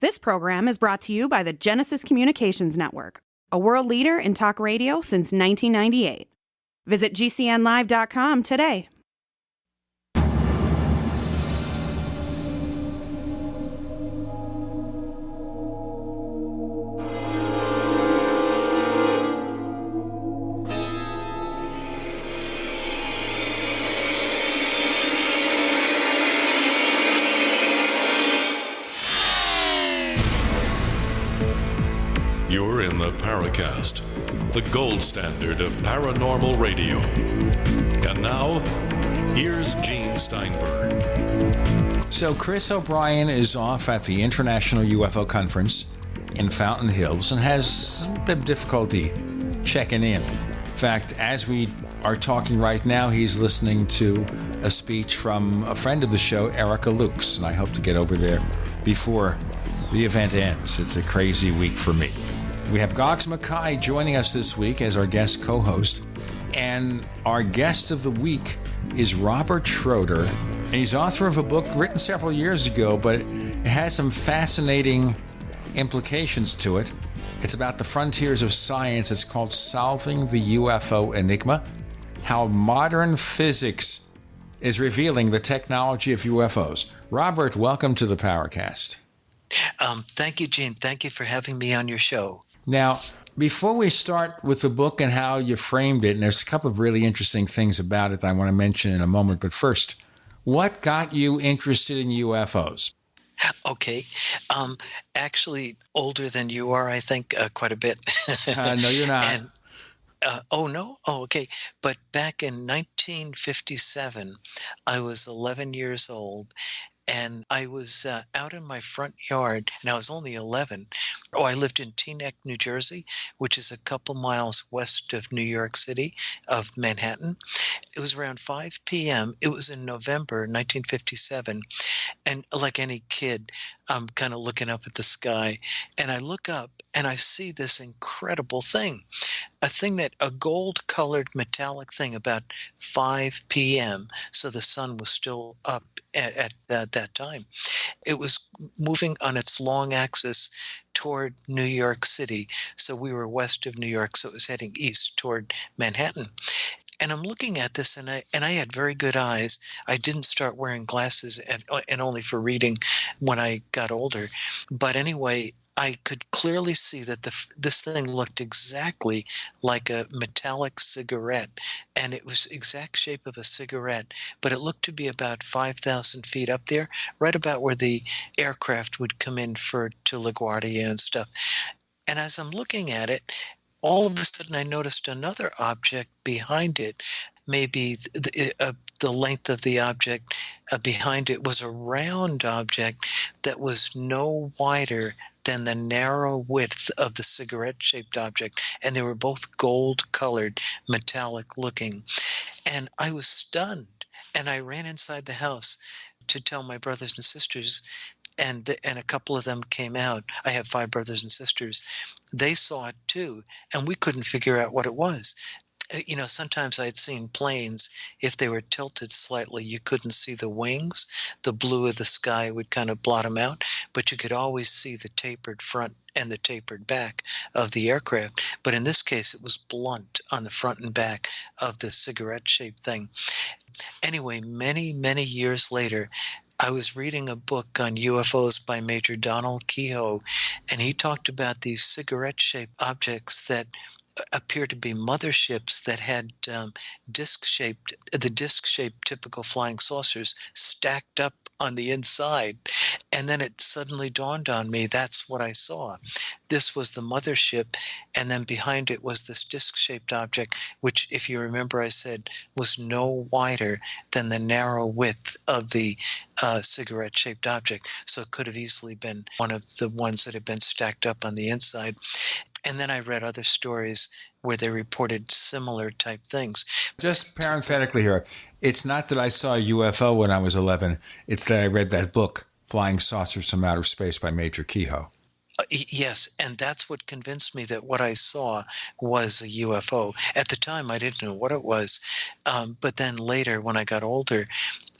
This program is brought to you by the Genesis Communications Network, a world leader in talk radio since 1998. Visit GCNlive.com today. You're in the Paracast, the gold standard of paranormal radio. And now, here's Gene Steinberg. So Chris O'Brien is off at the International UFO Conference in Fountain Hills and has a bit of difficulty checking in. In fact, as we are talking right now, he's listening to a speech from a friend of the show, Erica Lukes, and I hope to get over there before the event ends. It's a crazy week for me. We have Goggs Mackay joining us this week as our guest co-host, and our guest of the week is Robert Schroeder, and he's author of a book written several years ago, but it has some fascinating implications to it. It's about the frontiers of science. It's called Solving the UFO Enigma, How Modern Physics is Revealing the Technology of UFOs. Robert, welcome to the Paracast. Thank you, Gene. Thank you for having me on your show. Now, before we start with the book and how you framed it, and there's a couple of really interesting things about it that I want to mention in a moment, but first, what got you interested in UFOs? Okay. Actually, older than you are, I think, quite a bit. No, you're not. Oh, no? Oh, okay. But back in 1957, I was 11 years old, and I was out in my front yard, and I was only 11. I lived in Teaneck, New Jersey, which is a couple miles west of New York City, of Manhattan. It was around 5 p.m. It was in November 1957. And like any kid, I'm kind of looking up at the sky, and I look up, and I see this incredible thing, a gold-colored metallic thing about 5 p.m., so the sun was still up at that time. It was moving on its long axis toward New York City, so we were west of New York, so it was heading east toward Manhattan. And I'm looking at this, and I had very good eyes. I didn't start wearing glasses and only for reading when I got older. But anyway, I could clearly see that this thing looked exactly like a metallic cigarette, and it was exact shape of a cigarette, but it looked to be about 5,000 feet up there, right about where the aircraft would come in to LaGuardia and stuff. And as I'm looking at it, all of a sudden I noticed another object behind it. Maybe the length of the object behind it was a round object that was no wider than the narrow width of the cigarette-shaped object, and they were both gold-colored, metallic-looking. And I was stunned, and I ran inside the house to tell my brothers and sisters, and a couple of them came out. I have 5 brothers and sisters. They saw it too, and we couldn't figure out what it was. You know, sometimes I'd seen planes, if they were tilted slightly, you couldn't see the wings. The blue of the sky would kind of blot them out, but you could always see the tapered front and the tapered back of the aircraft. But in this case, it was blunt on the front and back of the cigarette-shaped thing. Anyway, many, many years later, I was reading a book on UFOs by Major Donald Kehoe, and he talked about these cigarette-shaped objects that appear to be motherships that had disc-shaped typical flying saucers stacked up on the inside. And then it suddenly dawned on me, that's what I saw. This was the mothership, and then behind it was this disc-shaped object, which, if you remember, I said was no wider than the narrow width of the cigarette-shaped object. So it could have easily been one of the ones that had been stacked up on the inside. And then I read other stories where they reported similar type things. Just parenthetically here, it's not that I saw a UFO when I was 11. It's that I read that book, Flying Saucers from Outer Space by Major Kehoe. Yes, and that's what convinced me that what I saw was a UFO. At the time, I didn't know what it was. But then later, when I got older,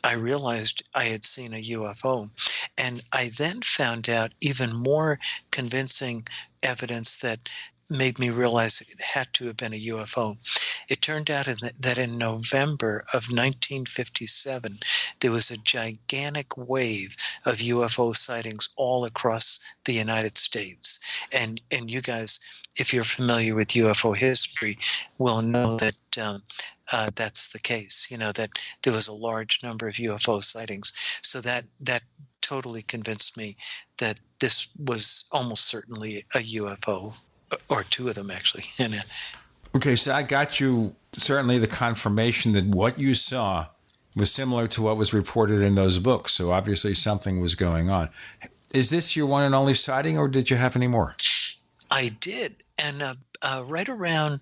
I realized I had seen a UFO. And I then found out even more convincing evidence that made me realize it had to have been a UFO. It turned out that in November of 1957, there was a gigantic wave of UFO sightings all across the United States. And you guys, if you're familiar with UFO history, will know that that's the case, that there was a large number of UFO sightings. So that totally convinced me that this was almost certainly a UFO, or two of them actually. Okay, so I got you certainly the confirmation that what you saw was similar to what was reported in those books. So obviously something was going on. Is this your one and only sighting, or did you have any more? I did. And right around,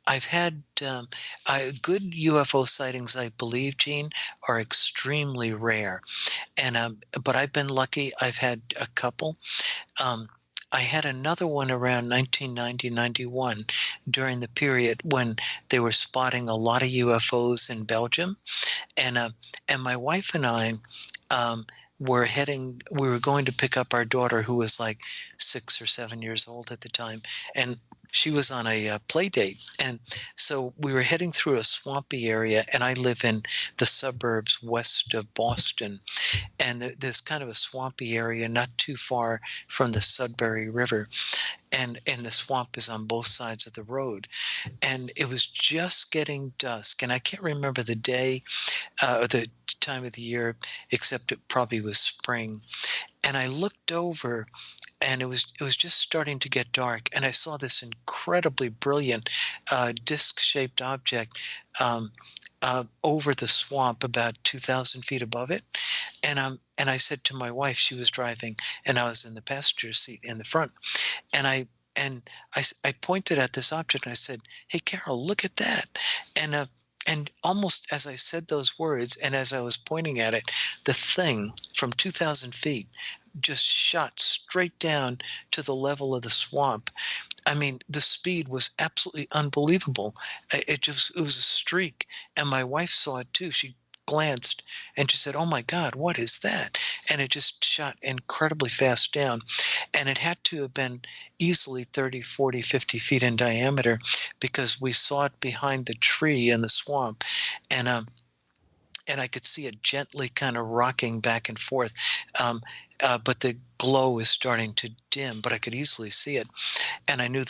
I've had good UFO sightings, I believe, Gene, are extremely rare. But I've been lucky. I've had a couple. I had another one around 1990-91 during the period when they were spotting a lot of UFOs in Belgium. And my wife and I we were going to pick up our daughter, who was like 6 or 7 years old at the time. And she was on a play date. And so we were heading through a swampy area, and I live in the suburbs west of Boston. And there's kind of a swampy area not too far from the Sudbury River. And the swamp is on both sides of the road. And it was just getting dusk. And I can't remember the day or the time of the year, except it probably was spring. And I looked over, and it was just starting to get dark. And I saw this incredibly brilliant disc-shaped object over the swamp about 2,000 feet above it. And I said to my wife, she was driving, and I was in the passenger seat in the front. And I pointed at this object, and I said, "Hey, Carol, look at that." And almost as I said those words, and as I was pointing at it, the thing from 2,000 feet just shot straight down to the level of the swamp. I mean, the speed was absolutely unbelievable. It was a streak. And my wife saw it too. She glanced and she said, "Oh my God, what is that?" And it just shot incredibly fast down. And it had to have been easily 30, 40, 50 feet in diameter, because we saw it behind the tree in the swamp. And I could see it gently kind of rocking back and forth. But the glow was starting to dim, but I could easily see it. And I knew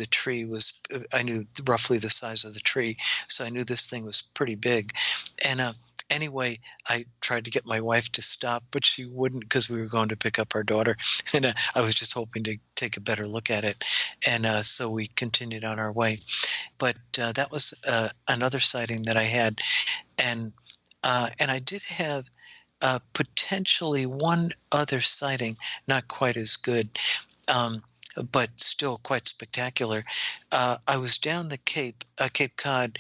I knew roughly the size of the tree. So I knew this thing was pretty big. And anyway, I tried to get my wife to stop, but she wouldn't, because we were going to pick up our daughter. And I was just hoping to take a better look at it. And so we continued on our way. But that was another sighting that I had. And I did have potentially one other sighting, not quite as good, but still quite spectacular. I was down the Cape Cod,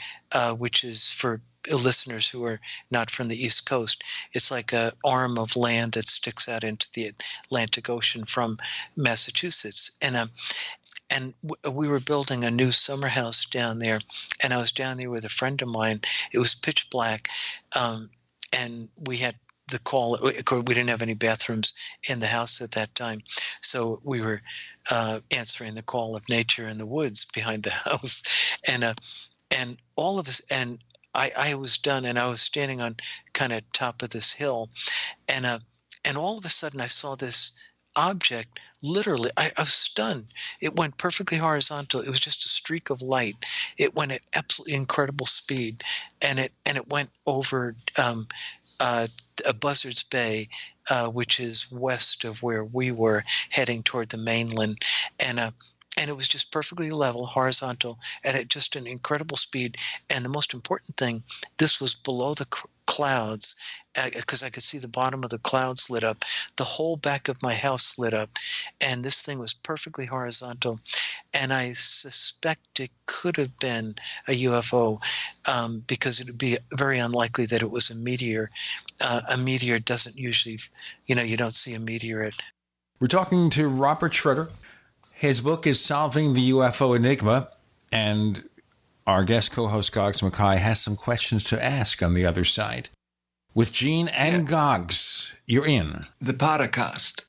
which is, for listeners who are not from the East Coast, it's like an arm of land that sticks out into the Atlantic Ocean from Massachusetts. And we were building a new summer house down there, and I was down there with a friend of mine. It was pitch black, and we had the call. We didn't have any bathrooms in the house at that time, so we were answering the call of nature in the woods behind the house, and all of us. And I was done, and I was standing on kind of top of this hill, and all of a sudden I saw this object. Literally, I was stunned. It went perfectly horizontal. It was just a streak of light. It went at absolutely incredible speed, and it went over Buzzards Bay, which is west of where we were, heading toward the mainland, and it was just perfectly level, horizontal, and at just an incredible speed. And the most important thing, this was below the clouds, because I could see the bottom of the clouds lit up. The whole back of my house lit up, and this thing was perfectly horizontal. And I suspect it could have been a UFO, because it would be very unlikely that it was a meteor. A meteor doesn't usually, you don't see a meteor. We're talking to Robert Schroeder. His book is Solving the UFO Enigma, and our guest co-host Goggs Mackay has some questions to ask on the other side. With Gene and Goggs. You're in the Paracast.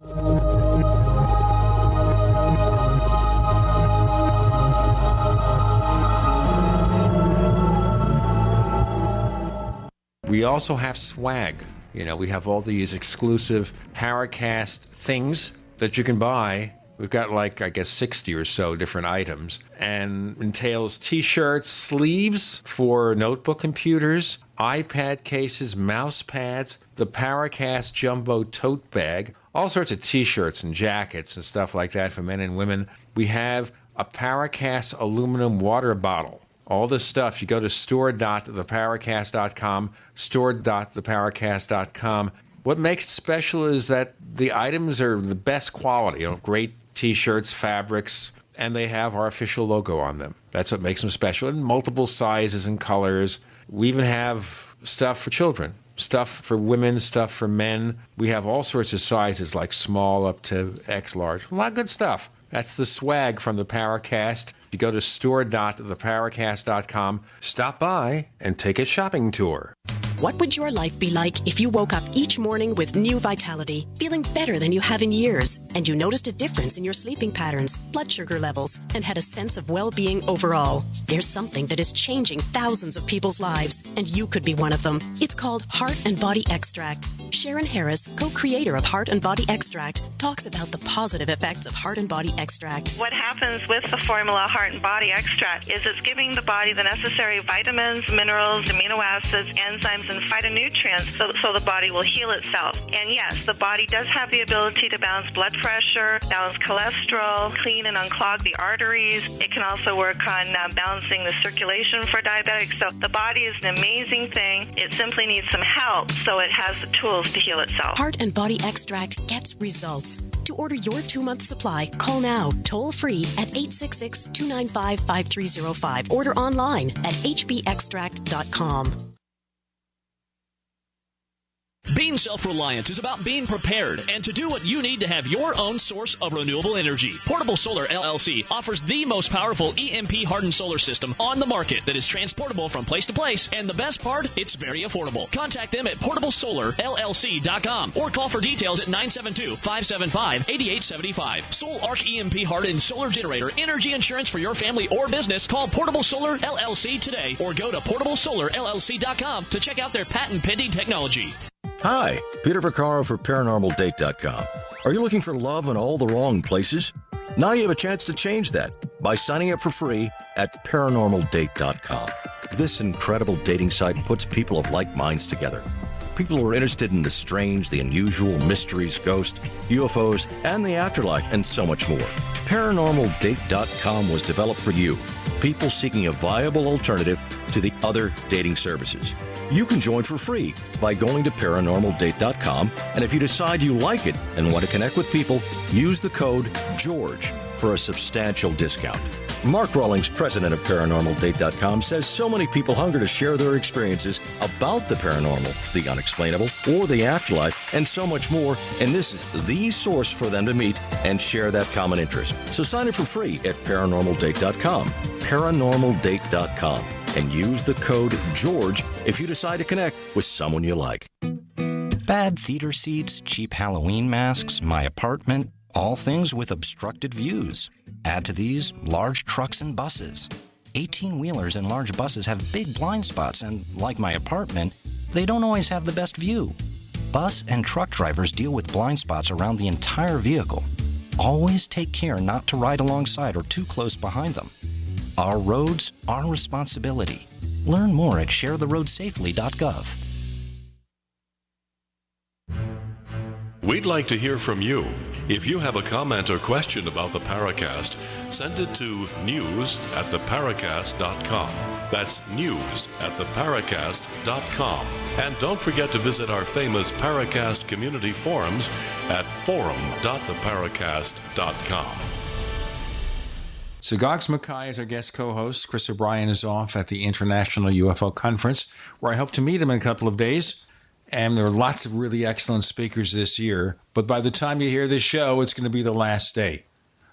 We also have swag. You know, we have all these exclusive Paracast things that you can buy. We've got 60 or so different items, and entails t-shirts, sleeves for notebook computers, iPad cases, mouse pads, the Paracast jumbo tote bag, all sorts of t-shirts and jackets and stuff like that for men and women. We have a Paracast aluminum water bottle. All this stuff, you go to store.theparacast.com, store.theparacast.com. What makes it special is that the items are the best quality, great t-shirts, fabrics, and they have our official logo on them. That's what makes them special, in multiple sizes and colors. We even have stuff for children, stuff for women, stuff for men. We have all sorts of sizes, like small up to X large. A lot of good stuff. That's the swag from the Paracast. You go to store.theparacast.com, stop by, and take a shopping tour. What would your life be like if you woke up each morning with new vitality, feeling better than you have in years, and you noticed a difference in your sleeping patterns, blood sugar levels, and had a sense of well-being overall? There's something that is changing thousands of people's lives, and you could be one of them. It's called Heart and Body Extract. Sharon Harris, co-creator of Heart and Body Extract, talks about the positive effects of Heart and Body Extract. What happens with the formula Heart and Body Extract is it's giving the body the necessary vitamins, minerals, amino acids, enzymes, and phytonutrients so the body will heal itself. And yes, the body does have the ability to balance blood pressure, balance cholesterol, clean and unclog the arteries. It can also work on balancing the circulation for diabetics. So the body is an amazing thing. It simply needs some help, so it has the tools to heal itself. Heart and Body Extract gets results. To order your 2-month supply, call now, toll free at 866-295-5305. Order online at hbextract.com. Being self-reliant is about being prepared and to do what you need to have your own source of renewable energy. Portable Solar LLC offers the most powerful EMP-hardened solar system on the market that is transportable from place to place, and the best part, it's very affordable. Contact them at portablesolarllc.com or call for details at 972-575-8875. Sol Arc EMP-hardened solar generator energy insurance for your family or business. Call Portable Solar LLC today or go to portablesolarllc.com to check out their patent-pending technology. Hi, Peter Vaccaro for ParanormalDate.com. Are you looking for love in all the wrong places? Now you have a chance to change that by signing up for free at ParanormalDate.com. This incredible dating site puts people of like minds together. People who are interested in the strange, the unusual, mysteries, ghosts, UFOs, and the afterlife, and so much more. ParanormalDate.com was developed for you, people seeking a viable alternative to the other dating services. You can join for free by going to ParanormalDate.com, and if you decide you like it and want to connect with people, use the code GEORGE for a substantial discount. Mark Rawlings, president of ParanormalDate.com, says so many people hunger to share their experiences about the paranormal, the unexplainable, or the afterlife, and so much more, and this is the source for them to meet and share that common interest. So sign up for free at ParanormalDate.com, ParanormalDate.com, and use the code GEORGE if you decide to connect with someone you like. Bad theater seats, cheap Halloween masks, my apartment, all things with obstructed views. Add to these large trucks and buses. 18-wheelers and large buses have big blind spots, and like my apartment, they don't always have the best view. Bus and truck drivers deal with blind spots around the entire vehicle. Always take care not to ride alongside or too close behind them. Our roads, our responsibility. Learn more at sharetheroadsafely.gov. We'd like to hear from you. If you have a comment or question about the Paracast, send it to news@theparacast.com. That's news@theparacast.com. And don't forget to visit our famous Paracast community forums at forum.theparacast.com. So Goggs Mackay is our guest co-host. Chris O'Brien is off at the International UFO Conference, where I hope to meet him in a couple of days. And there are lots of really excellent speakers this year. But by the time you hear this show, it's going to be the last day.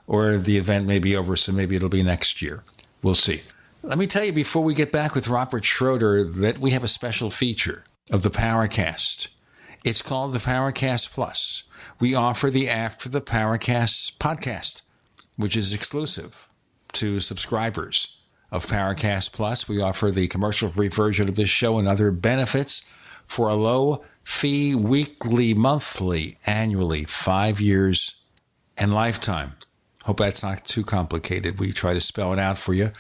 Or the event may be over, so maybe it'll be next year. We'll see. Let me tell you before we get back with Robert Schroeder that we have a special feature. of the Paracast. It's called the Paracast Plus. We offer the After the Paracast podcast, which is exclusive to subscribers of Paracast Plus. We offer the commercial-free version of this show and other benefits for a low fee, weekly, monthly, annually, 5 years, and lifetime. Hope that's not too complicated. We try to spell it out for you.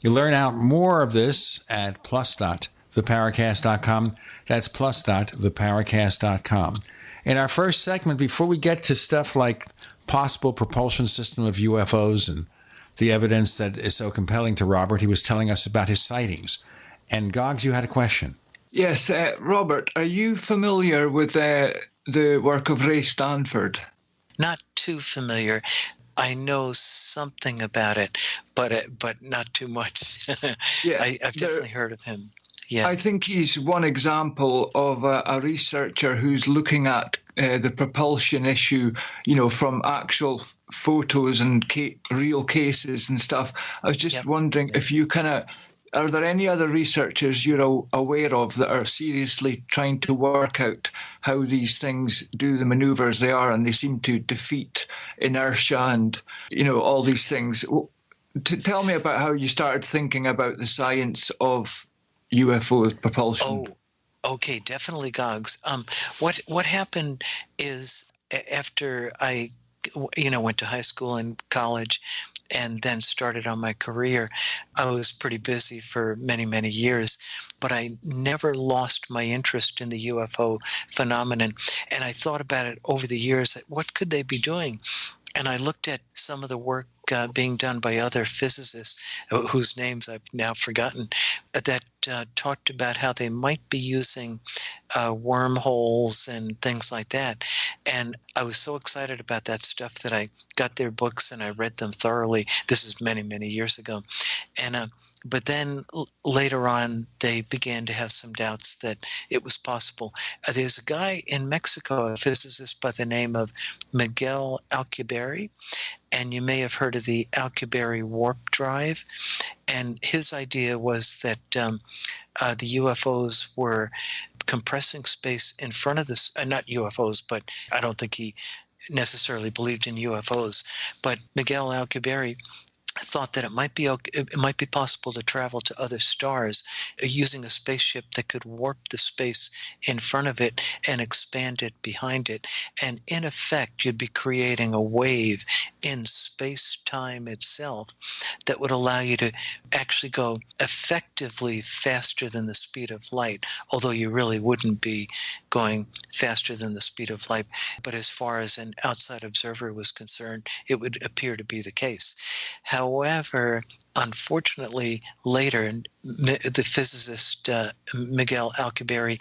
You learn out more of this at plus.theparacast.com. That's plus.theparacast.com. In our first segment, before we get to stuff like possible propulsion system of UFOs and the evidence that is so compelling to Robert, he was telling us about his sightings. And Goggs, you had a question. Yes, Robert, are you familiar with the work of Ray Stanford? Not too familiar. I know something about it, but not too much. Yeah, I've definitely heard of him. Yeah, I think he's one example of a researcher who's looking at the propulsion issue, from actual photos and real cases and stuff. I was just wondering if you are there any other researchers you're aware of that are seriously trying to work out how these things do the maneuvers they are, and they seem to defeat inertia and, all these things? Tell me about how you started thinking about the science of UFO propulsion. Oh, okay, definitely, Goggs. What happened is after I, went to high school and college, and then started on my career, I was pretty busy for many, many years, but I never lost my interest in the UFO phenomenon. And I thought about it over the years, what could they be doing? And I looked at some of the work being done by other physicists, whose names I've now forgotten, that talked about how they might be using wormholes and things like that. And I was so excited about that stuff that I got their books and I read them thoroughly. This is many, many years ago. And but then later on, they began to have some doubts that it was possible. There's a guy in Mexico, a physicist by the name of Miguel Alcubierre, and you may have heard of the Alcubierre warp drive. And his idea was that the UFOs were compressing space in front of this, not UFOs, but I don't think he necessarily believed in UFOs. But Miguel Alcubierre thought that it might be possible to travel to other stars using a spaceship that could warp the space in front of it and expand it behind it. And in effect, you'd be creating a wave in space-time itself that would allow you to actually go effectively faster than the speed of light, although you really wouldn't be going faster than the speed of light. But as far as an outside observer was concerned, it would appear to be the case. However, unfortunately, later, the physicist Miguel Alcubierre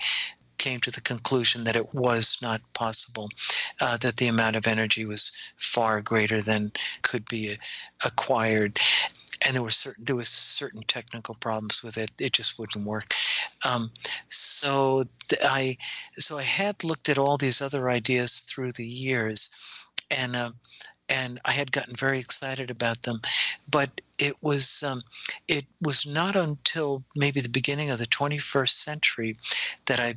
came to the conclusion that it was not possible, that the amount of energy was far greater than could be acquired. And there was certain technical problems with it. It just wouldn't work. So I had looked at all these other ideas through the years, and I had gotten very excited about them, but it was not until maybe the beginning of the 21st century that I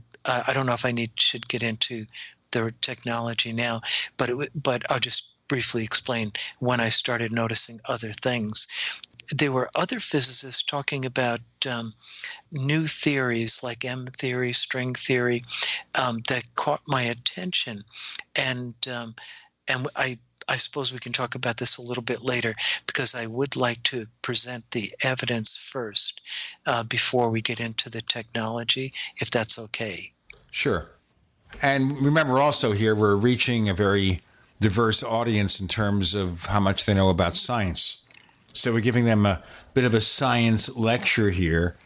don't know if I should get into the technology now, but I'll just briefly explain when I started noticing other things. There were other physicists talking about new theories like M theory, string theory, that caught my attention, and I suppose we can talk about this a little bit later, because I would like to present the evidence first before we get into the technology, if that's okay. Sure. And remember also here, we're reaching a very diverse audience in terms of how much they know about science. So we're giving them a bit of a science lecture here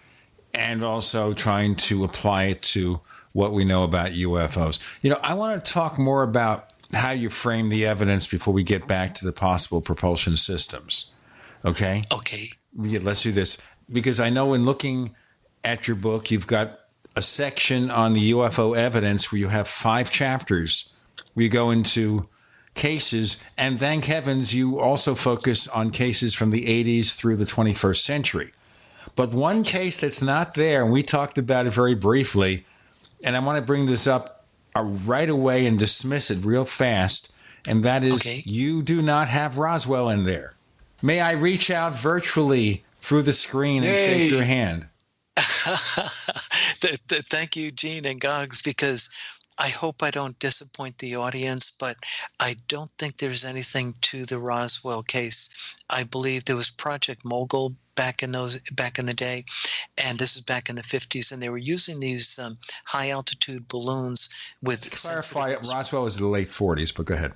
and also trying to apply it to what we know about UFOs. I want to talk more about how you frame the evidence before we get back to the possible propulsion systems. Okay? Okay. Yeah, let's do this. Because I know in looking at your book, you've got a section on the UFO evidence where you have 5 chapters where you go into cases, and thank heavens you also focus on cases from the 80s through the 21st century. But one case that's not there, and we talked about it very briefly, and I want to bring this up right away and dismiss it real fast, and that is you do not have Roswell in there. May I reach out virtually through the screen and shake your hand? Thank you, Gene and Goggs, because I hope I don't disappoint the audience, but I don't think there's anything to the Roswell case. I believe there was Project Mogul back in the day, and this is back in the 50s, and they were using these high altitude balloons with. To clarify, Roswell was in the late 40s, but go ahead.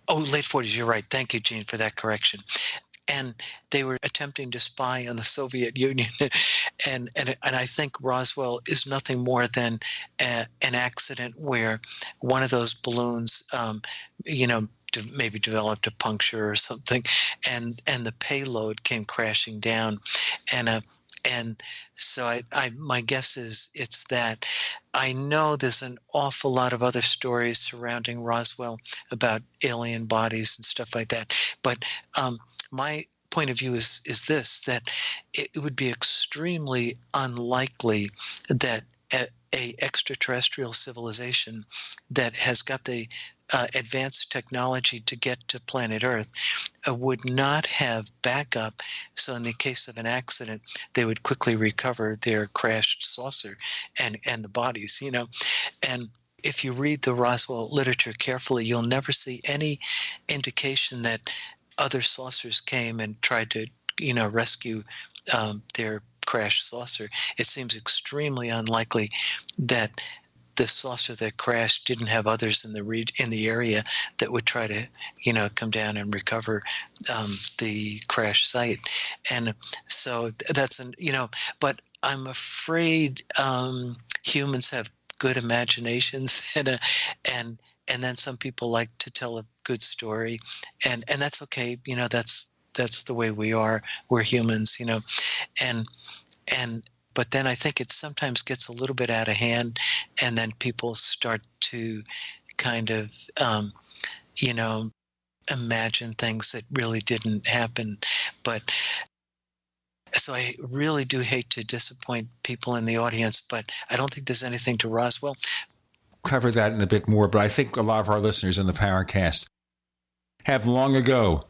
Oh, late 40s. You're right. Thank you, Gene, for that correction. And they were attempting to spy on the Soviet Union, and I think Roswell is nothing more than an accident where one of those balloons, maybe developed a puncture or something, and the payload came crashing down, and so my guess is it's that. I know there's an awful lot of other stories surrounding Roswell about alien bodies and stuff like that, but my point of view is this, that it would be extremely unlikely that a extraterrestrial civilization that has got the advanced technology to get to planet Earth would not have backup. So in the case of an accident, they would quickly recover their crashed saucer and the bodies, and if you read the Roswell literature carefully, you'll never see any indication that other saucers came and tried to, rescue their crashed saucer. It seems extremely unlikely that the saucer that crashed didn't have others in the area that would try to, come down and recover the crash site. And so that's but I'm afraid humans have good imaginations, and then some people like to tell a good story, and that's okay. That's the way we are. We're humans, but then I think it sometimes gets a little bit out of hand, and then people start to kind of, imagine things that really didn't happen. But so I really do hate to disappoint people in the audience, but I don't think there's anything to Roswell. Cover that in a bit more, but I think a lot of our listeners in the Paracast have long ago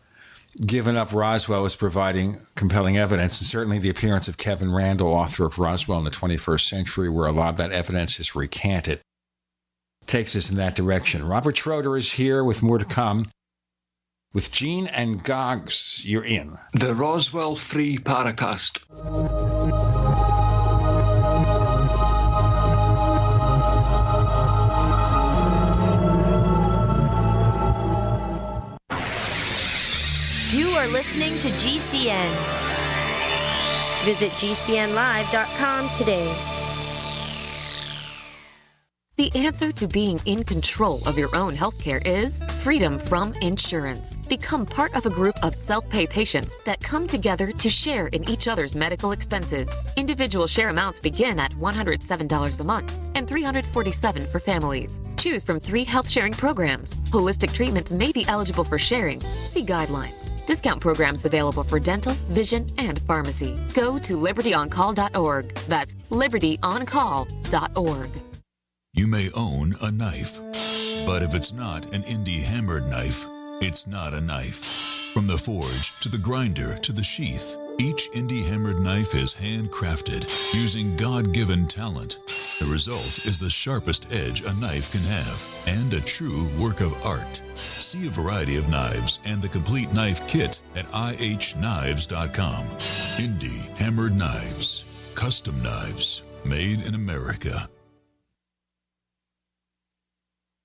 given up Roswell as providing compelling evidence, and certainly the appearance of Kevin Randle, author of Roswell in the 21st Century, where a lot of that evidence is recanted, takes us in that direction. Robert Schroeder is here with more to come. With Gene and Goggs, you're in the Roswell Free Paracast. You are listening to GCN. Visit GCNlive.com today. The answer to being in control of your own healthcare is freedom from insurance. Become part of a group of self-pay patients that come together to share in each other's medical expenses. Individual share amounts begin at $107 a month and $347 for families. Choose from 3 health-sharing programs. Holistic treatments may be eligible for sharing. See guidelines. Discount programs available for dental, vision, and pharmacy. Go to libertyoncall.org. That's libertyoncall.org. You may own a knife, but if it's not an indie hammered knife, it's not a knife. From the forge to the grinder to the sheath, each indie hammered knife is handcrafted using God-given talent. The result is the sharpest edge a knife can have and a true work of art. See a variety of knives and the complete knife kit at ihknives.com. Indie hammered knives, custom knives, made in America.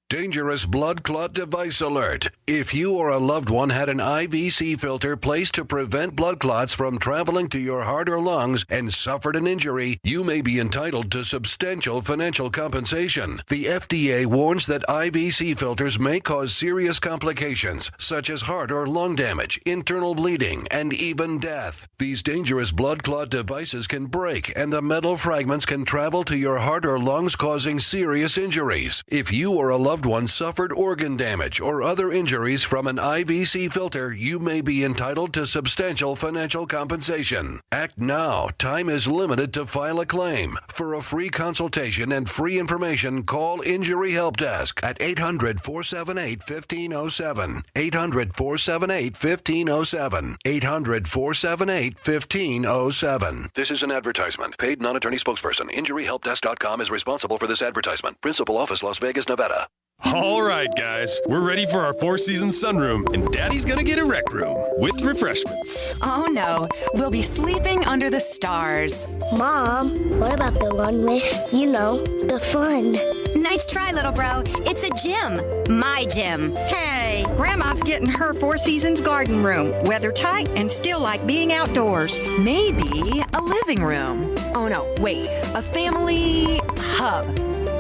Dangerous blood clot device alert. If you or a loved one had an IVC filter placed to prevent blood clots from traveling to your heart or lungs and suffered an injury, you may be entitled to substantial financial compensation. The FDA warns that IVC filters may cause serious complications, such as heart or lung damage, internal bleeding, and even death. These dangerous blood clot devices can break, and the metal fragments can travel to your heart or lungs, causing serious injuries. If you or a loved loved one suffered organ damage or other injuries from an IVC filter, you may be entitled to substantial financial compensation. Act now. Time is limited to file a claim. For a free consultation and free information, call Injury Help Desk at 800-478-1507. 800-478-1507. 800-478-1507. This is an advertisement. Paid non-attorney spokesperson. InjuryHelpDesk.com is responsible for this advertisement. Principal office, Las Vegas, Nevada. All right, guys, we're ready for our Four Seasons sunroom, and Daddy's gonna get a rec room with refreshments. Oh no, we'll be sleeping under the stars. Mom, what about the one with, the fun? Nice try, little bro. It's a gym. My gym. Hey, Grandma's getting her Four Seasons garden room. Weather tight and still like being outdoors. Maybe a living room. Oh no, wait, a family hub.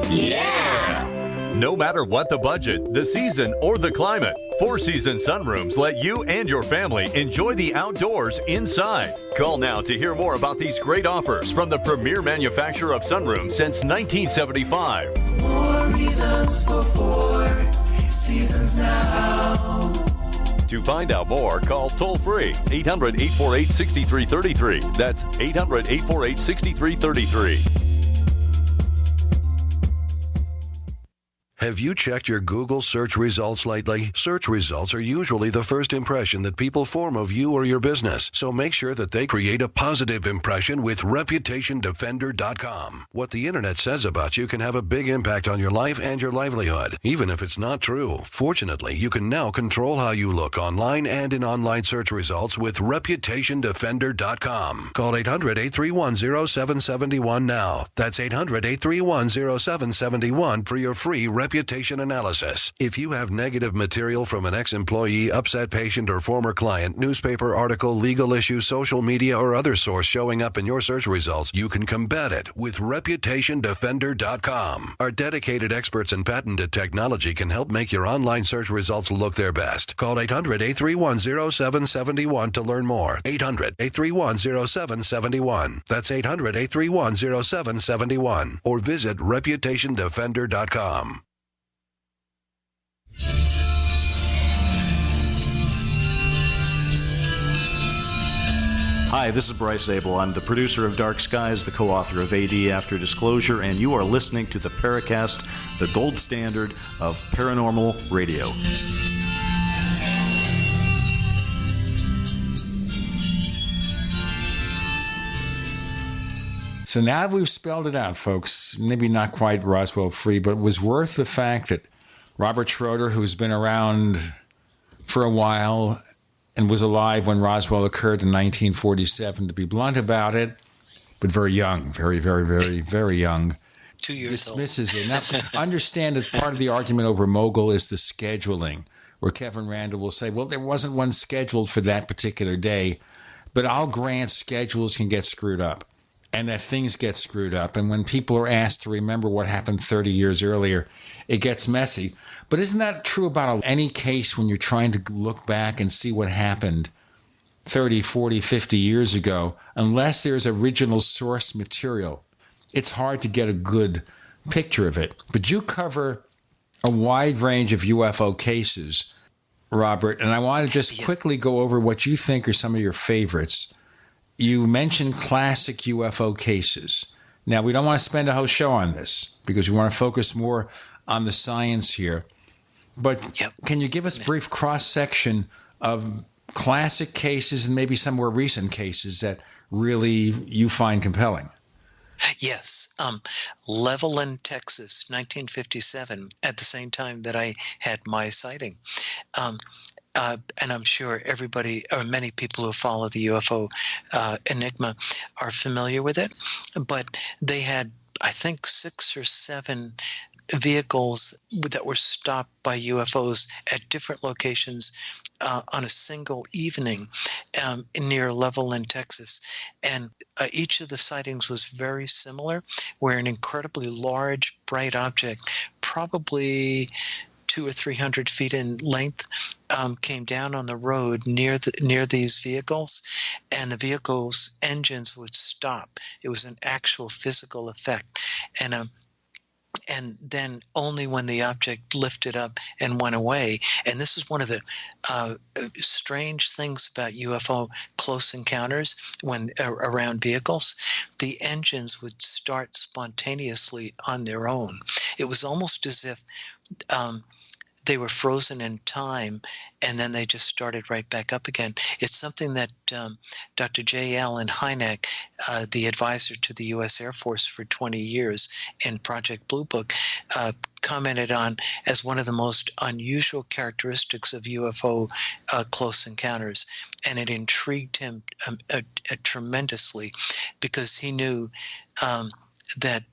Yeah! No matter what the budget, the season, or the climate, Four Seasons sunrooms let you and your family enjoy the outdoors inside. Call now to hear more about these great offers from the premier manufacturer of sunrooms since 1975. More reasons for Four Seasons now. To find out more, call toll-free 800-848-6333. That's 800-848-6333. Have you checked your Google search results lately? Search results are usually the first impression that people form of you or your business, so make sure that they create a positive impression with ReputationDefender.com. What the internet says about you can have a big impact on your life and your livelihood, even if it's not true. Fortunately, you can now control how you look online and in online search results with ReputationDefender.com. Call 800-831-0771 now. That's 800-831-0771 for your free reputation analysis. If you have negative material from an ex-employee, upset patient, or former client, newspaper article, legal issue, social media, or other source showing up in your search results, you can combat it with ReputationDefender.com. Our dedicated experts in patented technology can help make your online search results look their best. Call 800-831-0771 to learn more. 800-831-0771. That's 800-831-0771. Or visit ReputationDefender.com. Hi, this is Bryce Abel. I'm the producer of Dark Skies, the co-author of AD After Disclosure, and you are listening to the Paracast, the gold standard of paranormal radio. So now that we've spelled it out, folks, maybe not quite Roswell free, but it was worth the fact that Robert Schroeder, who's been around for a while and was alive when Roswell occurred in 1947, to be blunt about it, but very young, very, very, very, very young, 2 years dismisses it. Now, understand that part of the argument over Mogul is the scheduling, where Kevin Randall will say, well, there wasn't one scheduled for that particular day, but I'll grant schedules can get screwed up and that things get screwed up. And when people are asked to remember what happened 30 years earlier, it gets messy. But isn't that true about any case when you're trying to look back and see what happened 30, 40, 50 years ago? Unless there's original source material, it's hard to get a good picture of it. But you cover a wide range of UFO cases, Robert, and I want to just quickly go over what you think are some of your favorites. You mentioned classic UFO cases. Now, we don't want to spend a whole show on this because we want to focus more on the science here. But can you give us a brief cross-section of classic cases and maybe some more recent cases that really you find compelling? Yes. Levelland, Texas, 1957, at the same time that I had my sighting. And I'm sure everybody, or many people who follow the UFO Enigma are familiar with it. But they had, I think, 6 or 7 vehicles that were stopped by UFOs at different locations on a single evening near Levelland, Texas. And each of the sightings was very similar, where an incredibly large, bright object, probably 200 or 300 feet in length, came down on the road near these vehicles, and the vehicles' engines would stop. It was an actual physical effect. And and then only when the object lifted up and went away. And this is one of the strange things about UFO close encounters when around vehicles. The engines would start spontaneously on their own. It was almost as if they were frozen in time, and then they just started right back up again. It's something that Dr. J. Allen Hynek, the advisor to the U.S. Air Force for 20 years in Project Blue Book, commented on as one of the most unusual characteristics of UFO close encounters. And it intrigued him tremendously, because he knew that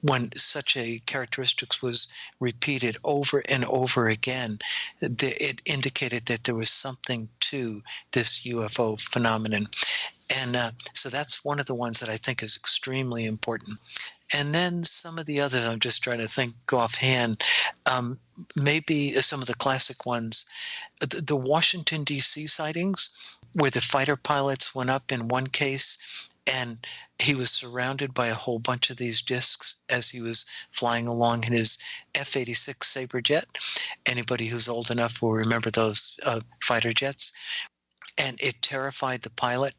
when such a characteristic was repeated over and over again, it indicated that there was something to this UFO phenomenon. And so that's one of the ones that I think is extremely important. And then some of the others, I'm just trying to think offhand, maybe some of the classic ones, the Washington, D.C. sightings, where the fighter pilots went up in one case, and he was surrounded by a whole bunch of these discs as he was flying along in his F-86 Sabre jet. Anybody who's old enough will remember those fighter jets. And it terrified the pilot.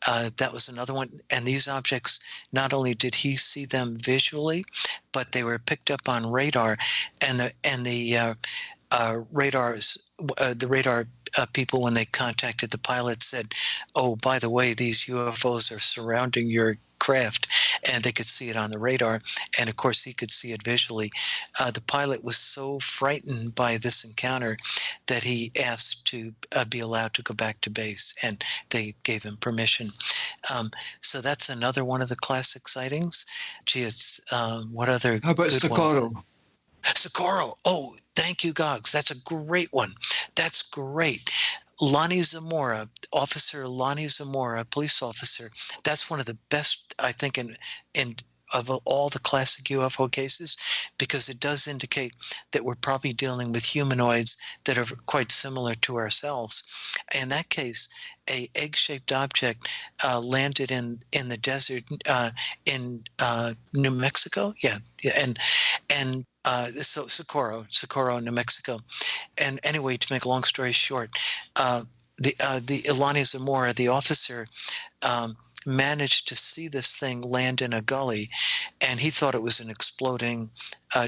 That was another one. And these objects, not only did he see them visually, but they were picked up on radar. And the radar people, when they contacted the pilot, said, "Oh, by the way, these UFOs are surrounding your craft," and they could see it on the radar. And of course, he could see it visually. The pilot was so frightened by this encounter that he asked to be allowed to go back to base, and they gave him permission. So that's another one of the classic sightings. Gee, it's what other? How about Socorro? Socorro. Oh, thank you, Goggs. That's a great one. That's great. Lonnie Zamora, Officer Lonnie Zamora, police officer. That's one of the best, I think, in of all the classic UFO cases, because it does indicate that we're probably dealing with humanoids that are quite similar to ourselves. In that case, a egg-shaped object landed in the desert in New Mexico. Yeah, and so Socorro, New Mexico. And anyway, to make a long story short, the Lonnie Zamora, the officer, managed to see this thing land in a gully, and he thought it was an exploding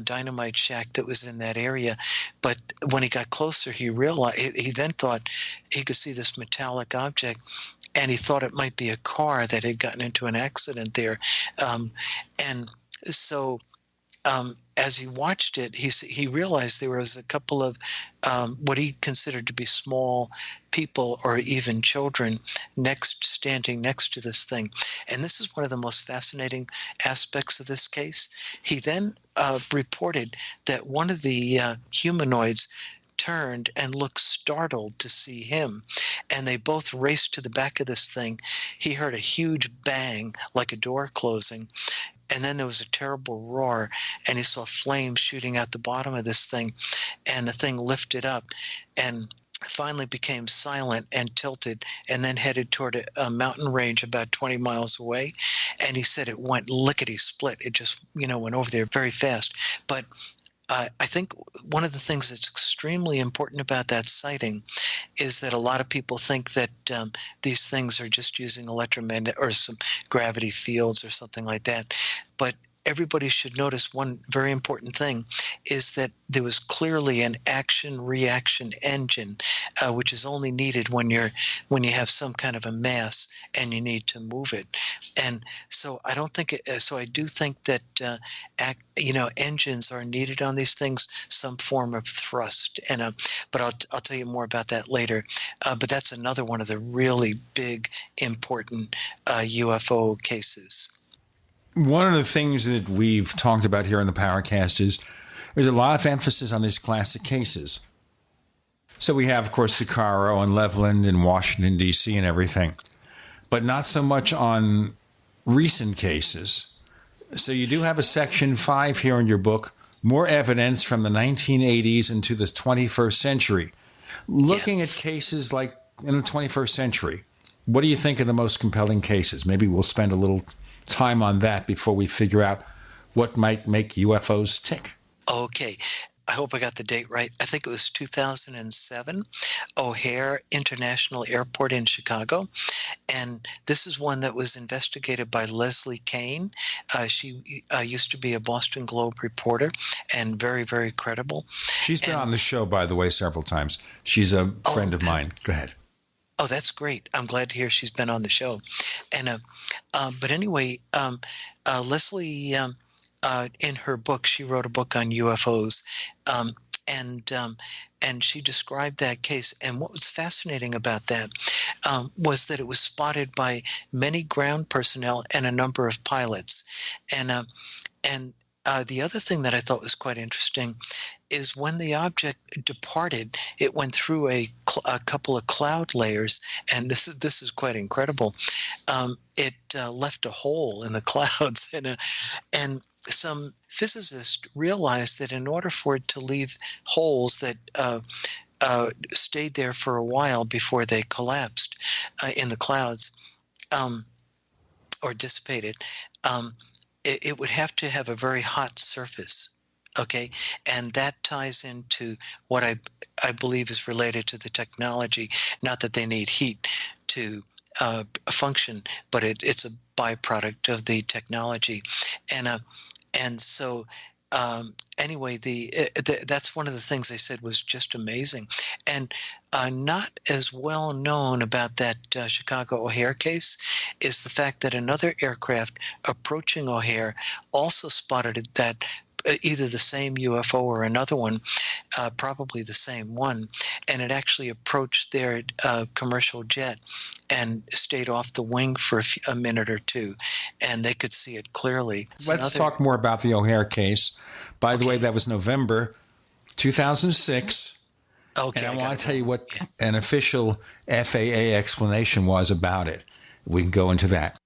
dynamite shack that was in that area. But when he got closer, he realized, he then thought he could see this metallic object, and he thought it might be a car that had gotten into an accident there. And so as he watched it, he realized there was a couple of what he considered to be small people, or even children, standing next to this thing. And this is one of the most fascinating aspects of this case. He then reported that one of the humanoids turned and looked startled to see him, and they both raced to the back of this thing. He heard a huge bang, like a door closing, and then there was a terrible roar, and he saw flames shooting out the bottom of this thing, and the thing lifted up and finally became silent and tilted, and then headed toward a mountain range about 20 miles away. And he said it went lickety-split. It just, went over there very fast. But I think one of the things that's extremely important about that sighting is that a lot of people think that these things are just using electromagnetic or some gravity fields or something like that. But everybody should notice one very important thing is that there was clearly an action-reaction engine, which is only needed when you have some kind of a mass and you need to move it. And so I don't think so I do think that engines are needed on these things, some form of thrust. And but I'll tell you more about that later. But that's another one of the really big, important UFO cases. One of the things that we've talked about here in the Paracast is there's a lot of emphasis on these classic cases. So we have, of course, Socorro and Leveland and Washington, D.C. and everything, but not so much on recent cases. So you do have a section 5 here in your book, more evidence from the 1980s into the 21st century. Looking at cases like in the 21st century, what do you think are the most compelling cases? Maybe we'll spend a little time on that before we figure out what might make UFOs tick. Okay. I hope I got the date right. I think it was 2007, O'Hare International Airport in Chicago. And this is one that was investigated by Leslie Kane. She used to be a Boston Globe reporter and very, very credible. She's been on the show, by the way, several times. She's a friend of mine. Go ahead. Oh, that's great. I'm glad to hear she's been on the show. And but anyway, Leslie... in her book, she wrote a book on UFOs, and she described that case. And what was fascinating about that was that it was spotted by many ground personnel and a number of pilots. And the other thing that I thought was quite interesting is when the object departed, it went through a couple of cloud layers, and this is quite incredible. It left a hole in the clouds, and some physicists realized that in order for it to leave holes that stayed there for a while before they collapsed in the clouds or dissipated, it would have to have a very hot surface. Okay, and that ties into what I believe is related to the technology. Not that they need heat to function, but it's a byproduct of the technology. And so anyway, that's one of the things they said was just amazing. And not as well known about that Chicago O'Hare case is the fact that another aircraft approaching O'Hare also spotted that either the same UFO or another one, probably the same one, and it actually approached their commercial jet and stayed off the wing for a minute or two, and they could see it clearly. Let's talk more about the O'Hare case. By the way, that was November 2006. Okay, and I want to tell you what an official FAA explanation was about it. We can go into that.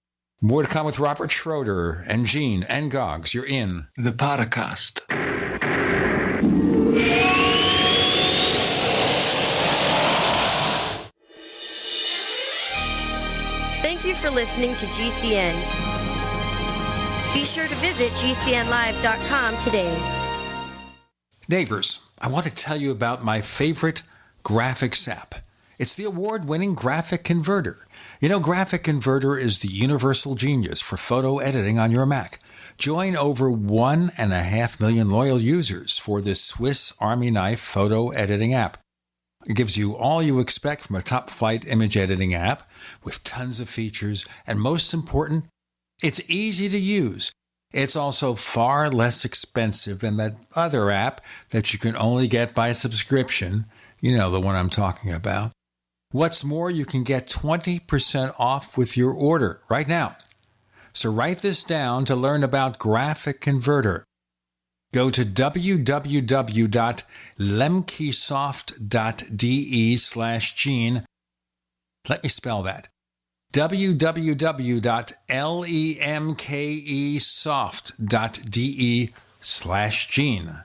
More to come with Robert Schroeder and Gene and Goggs. You're in the Paracast. Thank you for listening to GCN. Be sure to visit GCNlive.com today. Neighbors, I want to tell you about my favorite graphics app. It's the award-winning Graphic Converter. You know, Graphic Converter is the universal genius for photo editing on your Mac. Join over 1.5 million loyal users for this Swiss Army knife photo editing app. It gives you all you expect from a top-flight image editing app with tons of features, and most important, it's easy to use. It's also far less expensive than that other app that you can only get by subscription. You know the one I'm talking about. What's more, you can get 20% off with your order right now. So write this down to learn about Graphic Converter. Go to www.lemkesoft.de/Gene. Let me spell that. www.lemkesoft.de/Gene.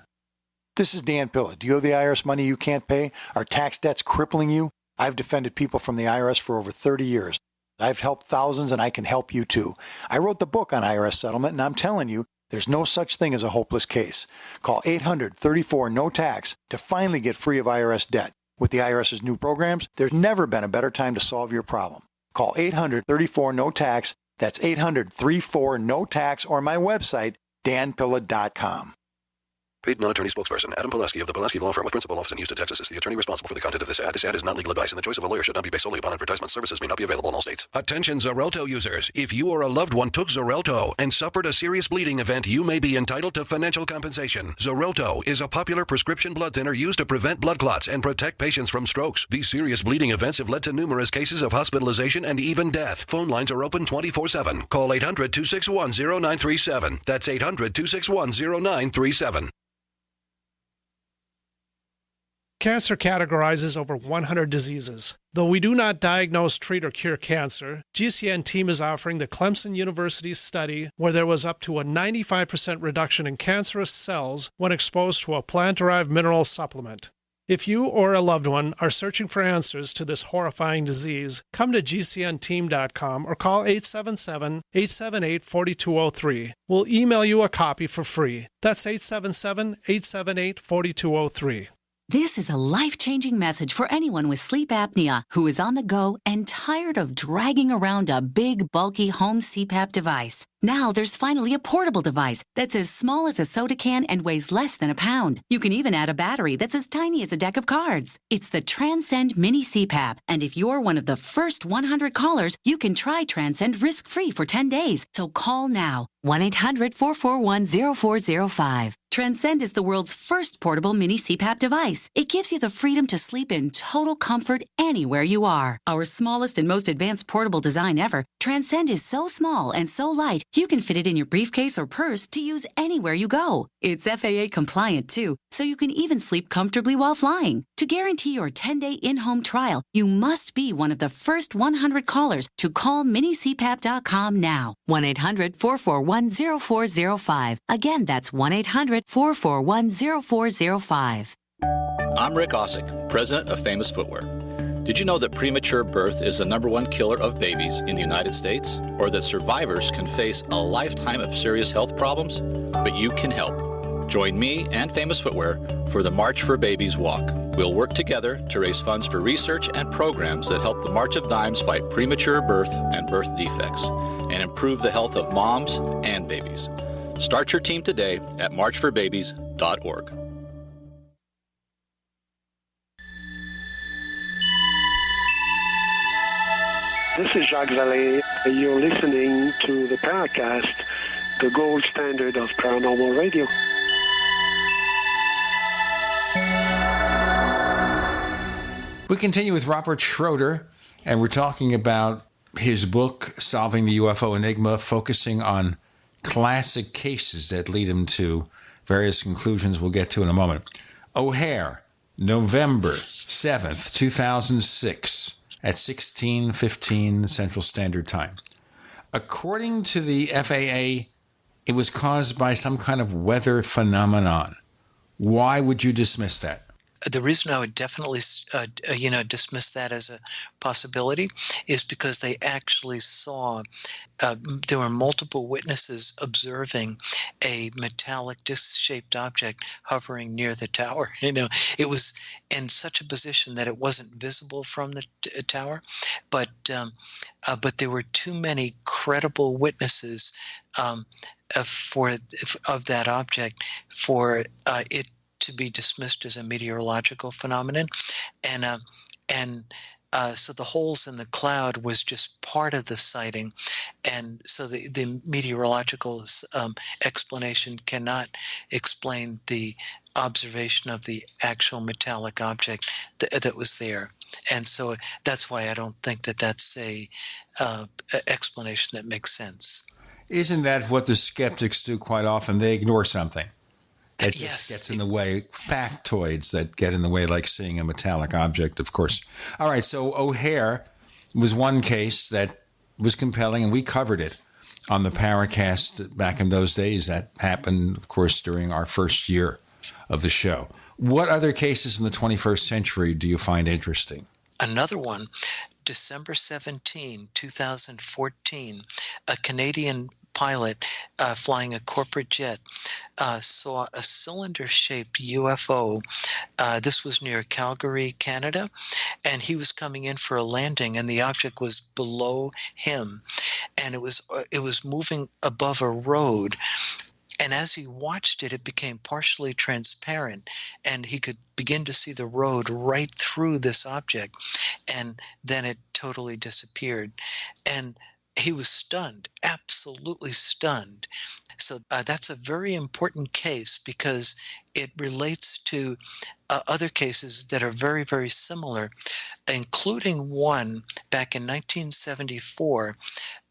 This is Dan Pilla. Do you owe the IRS money you can't pay? Are tax debts crippling you? I've defended people from the IRS for over 30 years. I've helped thousands, and I can help you too. I wrote the book on IRS settlement, and I'm telling you, there's no such thing as a hopeless case. Call 800-34-NO-TAX to finally get free of IRS debt. With the IRS's new programs, there's never been a better time to solve your problem. Call 800-34-NO-TAX. That's 800-34-NO-TAX, or my website, danpilla.com. Paid non-attorney spokesperson Adam Pulaski of the Pulaski Law Firm with principal office in Houston, Texas is the attorney responsible for the content of this ad. This ad is not legal advice, and the choice of a lawyer should not be based solely upon advertisement. Services may not be available in all states. Attention Xarelto users. If you or a loved one took Xarelto and suffered a serious bleeding event, you may be entitled to financial compensation. Xarelto is a popular prescription blood thinner used to prevent blood clots and protect patients from strokes. These serious bleeding events have led to numerous cases of hospitalization and even death. Phone lines are open 24/7. Call 800-261-0937. That's 800-261-0937. Cancer categorizes over 100 diseases. Though we do not diagnose, treat, or cure cancer, GCN team is offering the Clemson University study where there was up to a 95% reduction in cancerous cells when exposed to a plant-derived mineral supplement. If you or a loved one are searching for answers to this horrifying disease, come to gcnteam.com or call 877-878-4203. We'll email you a copy for free. That's 877-878-4203. This is a life-changing message for anyone with sleep apnea who is on the go and tired of dragging around a big, bulky home CPAP device. Now there's finally a portable device that's as small as a soda can and weighs less than a pound. You can even add a battery that's as tiny as a deck of cards. It's the Transcend Mini CPAP, and if you're one of the first 100 callers, you can try Transcend risk-free for 10 days. So call now, 1-800-441-0405. Transcend is the world's first portable mini CPAP device. It gives you the freedom to sleep in total comfort anywhere you are. Our smallest and most advanced portable design ever, Transcend is so small and so light, you can fit it in your briefcase or purse to use anywhere you go. It's FAA compliant too, so you can even sleep comfortably while flying. To guarantee your 10-day in-home trial, you must be one of the first 100 callers to call minicpap.com now. 1-800-441-0405. Again, that's 1-800-441-0405. I'm Rick Osick, president of Famous Footwear. Did you know that premature birth is the #1 killer of babies in the United States? Or that survivors can face a lifetime of serious health problems? But you can help. Join me and Famous Footwear for the March for Babies Walk. We'll work together to raise funds for research and programs that help the March of Dimes fight premature birth and birth defects and improve the health of moms and babies. Start your team today at marchforbabies.org. This is Jacques Vallée. You're listening to the Paracast, the gold standard of paranormal radio. We continue with Robert Schroeder, and we're talking about his book, Solving the UFO Enigma, focusing on classic cases that lead him to various conclusions we'll get to in a moment. O'Hare, November 7th, 2006. At 16:15 Central Standard Time. According to the FAA, it was caused by some kind of weather phenomenon. Why would you dismiss that? The reason I would definitely, dismiss that as a possibility is because they actually saw, there were multiple witnesses observing a metallic disc-shaped object hovering near the tower. It was in such a position that it wasn't visible from the tower, but there were too many credible witnesses of that object for it to be dismissed as a meteorological phenomenon, so the holes in the cloud was just part of the sighting, and so the meteorological explanation cannot explain the observation of the actual metallic object that was there, and so that's why I don't think that that's a explanation that makes sense. Isn't that what the skeptics do quite often? They ignore something. It just gets in the way, factoids that get in the way, like seeing a metallic object, of course. All right, so O'Hare was one case that was compelling, and we covered it on the Paracast back in those days. That happened, of course, during our first year of the show. What other cases in the 21st century do you find interesting? Another one, December 17, 2014, a Canadian pilot flying a corporate jet saw a cylinder-shaped UFO. This was near Calgary, Canada, and he was coming in for a landing, and the object was below him, and it was moving above a road. And as he watched it, it became partially transparent, and he could begin to see the road right through this object, and then it totally disappeared. And he was stunned, absolutely stunned. So that's a very important case because it relates to other cases that are very, very similar, including one back in 1974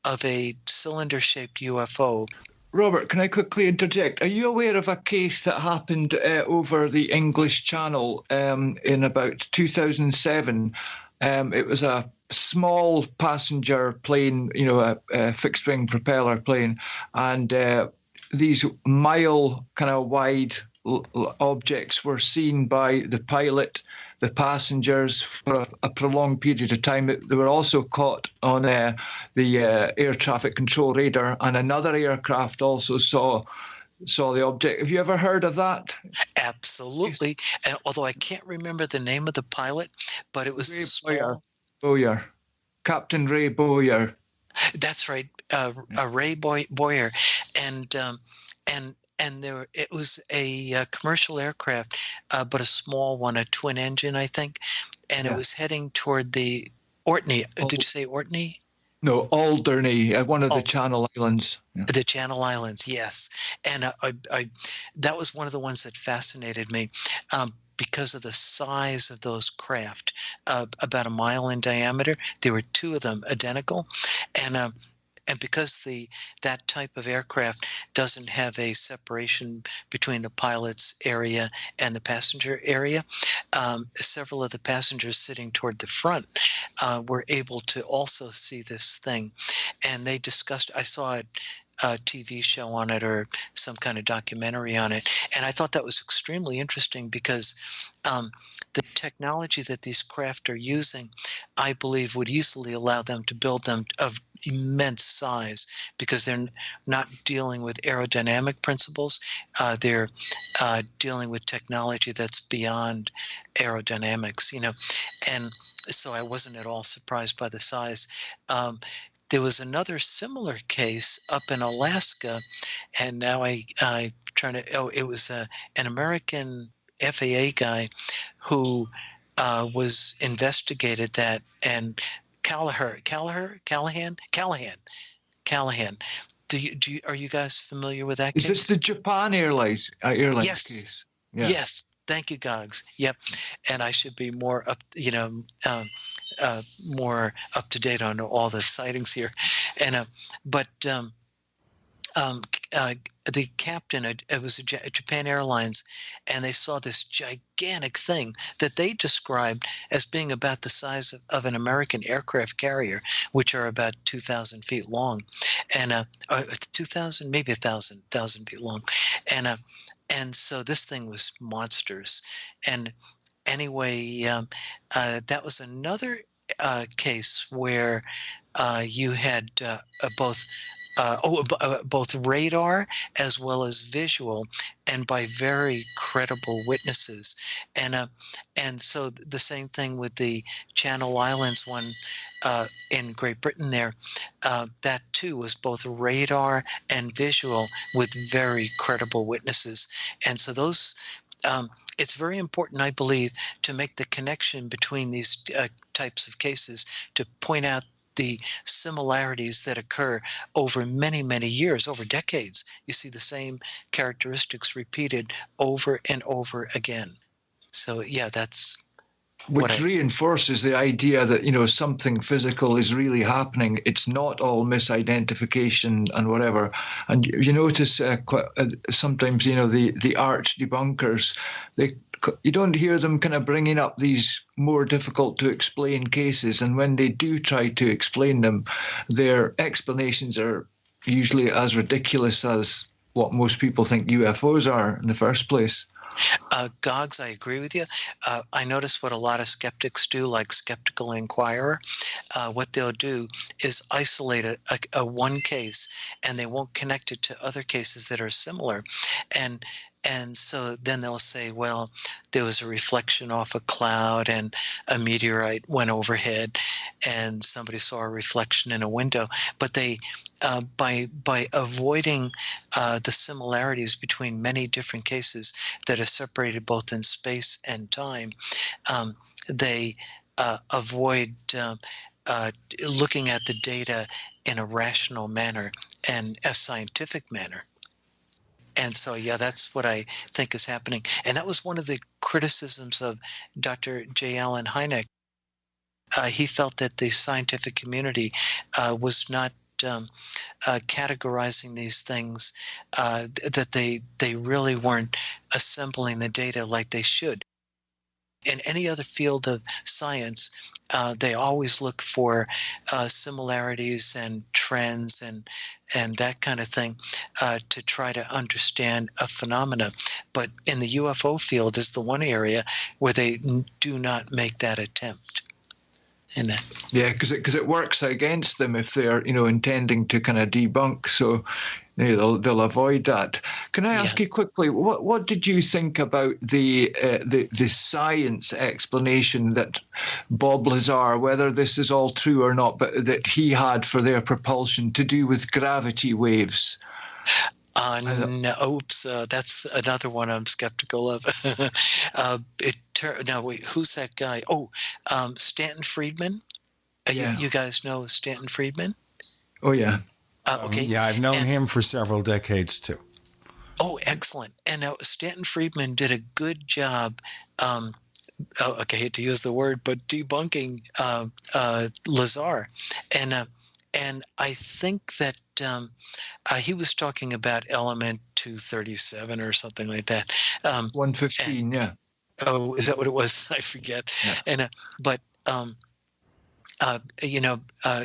of a cylinder-shaped UFO. Robert, can I quickly interject? Are you aware of a case that happened over the English Channel in about 2007? It was a small passenger plane, a fixed-wing propeller plane, and these mile kind of wide objects were seen by the pilot, the passengers for a prolonged period of time. They were also caught on the air traffic control radar, and another aircraft also saw the object. Have you ever heard of that? Absolutely. And although I can't remember the name of the pilot, but it was Boyer. Captain Ray Boyer. That's right, Ray Boyer, and it was a commercial aircraft, but a small one, a twin engine, I think, and it was heading toward the Orkney. Did you say Orkney? No, Alderney, one of the Channel Islands. Yeah. The Channel Islands, yes, and that was one of the ones that fascinated me. Because of the size of those craft, about a mile in diameter. There were two of them identical, and because that type of aircraft doesn't have a separation between the pilot's area and the passenger area, several of the passengers sitting toward the front were able to also see this thing, and they discussed. I saw it. A TV show on it or some kind of documentary on it. And I thought that was extremely interesting because the technology that these craft are using, I believe, would easily allow them to build them of immense size because they're not dealing with aerodynamic principles. They're dealing with technology that's beyond aerodynamics, and so I wasn't at all surprised by the size. There was another similar case up in Alaska, and now it was an American FAA guy who was investigated that, and Callahan. Are you guys familiar with that case? Is this the Japan Airlines yes. case? Yeah. Yes. Thank you, Goggs. Yep. And I should be more up, more up to date on all the sightings here. And the captain, it was Japan Airlines, and they saw this gigantic thing that they described as being about the size of an American aircraft carrier, which are about 2,000 feet long, and 2,000, maybe 1,000 feet long, and so this thing was monsters. And anyway, that was another case where you had both radar as well as visual, and by very credible witnesses. And so the same thing with the Channel Islands one in Great Britain there, that too was both radar and visual with very credible witnesses. And so those, it's very important, I believe, to make the connection between these types of cases to point out the similarities that occur over many, many years, over decades. You see the same characteristics repeated over and over again. So, yeah, that's which reinforces the idea that, something physical is really happening. It's not all misidentification and whatever. And you notice sometimes, the arch debunkers, you don't hear them kind of bringing up these more difficult to explain cases. And when they do try to explain them, their explanations are usually as ridiculous as what most people think UFOs are in the first place. Goggs, I agree with you. I notice what a lot of skeptics do, like Skeptical Inquirer. What they'll do is isolate a one case, and they won't connect it to other cases that are similar. And so then they'll say, well, there was a reflection off a cloud and a meteorite went overhead and somebody saw a reflection in a window. But they, by avoiding the similarities between many different cases that are separated both in space and time, they avoid looking at the data in a rational manner and a scientific manner. And so, yeah, that's what I think is happening. And that was one of the criticisms of Dr. J. Allen Hynek. He felt that the scientific community was not categorizing these things, that they really weren't assembling the data like they should. In any other field of science, they always look for similarities and trends and that kind of thing to try to understand a phenomena. But in the UFO field is the one area where they do not make that attempt. Yeah, because it works against them if they're intending to kind of debunk. So they'll avoid that. Can I ask you quickly, what did you think about the science explanation that Bob Lazar, whether this is all true or not, but that he had for their propulsion to do with gravity waves? That's another one I'm skeptical of. Now, wait, who's that guy? Stanton Friedman. You guys know Stanton Friedman? Oh, yeah. Okay. Yeah, I've known him for several decades, too. Oh, excellent. And now Stanton Friedman did a good job, I hate to use the word, but debunking Lazar. And I think that he was talking about element 237 or something like that. 115, yeah. Oh, is that what it was? I forget. Yeah.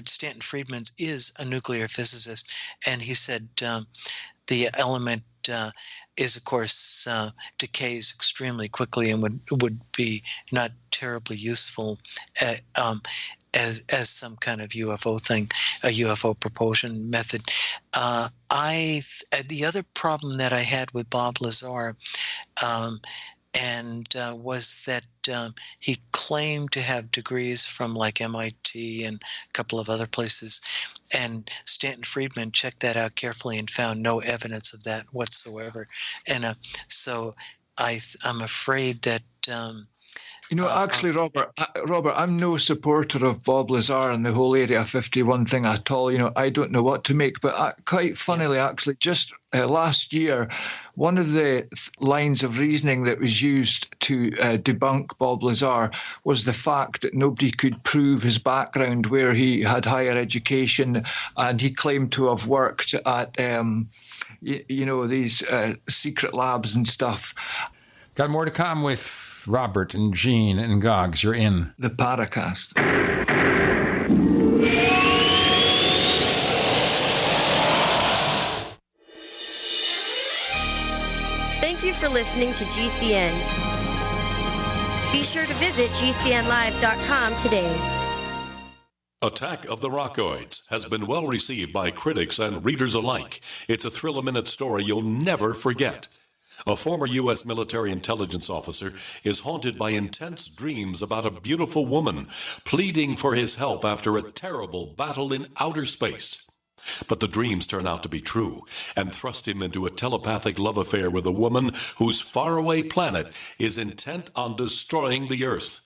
Stanton Friedman is a nuclear physicist, and he said the element is, of course, decays extremely quickly and would be not terribly useful as some kind of UFO thing, a UFO propulsion method. The other problem that I had with Bob Lazar was that he claimed to have degrees from like MIT and a couple of other places, and Stanton Friedman checked that out carefully and found no evidence of that whatsoever. And so I'm afraid that actually, Robert, I'm no supporter of Bob Lazar and the whole Area 51 thing at all. I don't know what to make. But quite funnily, actually, just last year, one of the lines of reasoning that was used to debunk Bob Lazar was the fact that nobody could prove his background, where he had higher education, and he claimed to have worked at, these secret labs and stuff. Got more to come with Robert and Gene and Goggs. You're in the Paracast. Thank you for listening to GCN. Be sure to visit GCNlive.com today. Attack of the Rockoids has been well received by critics and readers alike. It's a thrill-a-minute story you'll never forget. A former U.S. military intelligence officer is haunted by intense dreams about a beautiful woman pleading for his help after a terrible battle in outer space. But the dreams turn out to be true and thrust him into a telepathic love affair with a woman whose faraway planet is intent on destroying the Earth.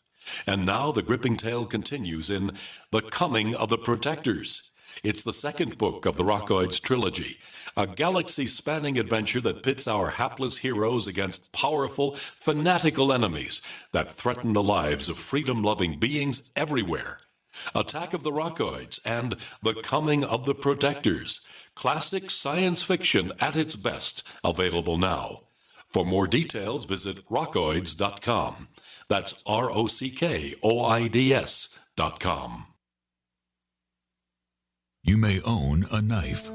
And now the gripping tale continues in The Coming of the Protectors. It's the second book of the Rockoids trilogy, a galaxy-spanning adventure that pits our hapless heroes against powerful, fanatical enemies that threaten the lives of freedom-loving beings everywhere. Attack of the Rockoids and The Coming of the Protectors, classic science fiction at its best, available now. For more details, visit rockoids.com. That's ROCKOIDS.com. You may own a knife,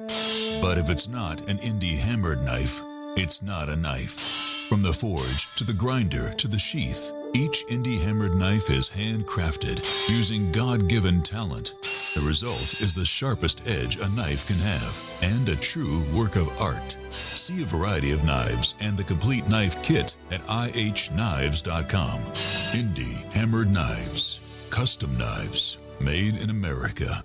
but if it's not an indie hammered knife, it's not a knife. From the forge to the grinder to the sheath, each indie hammered knife is handcrafted using God-given talent. The result is the sharpest edge a knife can have and a true work of art. See a variety of knives and the complete knife kit at ihknives.com. Indie hammered knives, custom knives, made in America.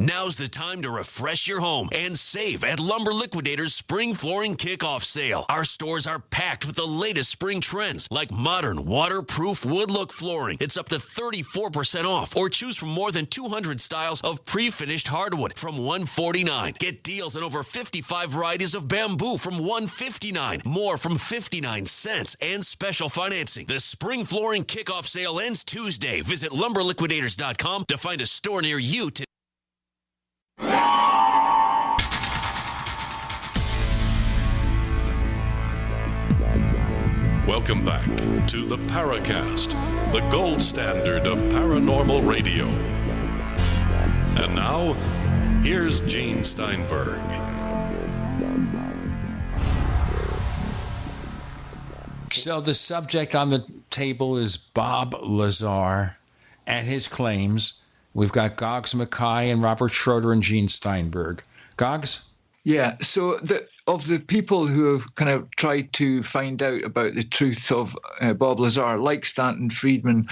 Now's the time to refresh your home and save at Lumber Liquidators' Spring Flooring Kickoff Sale. Our stores are packed with the latest spring trends like modern, waterproof wood look flooring. It's up to 34% off, or choose from more than 200 styles of pre-finished hardwood from $149. Get deals on over 55 varieties of bamboo from $159, more from 59 cents, and special financing. The Spring Flooring Kickoff Sale ends Tuesday. Visit lumberliquidators.com to find a store near you today. Welcome back to the Paracast, the gold standard of paranormal radio. And now, here's Gene Steinberg. So the subject on the table is Bob Lazar and his claims. We've got Goggs Mackay and Robert Schroeder and Gene Steinberg. Goggs? Yeah, so of the people who have kind of tried to find out about the truth of Bob Lazar, like Stanton Friedman,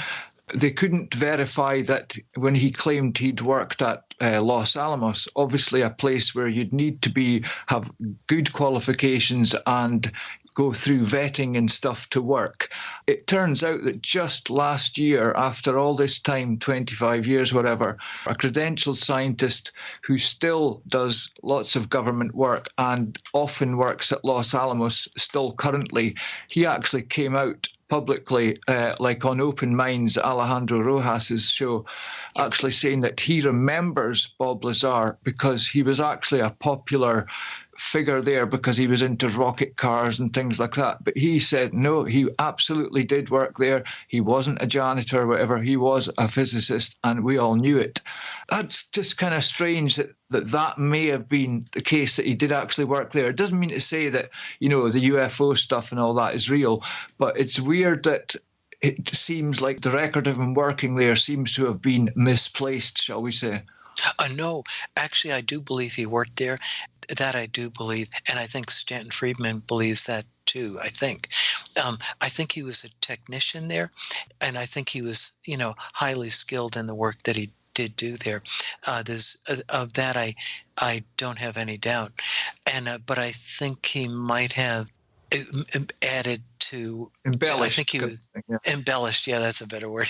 they couldn't verify that when he claimed he'd worked at Los Alamos, obviously a place where you'd need to have good qualifications and go through vetting and stuff to work. It turns out that just last year, after all this time, 25 years, whatever, a credentialed scientist who still does lots of government work and often works at Los Alamos still currently, he actually came out publicly, like on Open Minds, Alejandro Rojas's show, actually saying that he remembers Bob Lazar because he was actually a popular figure there because he was into rocket cars and things like that. But he said, no, he absolutely did work there. He wasn't a janitor or whatever. He was a physicist, and we all knew it. That's just kind of strange that may have been the case, that he did actually work there. It doesn't mean to say that, the UFO stuff and all that is real, but it's weird that it seems like the record of him working there seems to have been misplaced, shall we say. No, actually, I do believe he worked there. That I do believe, and I think Stanton Friedman believes that too. I think he was a technician there, and I think he was, highly skilled in the work that he did do there. Of that, I don't have any doubt, but I think he might have added to embellished. I think he was embellished. Yeah, that's a better word.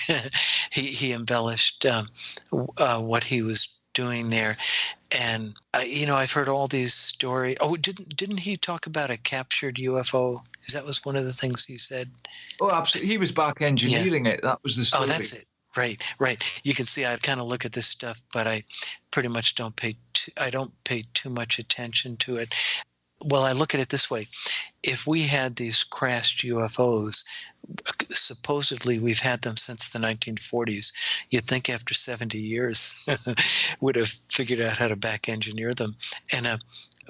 he embellished what he was doing there. And I've heard all these stories. Oh, didn't he talk about a captured UFO? That was one of the things he said. Oh, absolutely. He was back engineering it. That was the story. Oh, that's it. Right. You can see I kind of look at this stuff, but I pretty much don't pay too much attention to it. Well, I look at it this way. If we had these crashed UFOs, supposedly we've had them since the 1940s, you'd think after 70 years would have figured out how to back engineer them.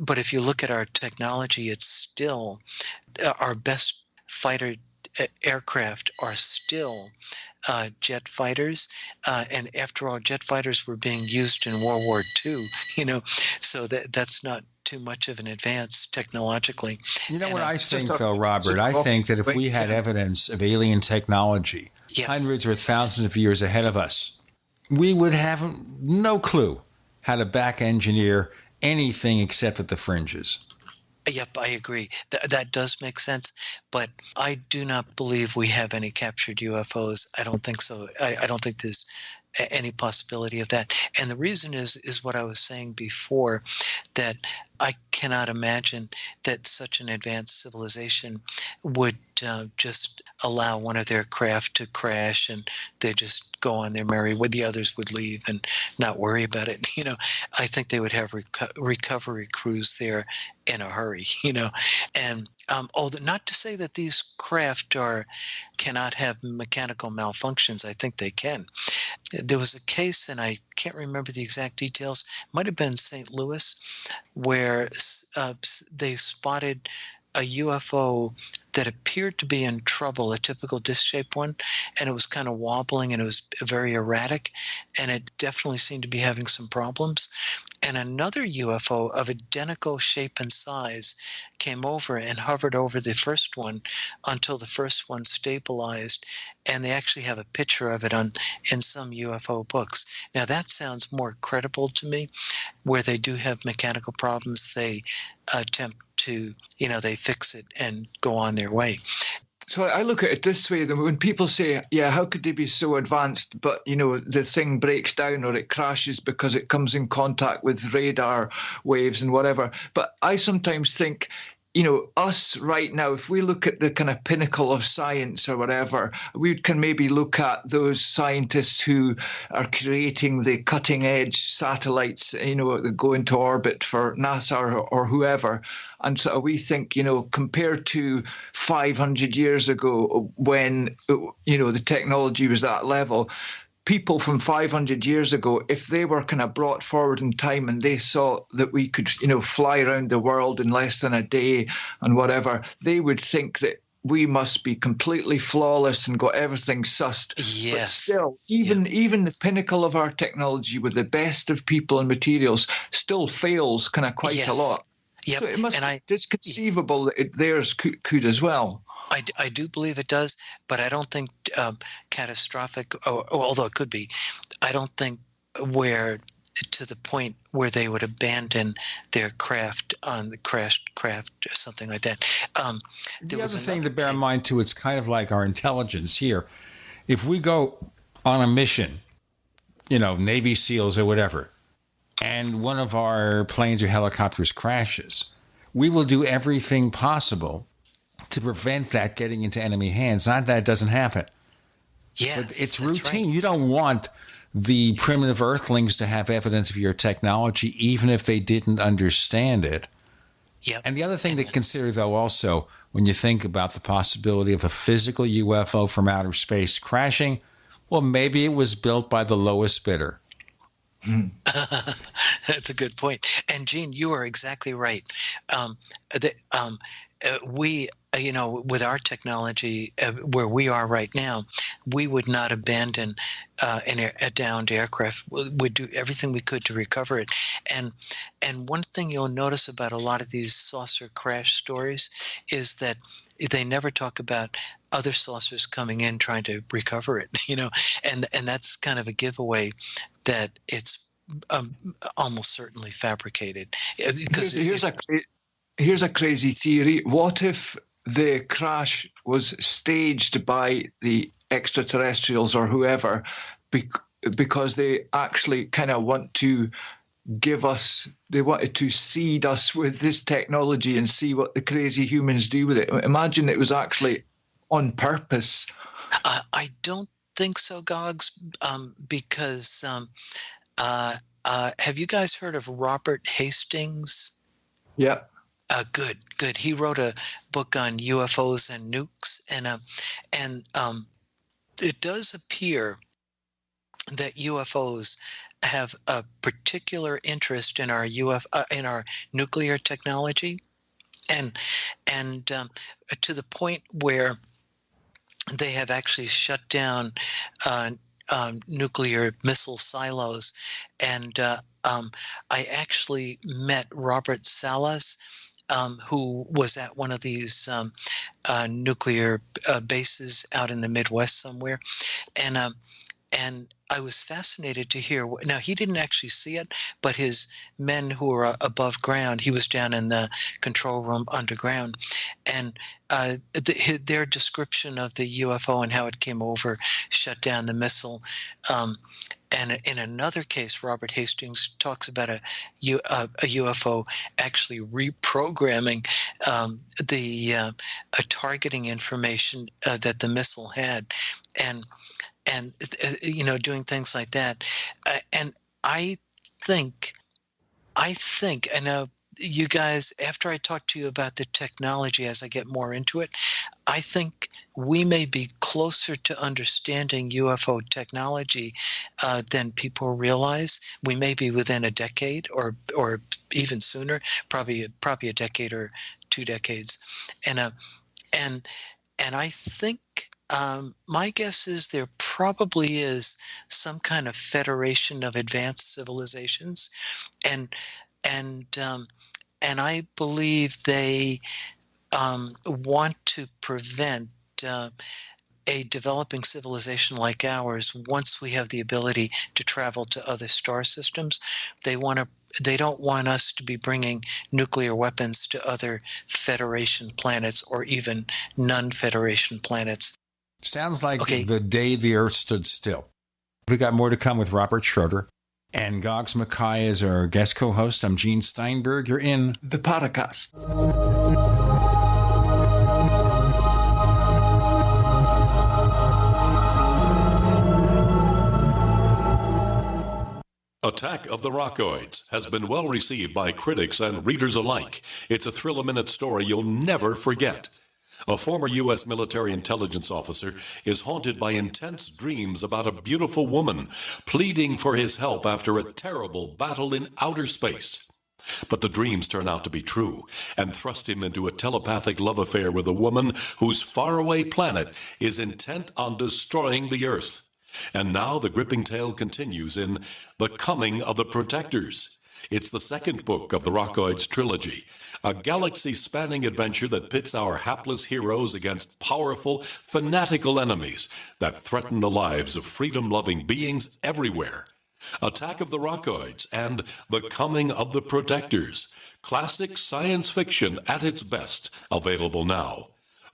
But if you look at our technology, it's still our best fighter aircraft are still jet fighters, and after all, jet fighters were being used in World War II. So that's not too much of an advance technologically. You know what I think, though, Robert? I think that if we had evidence of alien technology hundreds or thousands of years ahead of us, we would have no clue how to back engineer anything except at the fringes. Yep, I agree. That does make sense, but I do not believe we have any captured UFOs. I don't think so. I don't think there's any possibility of that. And the reason is what I was saying before, that I cannot imagine that such an advanced civilization would just allow one of their craft to crash and they just go on their merry way. The others would leave and not worry about it. I think they would have recovery crews there in a hurry, and not to say that these craft cannot have mechanical malfunctions. I think they can. There was a case, and I can't remember the exact details, might have been St. Louis, where they spotted a UFO that appeared to be in trouble, a typical disc-shaped one, and it was kind of wobbling and it was very erratic, and it definitely seemed to be having some problems. And another UFO of identical shape and size came over and hovered over the first one until the first one stabilized, and they actually have a picture of it in some UFO books. Now that sounds more credible to me. Where they do have mechanical problems, they attempt to, they fix it and go on their way. So I look at it this way, that when people say, how could they be so advanced, but, the thing breaks down or it crashes because it comes in contact with radar waves and whatever. But I sometimes think, us right now, if we look at the kind of pinnacle of science or whatever, we can maybe look at those scientists who are creating the cutting edge satellites, that go into orbit for NASA or whoever. And so we think, compared to 500 years ago when, the technology was that level, people from 500 years ago, if they were kind of brought forward in time and they saw that we could, fly around the world in less than a day and whatever, they would think that we must be completely flawless and got everything sussed. Yes. But still, even the pinnacle of our technology with the best of people and materials still fails kind of quite a lot. Yep. So it's conceivable that theirs could as well. I do believe it does, but I don't think catastrophic, although it could be, I don't think we're to the point where they would abandon their craft on the crashed craft or something like that. The other thing to bear in mind, too, it's kind of like our intelligence here. If we go on a mission, Navy SEALs or whatever, and one of our planes or helicopters crashes, we will do everything possible to prevent that getting into enemy hands. Not that it doesn't happen. Yes, but it's routine. Right. You don't want the primitive Earthlings to have evidence of your technology, even if they didn't understand it. Yep. And the other thing to consider, though, also, when you think about the possibility of a physical UFO from outer space crashing, well, maybe it was built by the lowest bidder. That's a good point. And Gene, you are exactly right. We, with our technology where we are right now, we would not abandon a downed aircraft. We'd do everything we could to recover it. And one thing you'll notice about a lot of these saucer crash stories is that they never talk about other saucers coming in trying to recover it, and that's kind of a giveaway that it's almost certainly fabricated. Because here's a crazy theory. What if the crash was staged by the extraterrestrials or whoever because they actually kind of want to they wanted to seed us with this technology and see what the crazy humans do with it? Imagine it was actually on purpose. I don't think so, Goggs, because have you guys heard of Robert Hastings? Yeah. Good. He wrote a book on UFOs and nukes, and it does appear that UFOs have a particular interest in our in our nuclear technology, and to the point where they have actually shut down nuclear missile silos. And I actually met Robert Salas, who was at one of these nuclear bases out in the Midwest somewhere, and I was fascinated to hear. Now, he didn't actually see it, but his men who were above ground, he was down in the control room underground, and their description of the UFO and how it came over shut down the missile. And in another case, Robert Hastings talks about a UFO actually reprogramming the targeting information that the missile had, and doing things like that. And I think, I know you guys, after I talk to you about the technology as I get more into it, I think we may be closer to understanding UFO technology than people realize. We may be within a decade or even sooner, probably a decade or 2 decades. And I think my guess is there probably is some kind of federation of advanced civilizations, and I believe they want to prevent a developing civilization like ours. Once we have the ability to travel to other star systems, they don't want us to be bringing nuclear weapons to other Federation planets or even non-Federation planets. Sounds like the day the Earth stood still. We got more to come with Robert Schroeder. And Goggs Mackay is our guest co-host. I'm Gene Steinberg. You're in the Paracast. Attack of the Rockoids has been well received by critics and readers alike. It's a thrill-a-minute story you'll never forget. A former U.S. military intelligence officer is haunted by intense dreams about a beautiful woman pleading for his help after a terrible battle in outer space. But the dreams turn out to be true and thrust him into a telepathic love affair with a woman whose faraway planet is intent on destroying the Earth. And now the gripping tale continues in The Coming of the Protectors. It's the second book of the Rockoids trilogy, a galaxy-spanning adventure that pits our hapless heroes against powerful, fanatical enemies that threaten the lives of freedom-loving beings everywhere. Attack of the Rockoids and The Coming of the Protectors. Classic science fiction at its best, available now.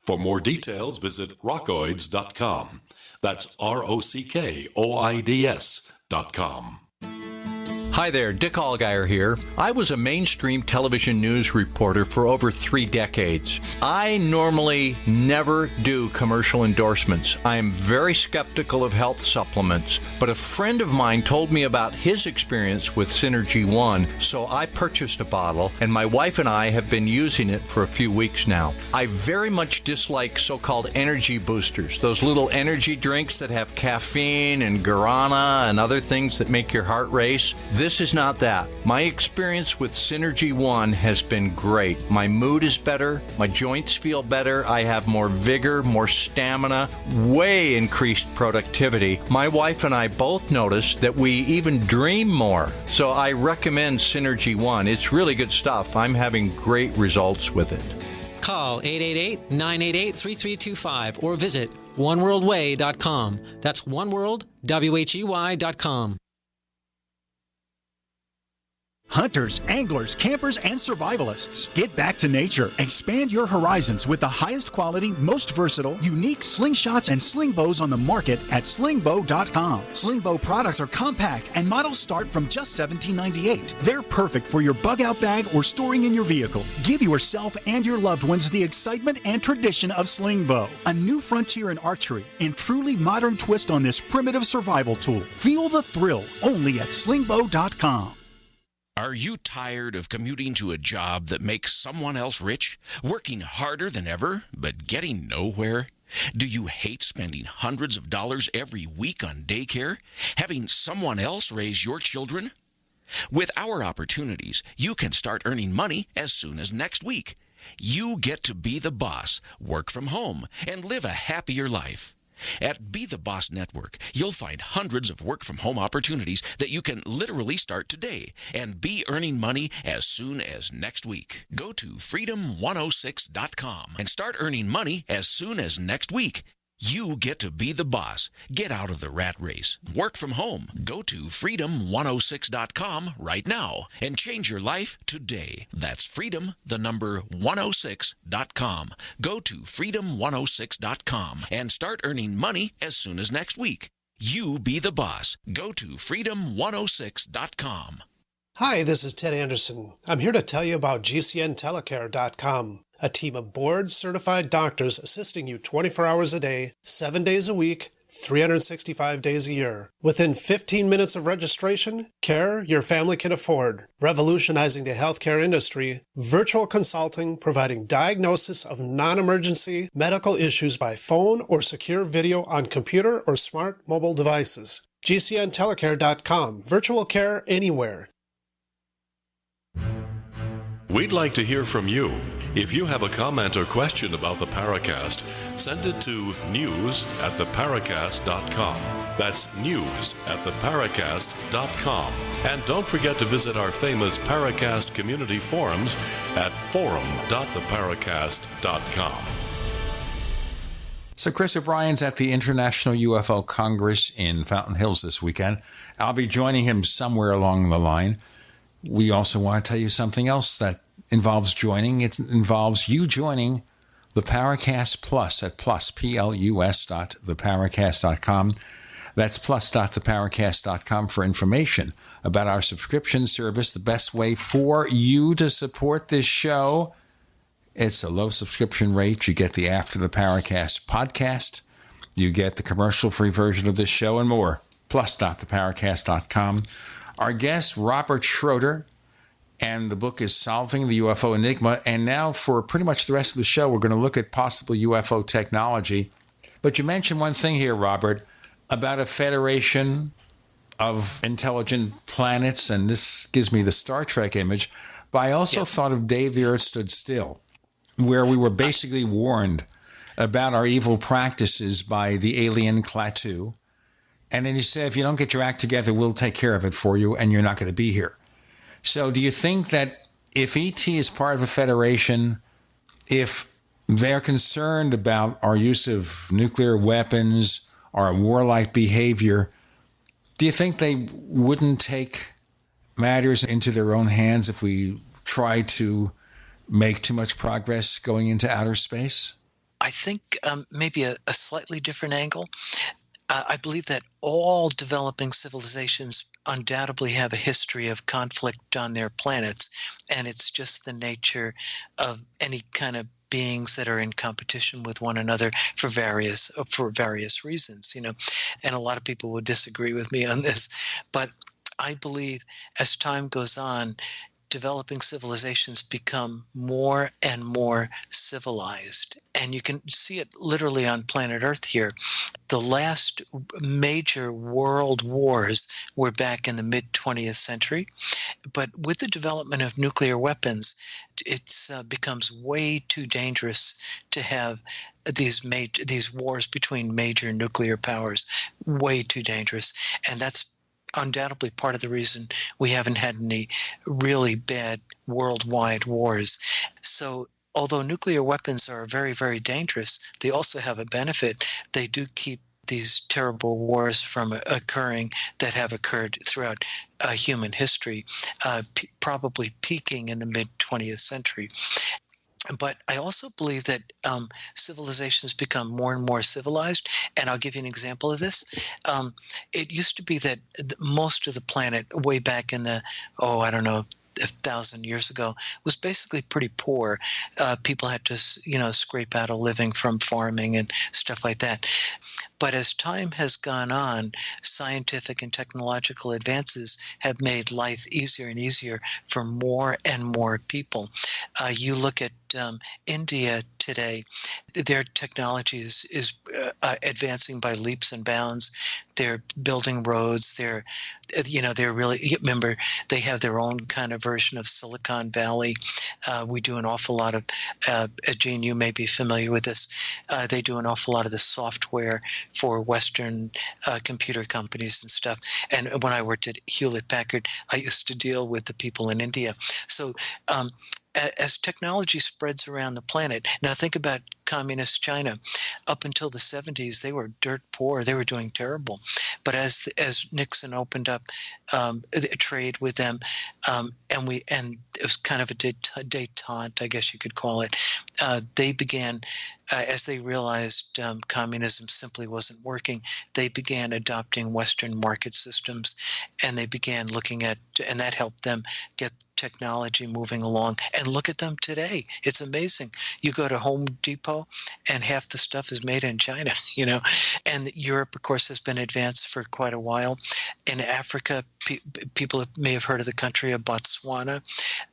For more details, visit rockoids.com. That's ROCKOIDS.com. Hi there, Dick Allgaier here. I was a mainstream television news reporter for over 3 decades. I normally never do commercial endorsements. I am very skeptical of health supplements, but a friend of mine told me about his experience with Synergy One, so I purchased a bottle, and my wife and I have been using it for a few weeks now. I very much dislike so-called energy boosters, those little energy drinks that have caffeine and guarana and other things that make your heart race. This is not that. My experience with Synergy One has been great. My mood is better, my joints feel better, I have more vigor, more stamina, way increased productivity. My wife and I both noticed that we even dream more. So I recommend Synergy One. It's really good stuff. I'm having great results with it. Call 888-988-3325 or visit oneworldway.com. That's oneworldwhey.com. Hunters, anglers, campers, and survivalists. Get back to nature. Expand your horizons with the highest quality, most versatile, unique slingshots and sling bows on the market at slingbow.com. Slingbow products are compact and models start from just $17.98. They're perfect for your bug-out bag or storing in your vehicle. Give yourself and your loved ones the excitement and tradition of Slingbow, a new frontier in archery and truly modern twist on this primitive survival tool. Feel the thrill only at slingbow.com. Are you tired of commuting to a job that makes someone else rich, working harder than ever, but getting nowhere? Do you hate spending hundreds of dollars every week on daycare, having someone else raise your children? With our opportunities, you can start earning money as soon as next week. You get to be the boss, work from home, and live a happier life. At Be the Boss Network, you'll find hundreds of work-from-home opportunities that you can literally start today and be earning money as soon as next week. Go to freedom106.com and start earning money as soon as next week. You get to be the boss. Get out of the rat race. Work from home. Go to freedom106.com right now and change your life today. That's freedom106.com. Go to freedom106.com and start earning money as soon as next week. You be the boss. Go to freedom106.com. Hi, this is Ted Anderson. I'm here to tell you about GCNtelecare.com, a team of board-certified doctors assisting you 24 hours a day, 7 days a week, 365 days a year. Within 15 minutes of registration, care your family can afford. Revolutionizing the healthcare industry, virtual consulting providing diagnosis of non-emergency medical issues by phone or secure video on computer or smart mobile devices. GCNtelecare.com, virtual care anywhere. We'd like to hear from you. If you have a comment or question about the Paracast, send it to news@theparacast.com. That's news@theparacast.com. And don't forget to visit our famous Paracast community forums at forum.theparacast.com. So Chris O'Brien's at the International UFO Congress in Fountain Hills this weekend. I'll be joining him somewhere along the line. We also want to tell you something else that involves joining. It involves you joining the Paracast Plus at plus.theparacast.com. That's plus.theparacast.com for information about our subscription service, the best way for you to support this show. It's a low subscription rate. You get the After the Paracast podcast. You get the commercial-free version of this show and more. Plus.theparacast.com. Our guest, Robert Schroeder, and the book is Solving the UFO Enigma. And now for pretty much the rest of the show, we're going to look at possible UFO technology. But you mentioned one thing here, Robert, about a federation of intelligent planets, and this gives me the Star Trek image. But I also thought of Day the Earth Stood Still, where we were basically warned about our evil practices by the alien Klaatu. And then he said, if you don't get your act together, we'll take care of it for you, and you're not going to be here. So do you think that if ET is part of a federation, if they're concerned about our use of nuclear weapons, our warlike behavior, do you think they wouldn't take matters into their own hands if we try to make too much progress going into outer space? I think maybe a slightly different angle. I believe that all developing civilizations undoubtedly have a history of conflict on their planets, and it's just the nature of any kind of beings that are in competition with one another for various reasons, and a lot of people would disagree with me on this, but I believe as time goes on, developing civilizations become more and more civilized. And you can see it literally on planet Earth here. The last major world wars were back in the mid-20th century. But with the development of nuclear weapons, it becomes way too dangerous to have these wars between major nuclear powers. Way too dangerous. And that's undoubtedly part of the reason we haven't had any really bad worldwide wars. So although nuclear weapons are very, very dangerous, they also have a benefit. They do keep these terrible wars from occurring that have occurred throughout human history, probably peaking in the mid-20th century. But I also believe that civilizations become more and more civilized, and I'll give you an example of this. It used to be that most of the planet, way back in the, 1,000 years ago, was basically pretty poor. People had to, scrape out a living from farming and stuff like that. But as time has gone on, scientific and technological advances have made life easier and easier for more and more people. You look at India today, their technology is advancing by leaps and bounds. They're building roads. They're really, remember, they have their own kind of version of Silicon Valley. We do an awful lot of, Gene, you may be familiar with this. They do an awful lot of the software for Western computer companies and stuff. And when I worked at Hewlett-Packard, I used to deal with the people in India. So as technology spreads around the planet, now think about communist China. Up until the 70s, they were dirt poor. They were doing terrible. But as Nixon opened up trade with them, and it was kind of a détente, I guess you could call it, they began, as they realized communism simply wasn't working, they began adopting Western market systems, and they began looking at, and that helped them get technology moving along. And look at them today. It's amazing. You go to Home Depot and half the stuff is made in China, And Europe, of course, has been advanced for quite a while. In Africa, people may have heard of the country of Botswana.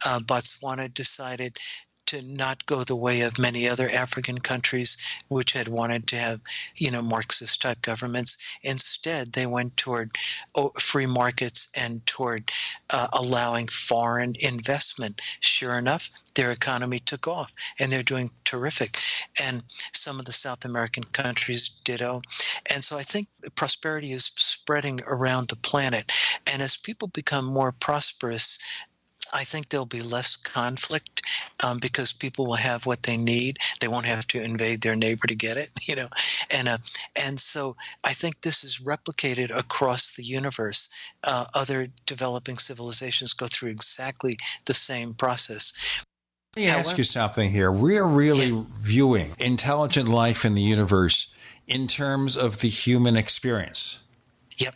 Botswana decided to not go the way of many other African countries which had wanted to have, Marxist-type governments. Instead, they went toward free markets and toward allowing foreign investment. Sure enough, their economy took off, and they're doing terrific. And some of the South American countries ditto. And so I think prosperity is spreading around the planet. And as people become more prosperous, I think there'll be less conflict because people will have what they need. They won't have to invade their neighbor to get it, And so I think this is replicated across the universe. Other developing civilizations go through exactly the same process. Let me ask you something here. We're really viewing intelligent life in the universe in terms of the human experience. Yep.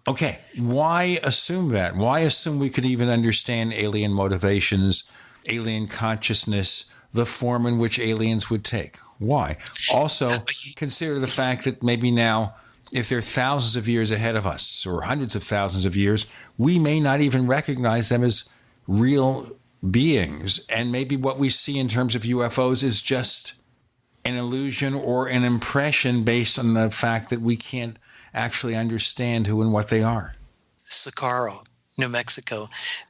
Okay, why assume that? Why assume we could even understand alien motivations, alien consciousness, the form in which aliens would take? Why? Also, consider the fact that maybe now if they're thousands of years ahead of us or hundreds of thousands of years, we may not even recognize them as real beings. And maybe what we see in terms of UFOs is just an illusion or an impression based on the fact that we can't actually understand who and what they are. Socorro, New Mexico,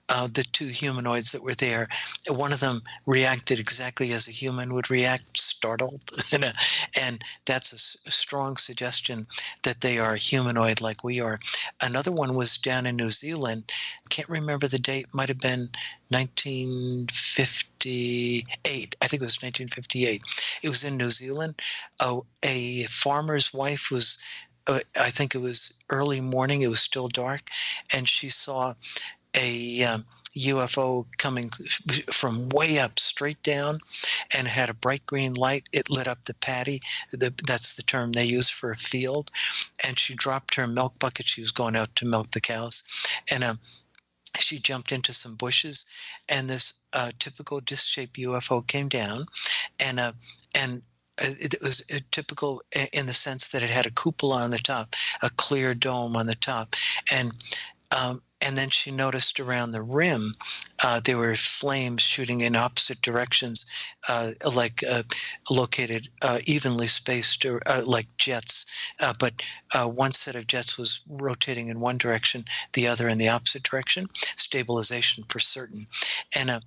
the two humanoids that were there, one of them reacted exactly as a human would react, startled. And that's a strong suggestion that they are humanoid like we are. Another one was down in New Zealand. Can't remember the date. Might have been 1958. I think it was 1958. It was in New Zealand. A farmer's wife was, I think it was early morning, it was still dark, and she saw a UFO coming from way up, straight down, and it had a bright green light. It lit up the paddy. That's the term they use for a field. And she dropped her milk bucket. She was going out to milk the cows. And she jumped into some bushes, and this typical disc-shaped UFO came down, and it was typical in the sense that it had a cupola on the top, a clear dome on the top, and then she noticed around the rim there were flames shooting in opposite directions, located evenly spaced, like jets. But one set of jets was rotating in one direction, the other in the opposite direction. Stabilization for certain, and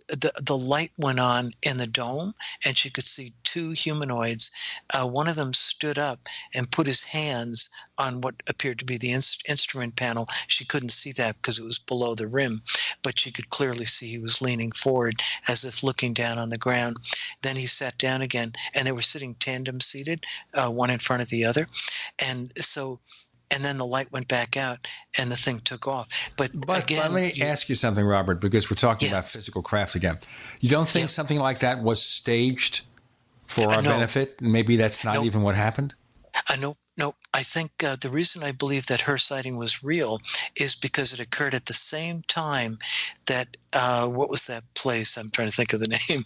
the light went on in the dome, and she could see two humanoids. One of them stood up and put his hands on what appeared to be the instrument panel. She couldn't see that because it was below the rim, but she could clearly see he was leaning forward as if looking down on the ground. Then he sat down again, and they were sitting tandem seated, one in front of the other. And then the light went back out, and the thing took off. But again, let me ask you something, Robert, because we're talking about physical craft again. You don't think something like that was staged for our benefit? Maybe that's not even what happened? No. I think the reason I believe that her sighting was real is because it occurred at the same time that, what was that place? I'm trying to think of the name.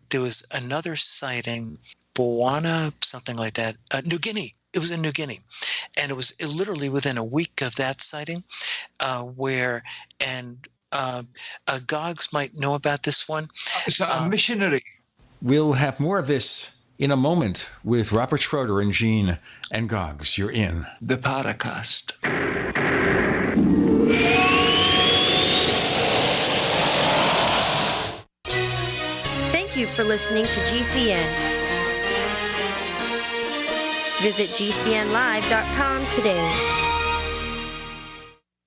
There was another sighting, Botswana, something like that, New Guinea. It was in New Guinea, and it was literally within a week of that sighting, Goggs might know about this one. It's a missionary. We'll have more of this in a moment with Robert Schroeder and Gene and Goggs. You're in the Paracast. Thank you for listening to GCN. Visit GCNlive.com today.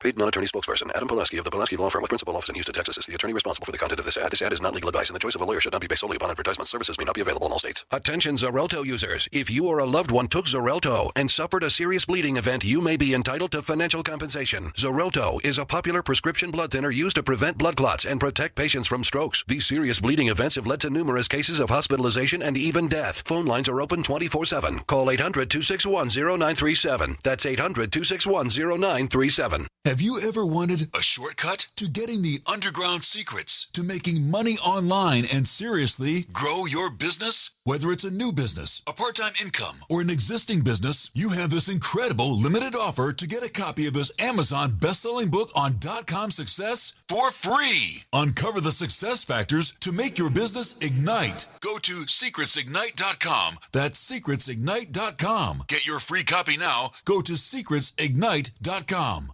Paid non-attorney spokesperson Adam Pulaski of the Pulaski Law Firm with principal office in Houston, Texas is the attorney responsible for the content of this ad. This ad is not legal advice, and the choice of a lawyer should not be based solely upon advertisement. Services may not be available in all states. Attention Xarelto users. If you or a loved one took Xarelto and suffered a serious bleeding event, you may be entitled to financial compensation. Xarelto is a popular prescription blood thinner used to prevent blood clots and protect patients from strokes. These serious bleeding events have led to numerous cases of hospitalization and even death. Phone lines are open 24/7. Call 800-261-0937. That's 800-261-0937. Have you ever wanted a shortcut to getting the underground secrets to making money online and seriously grow your business? Whether it's a new business, a part-time income, or an existing business, you have this incredible limited offer to get a copy of this Amazon best-selling book on .com success for free. Uncover the success factors to make your business ignite. Go to secretsignite.com. That's secretsignite.com. Get your free copy now. Go to secretsignite.com.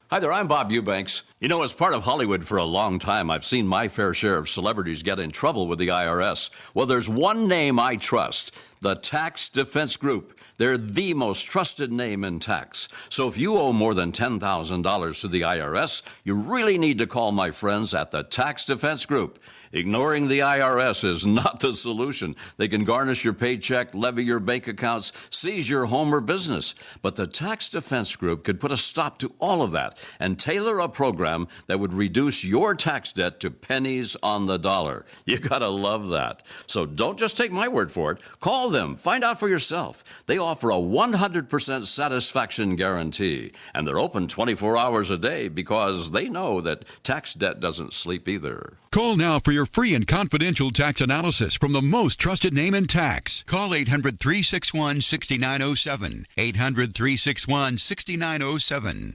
Hi there, I'm Bob Eubanks. You know, as part of Hollywood for a long time, I've seen my fair share of celebrities get in trouble with the IRS. Well, there's one name I trust, the Tax Defense Group. They're the most trusted name in tax. So if you owe more than $10,000 to the IRS, you really need to call my friends at the Tax Defense Group. Ignoring the IRS is not the solution. They can garnish your paycheck, levy your bank accounts, seize your home or business. But the Tax Defense Group could put a stop to all of that and tailor a program program that would reduce your tax debt to pennies on the dollar. You gotta love that. So don't just take my word for it. Call them. Find out for yourself. They offer a 100% satisfaction guarantee, and they're open 24 hours a day because they know that tax debt doesn't sleep either. Call now for your free and confidential tax analysis from the most trusted name in tax. Call 800-361-6907. 800-361-6907.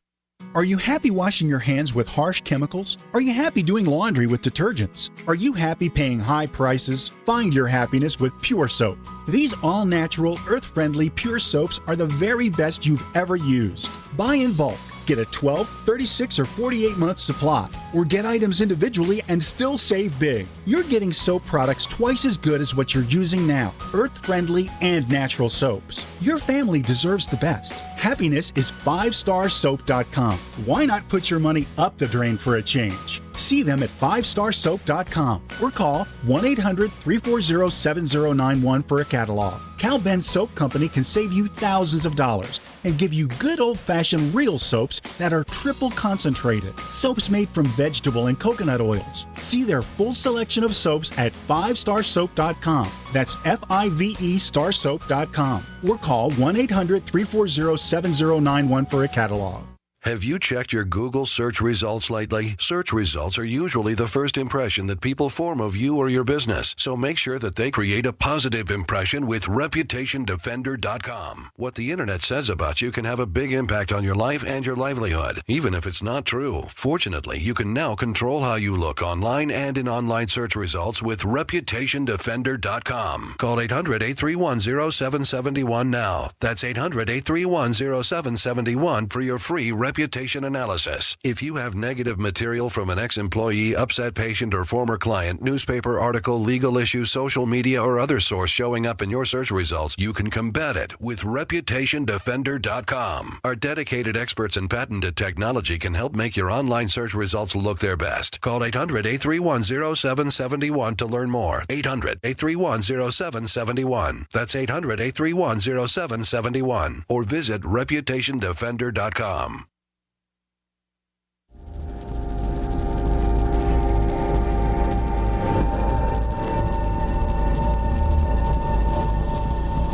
Are you happy washing your hands with harsh chemicals? Are you happy doing laundry with detergents? Are you happy paying high prices? Find your happiness with Pure Soap. These all-natural, earth-friendly Pure Soaps are the very best you've ever used. Buy in bulk. Get a 12, 36, or 48-month supply, or get items individually and still save big. You're getting soap products twice as good as what you're using now, earth-friendly and natural soaps. Your family deserves the best. Happiness is 5starsoap.com. Why not put your money up the drain for a change? See them at 5starsoap.com or call 1-800-340-7091 for a catalog. Cal Ben Soap Company can save you thousands of dollars and give you good old-fashioned real soaps that are triple concentrated. Soaps made from vegetable and coconut oils. See their full selection of soaps at 5starsoap.com. That's F-I-V-E starsoap.com. Or call 1-800-340-7091 for a catalog. Have you checked your Google search results lately? Search results are usually the first impression that people form of you or your business, so make sure that they create a positive impression with ReputationDefender.com. What the internet says about you can have a big impact on your life and your livelihood, even if it's not true. Fortunately, you can now control how you look online and in online search results with ReputationDefender.com. Call 800-831-0771 now. That's 800-831-0771 for your free reputation analysis. If you have negative material from an ex-employee, upset patient, or former client, newspaper article, legal issue, social media, or other source showing up in your search results, you can combat it with ReputationDefender.com. Our dedicated experts in patented technology can help make your online search results look their best. Call 800-831-0771 to learn more. 800-831-0771. That's 800-831-0771. Or visit ReputationDefender.com.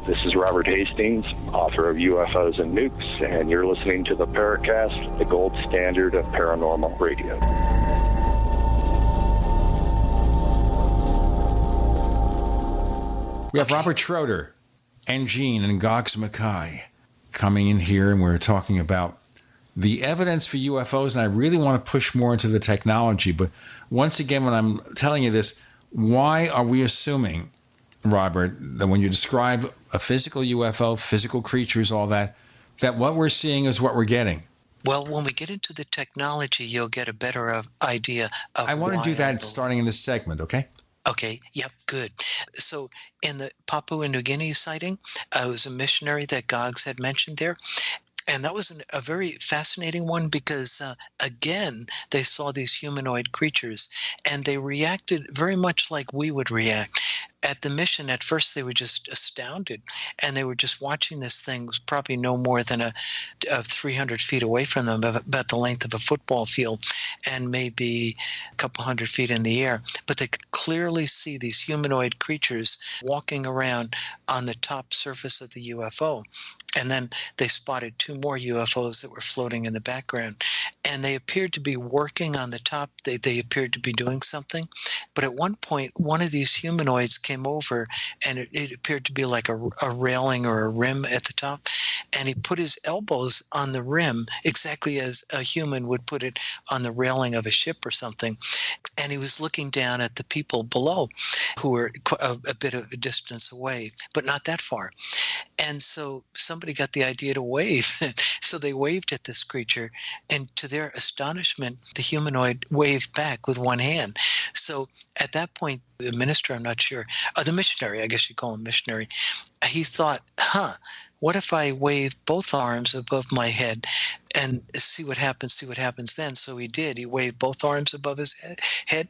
This is Robert Hastings, author of UFOs and Nukes, and you're listening to the Paracast, the gold standard of paranormal radio. We have Robert Schroeder and Gene and Goggs Mackay coming in here, and we're talking about the evidence for UFOs, and I really want to push more into the technology. But once again, when I'm telling you this, why are we assuming, Robert, that when you describe a physical UFO, physical creatures, all that what we're seeing is what we're getting? Well, when we get into the technology, you'll get a better idea of I want to do that starting in this segment, okay? Okay, yep, good. So in the Papua New Guinea sighting, it was a missionary that Goggs had mentioned there. And that was a very fascinating one because, again, they saw these humanoid creatures and they reacted very much like we would react. At the mission, at first, they were just astounded and they were just watching this thing. It was probably no more than 300 feet away from them, about the length of a football field and maybe a couple hundred feet in the air. But they could clearly see these humanoid creatures walking around on the top surface of the UFO. And then they spotted two more UFOs that were floating in the background. And they appeared to be working on the top. They appeared to be doing something. But at one point, one of these humanoids came over, and it appeared to be like a railing or a rim at the top. And he put his elbows on the rim, exactly as a human would put it on the railing of a ship or something. And he was looking down at the people below who were a bit of a distance away, but not that far. And so somebody got the idea to wave. So they waved at this creature, and to their astonishment, the humanoid waved back with one hand. So at that point, the minister, I'm not sure, the missionary, I guess you call him missionary, he thought, what if I wave both arms above my head and see what happens then? So he did. He waved both arms above his head,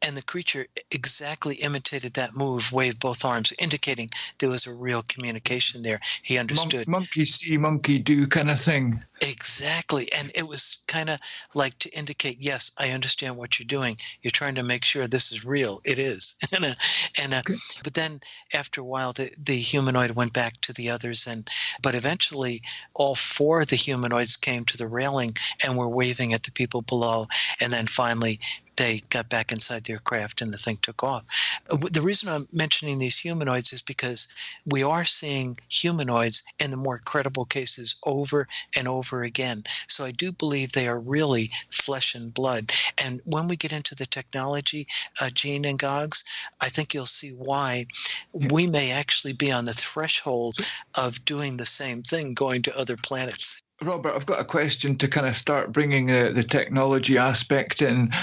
and the creature exactly imitated that move, waved both arms, indicating there was a real communication there. He understood. Monkey see, monkey do kind of thing. Exactly. And it was kind of like to indicate, yes, I understand what you're doing. You're trying to make sure this is real. It is. But then after a while, the humanoid went back to the others. But eventually, all four of the humanoids came to the railing and were waving at the people below. And then finally, they got back inside their craft and the thing took off. The reason I'm mentioning these humanoids is because we are seeing humanoids in the more credible cases over and over again. So I do believe they are really flesh and blood. And when we get into the technology, Gene and Goggs, I think you'll see why we may actually be on the threshold of doing the same thing, going to other planets. Robert, I've got a question to kind of start bringing the technology aspect in.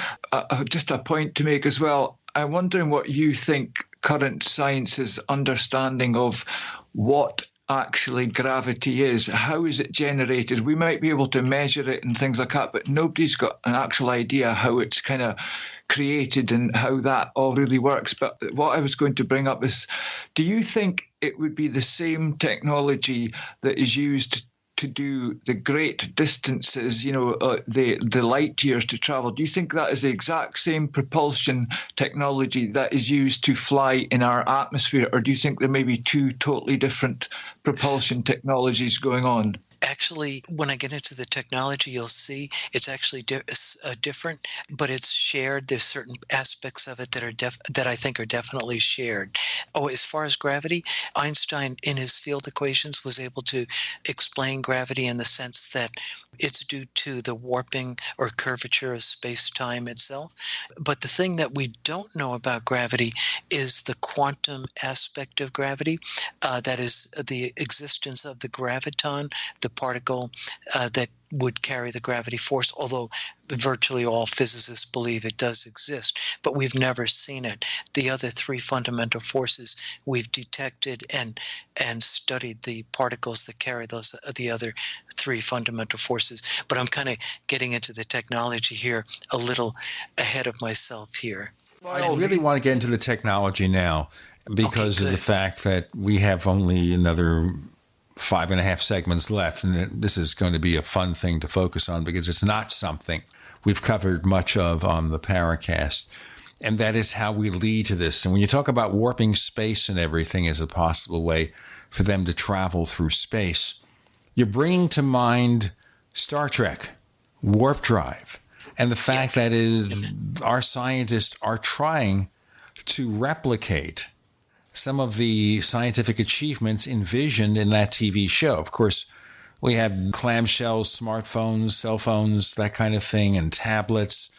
Just a point to make as well. I'm wondering what you think current science's understanding of what actually gravity is. How is it generated? We might be able to measure it and things like that, but nobody's got an actual idea how it's kind of created and how that all really works. But what I was going to bring up is, do you think it would be the same technology that is used to do the great distances, the light years to travel? Do you think that is the exact same propulsion technology that is used to fly in our atmosphere, or do you think there may be two totally different propulsion technologies going on? Actually, when I get into the technology, you'll see it's actually different, but it's shared. There's certain aspects of it that are that I think are definitely shared. Oh, as far as gravity, Einstein in his field equations was able to explain gravity in the sense that it's due to the warping or curvature of space-time itself. But the thing that we don't know about gravity is the quantum aspect of gravity. That is the existence of the graviton, the particle that would carry the gravity force, although virtually all physicists believe it does exist, but we've never seen it. The other three fundamental forces we've detected and studied the particles that carry those the other three fundamental forces. But I'm kind of getting into the technology here a little ahead of myself here. I really want to get into the technology now because of the fact that we have only another 5.5 segments left, and this is going to be a fun thing to focus on because it's not something we've covered much of on the Paracast, and that is how we lead to this. And when you talk about warping space and everything as a possible way for them to travel through space, you're bringing to mind Star Trek, warp drive, and the fact that our scientists are trying to replicate some of the scientific achievements envisioned in that TV show. Of course, we have clamshells, smartphones, cell phones, that kind of thing, and tablets.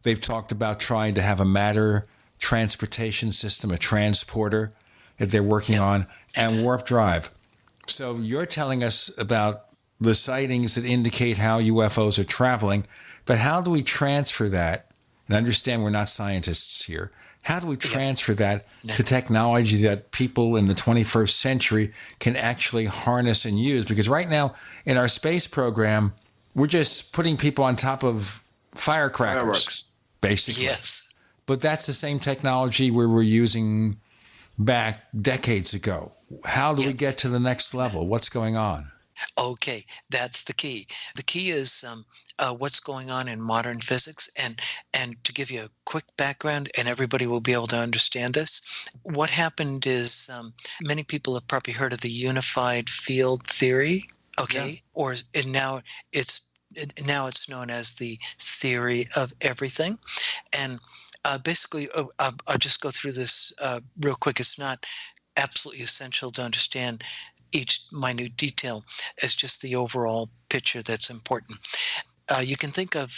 They've talked about trying to have a matter transportation system, a transporter that they're working on, and warp drive. So you're telling us about the sightings that indicate how UFOs are traveling, but how do we transfer that? And understand we're not scientists here. How do we transfer that to technology that people in the 21st century can actually harness and use? Because right now in our space program, we're just putting people on top of firecrackers, basically. Yes. But that's the same technology we were using back decades ago. How do we get to the next level? What's going on? Okay, that's the key. The key is what's going on in modern physics. And to give you a quick background, and everybody will be able to understand this, what happened is many people have probably heard of the unified field theory, okay? Yeah. Now it's known as the theory of everything. And basically, I'll just go through this real quick. It's not absolutely essential to understand each minute detail as just the overall picture that's important. You can think of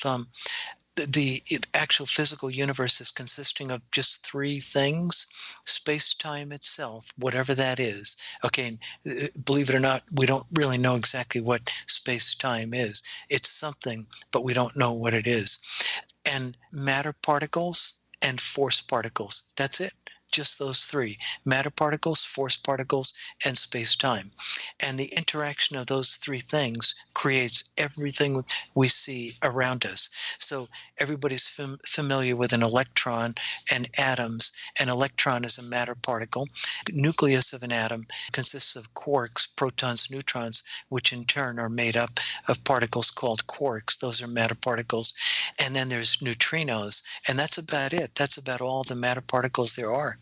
the actual physical universe as consisting of just three things: space-time itself, whatever that is. Okay, believe it or not, we don't really know exactly what space-time is. It's something, but we don't know what it is. And matter particles and force particles. That's it. just those three: matter particles, force particles, and space-time. And the interaction of those three things creates everything we see around us. So everybody's familiar with an electron and atoms. An electron is a matter particle. The nucleus of an atom consists of quarks, protons, neutrons, which in turn are made up of particles called quarks. Those are matter particles. And then there's neutrinos, and that's about it. That's about all the matter particles there are.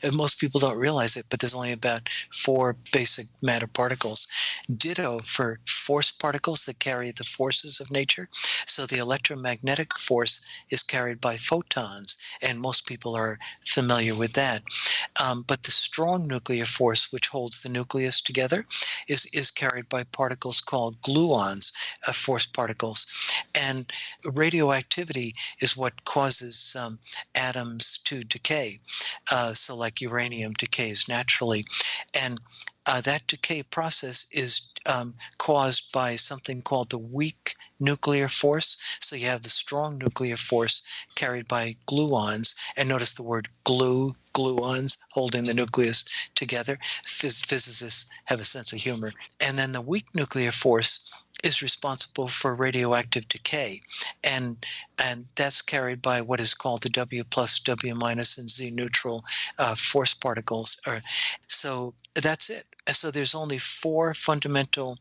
And most people don't realize it, but there's only about 4 basic matter particles. Ditto for force particles that carry the forces of nature. So the electromagnetic force is carried by photons, and most people are familiar with that. But the strong nuclear force, which holds the nucleus together, is carried by particles called gluons, force particles. And radioactivity is what causes atoms to decay. So like uranium decays naturally. And that decay process is caused by something called the weak nuclear force. So you have the strong nuclear force carried by gluons, and notice the word gluons, holding the nucleus together. Physicists have a sense of humor. And then the weak nuclear force is responsible for radioactive decay, and that's carried by what is called the W+, W-, and Z neutral force particles. So that's it. So there's only 4 fundamental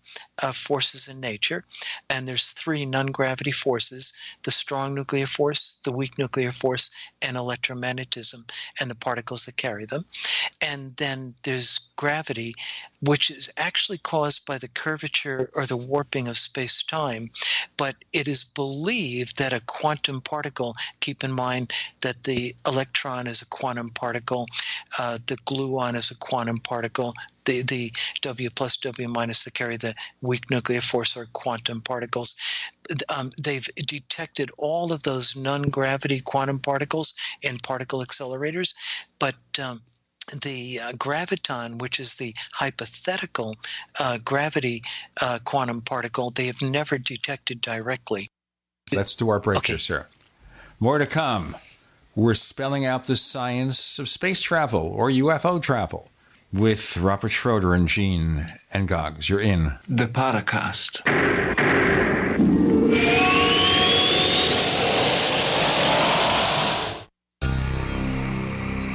forces in nature, and there's 3 non-gravity forces: the strong nuclear force, the weak nuclear force, and electromagnetism, and the particles that carry them. And then there's gravity, which is actually caused by the curvature or the warping of space-time, but it is believed that a quantum particle, keep in mind that the electron is a quantum particle, the gluon is a quantum particle, the W+, W- that carry the weak nuclear force are quantum particles. They've detected all of those non-gravity quantum particles in particle accelerators, but the graviton, which is the hypothetical gravity quantum particle, they have never detected directly. Let's do our break here, sir. More to come. We're spelling out the science of space travel or UFO travel with Robert Schroeder and Gene and Goggs. You're in the Paracast.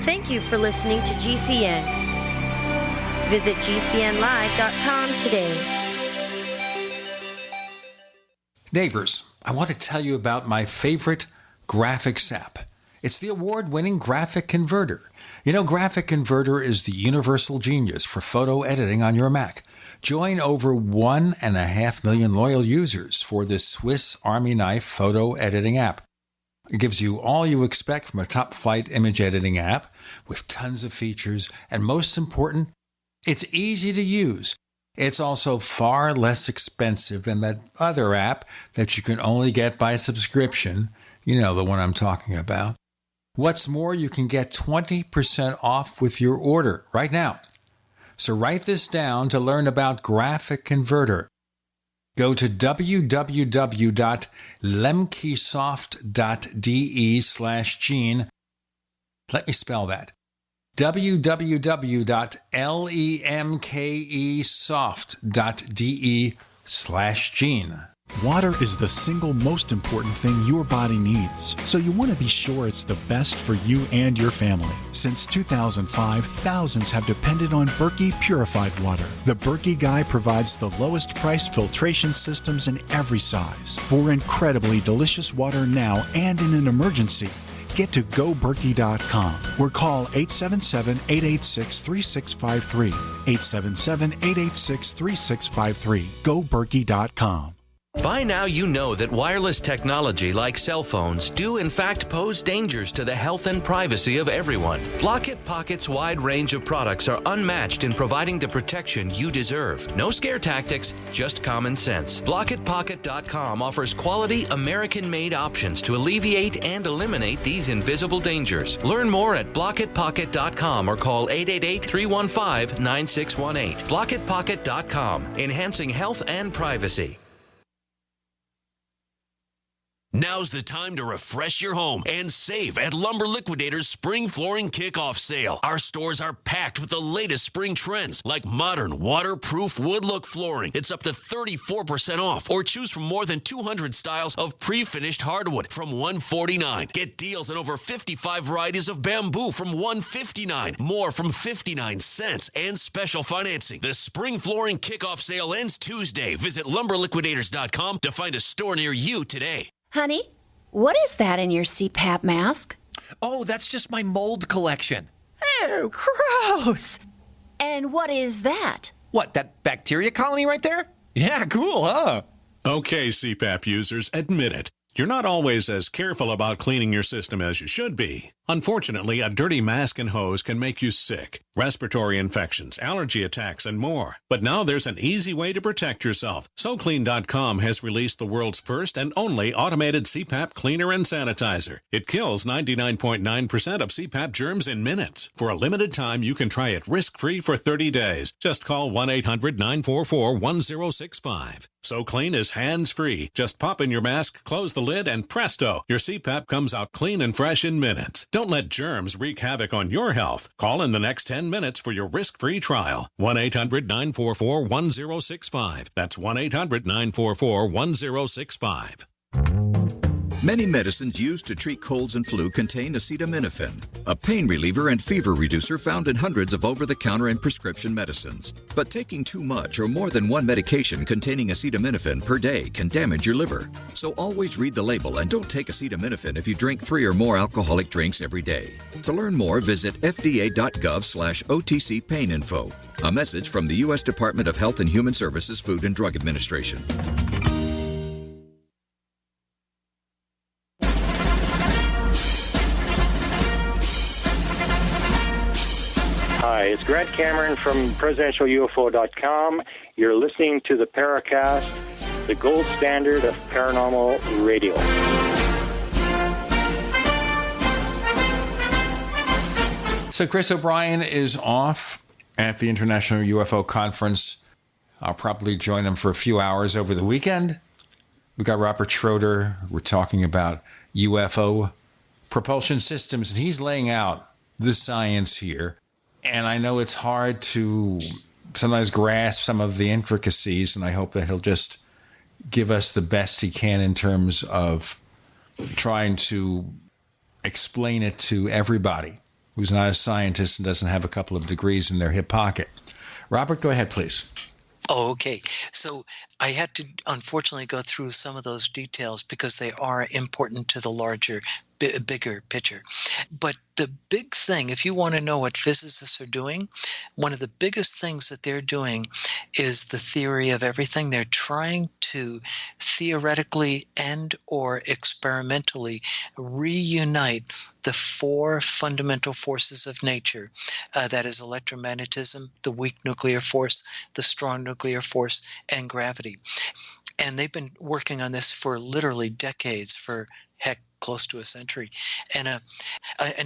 Thank you for listening to GCN. Visit GCNlive.com today. Neighbors, I want to tell you about my favorite graphics app. It's the award-winning Graphic Converter. You know, Graphic Converter is the universal genius for photo editing on your Mac. Join over 1.5 million loyal users for this Swiss Army knife photo editing app. It gives you all you expect from a top-flight image editing app with tons of features, and most important, it's easy to use. It's also far less expensive than that other app that you can only get by subscription. You know the one I'm talking about. What's more, you can get 20% off with your order right now. So write this down to learn about Graphic Converter. Go to www.lemkesoft.de/Gene. Let me spell that. www.lemkesoft.de/Gene. Water is the single most important thing your body needs, so you want to be sure it's the best for you and your family. Since 2005, thousands have depended on Berkey purified water. The Berkey Guy provides the lowest priced filtration systems in every size. For incredibly delicious water now and in an emergency, get to GoBerkey.com or call 877-886-3653. 877-886-3653. GoBerkey.com. By now you know that wireless technology like cell phones do in fact pose dangers to the health and privacy of everyone. Block-It Pocket's wide range of products are unmatched in providing the protection you deserve. No scare tactics, just common sense. BlockItPocket.com offers quality American-made options to alleviate and eliminate these invisible dangers. Learn more at BlockItPocket.com or call 888-315-9618. BlockItPocket.com, enhancing health and privacy. Now's the time to refresh your home and save at Lumber Liquidators Spring Flooring Kickoff Sale. Our stores are packed with the latest spring trends like modern waterproof wood look flooring. It's up to 34% off, or choose from more than 200 styles of pre-finished hardwood from $149. Get deals on over 55 varieties of bamboo from $159, more from 59 cents, and special financing. The Spring Flooring Kickoff Sale ends Tuesday. Visit lumberliquidators.com to find a store near you today. Honey, what is that in your CPAP mask? Oh, that's just my mold collection. Oh, gross. And what is that? What, that bacteria colony right there? Yeah, cool, huh? Okay, CPAP users, admit it. You're not always as careful about cleaning your system as you should be. Unfortunately, a dirty mask and hose can make you sick, respiratory infections, allergy attacks, and more. But now there's an easy way to protect yourself. SoClean.com has released the world's first and only automated CPAP cleaner and sanitizer. It kills 99.9% of CPAP germs in minutes. For a limited time, you can try it risk-free for 30 days. Just call 1-800-944-1065. So Clean is hands-free. Just pop in your mask, close the lid, and presto, your CPAP comes out clean and fresh in minutes. Don't let germs wreak havoc on your health. Call in the next 10 minutes for your risk-free trial. 1-800-944-1065. That's 1-800-944-1065. Many medicines used to treat colds and flu contain acetaminophen, a pain reliever and fever reducer found in hundreds of over-the-counter and prescription medicines. But taking too much or more than one medication containing acetaminophen per day can damage your liver. So always read the label and don't take acetaminophen if you drink 3 or more alcoholic drinks every day. To learn more, visit fda.gov/OTC pain info. A message from the U.S. Department of Health and Human Services Food and Drug Administration. Hi, it's Grant Cameron from presidentialufo.com. You're listening to the Paracast, the gold standard of paranormal radio. So Chris O'Brien is off at the International UFO Conference. I'll probably join him for a few hours over the weekend. We've got Robert Schroeder. We're talking about UFO propulsion systems, and he's laying out the science here. And I know it's hard to sometimes grasp some of the intricacies, and I hope that he'll just give us the best he can in terms of trying to explain it to everybody who's not a scientist and doesn't have a couple of degrees in their hip pocket. Robert, go ahead, please. Oh, okay. So I had to, unfortunately, go through some of those details because they are important to the larger, bigger picture. But the big thing, if you want to know what physicists are doing, one of the biggest things that they're doing is the theory of everything. They're trying to theoretically and or experimentally reunite the 4 fundamental forces of nature. That is electromagnetism, the weak nuclear force, the strong nuclear force, and gravity. And they've been working on this for literally decades, for close to a century. And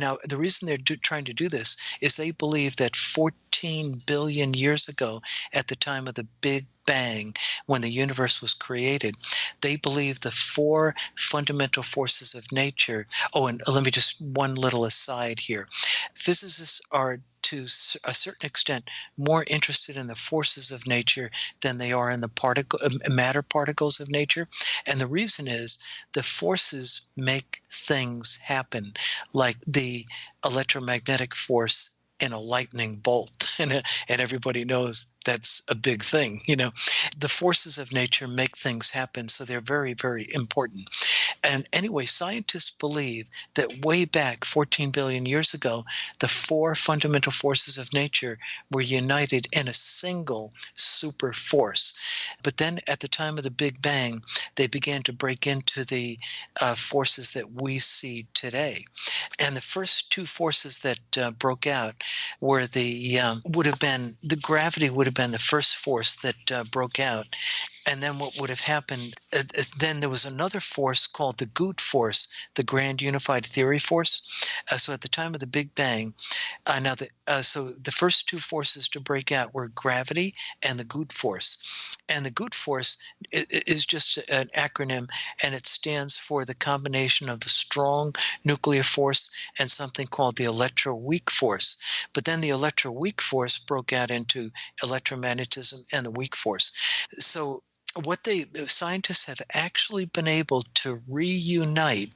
now the reason they're trying to do this is they believe that 14 billion years ago, at the time of the Big Bang, when the universe was created, they believe the 4 fundamental forces of nature. Oh, and let me just one little aside here. Physicists are, to a certain extent, more interested in the forces of nature than they are in the matter particles of nature. And the reason is the forces make things happen, like the electromagnetic force in a lightning bolt. And everybody knows that's a big thing. You know, the forces of nature make things happen, so they're very, very important. And anyway, scientists believe that way back 14 billion years ago, the 4 fundamental forces of nature were united in a single super force. But then at the time of the Big Bang, they began to break into the forces that we see today. And the first 2 forces that broke out were the gravity would have been the first force that broke out. And then what would have happened, then there was another force called the GOOT force, the Grand Unified Theory force. So at the time of the Big Bang, so the first two forces to break out were gravity and the GOOT force. And the GOOT force is just an acronym, and it stands for the combination of the strong nuclear force and something called the electroweak force. But then the electroweak force broke out into electromagnetism and the weak force. So what scientists have actually been able to reunite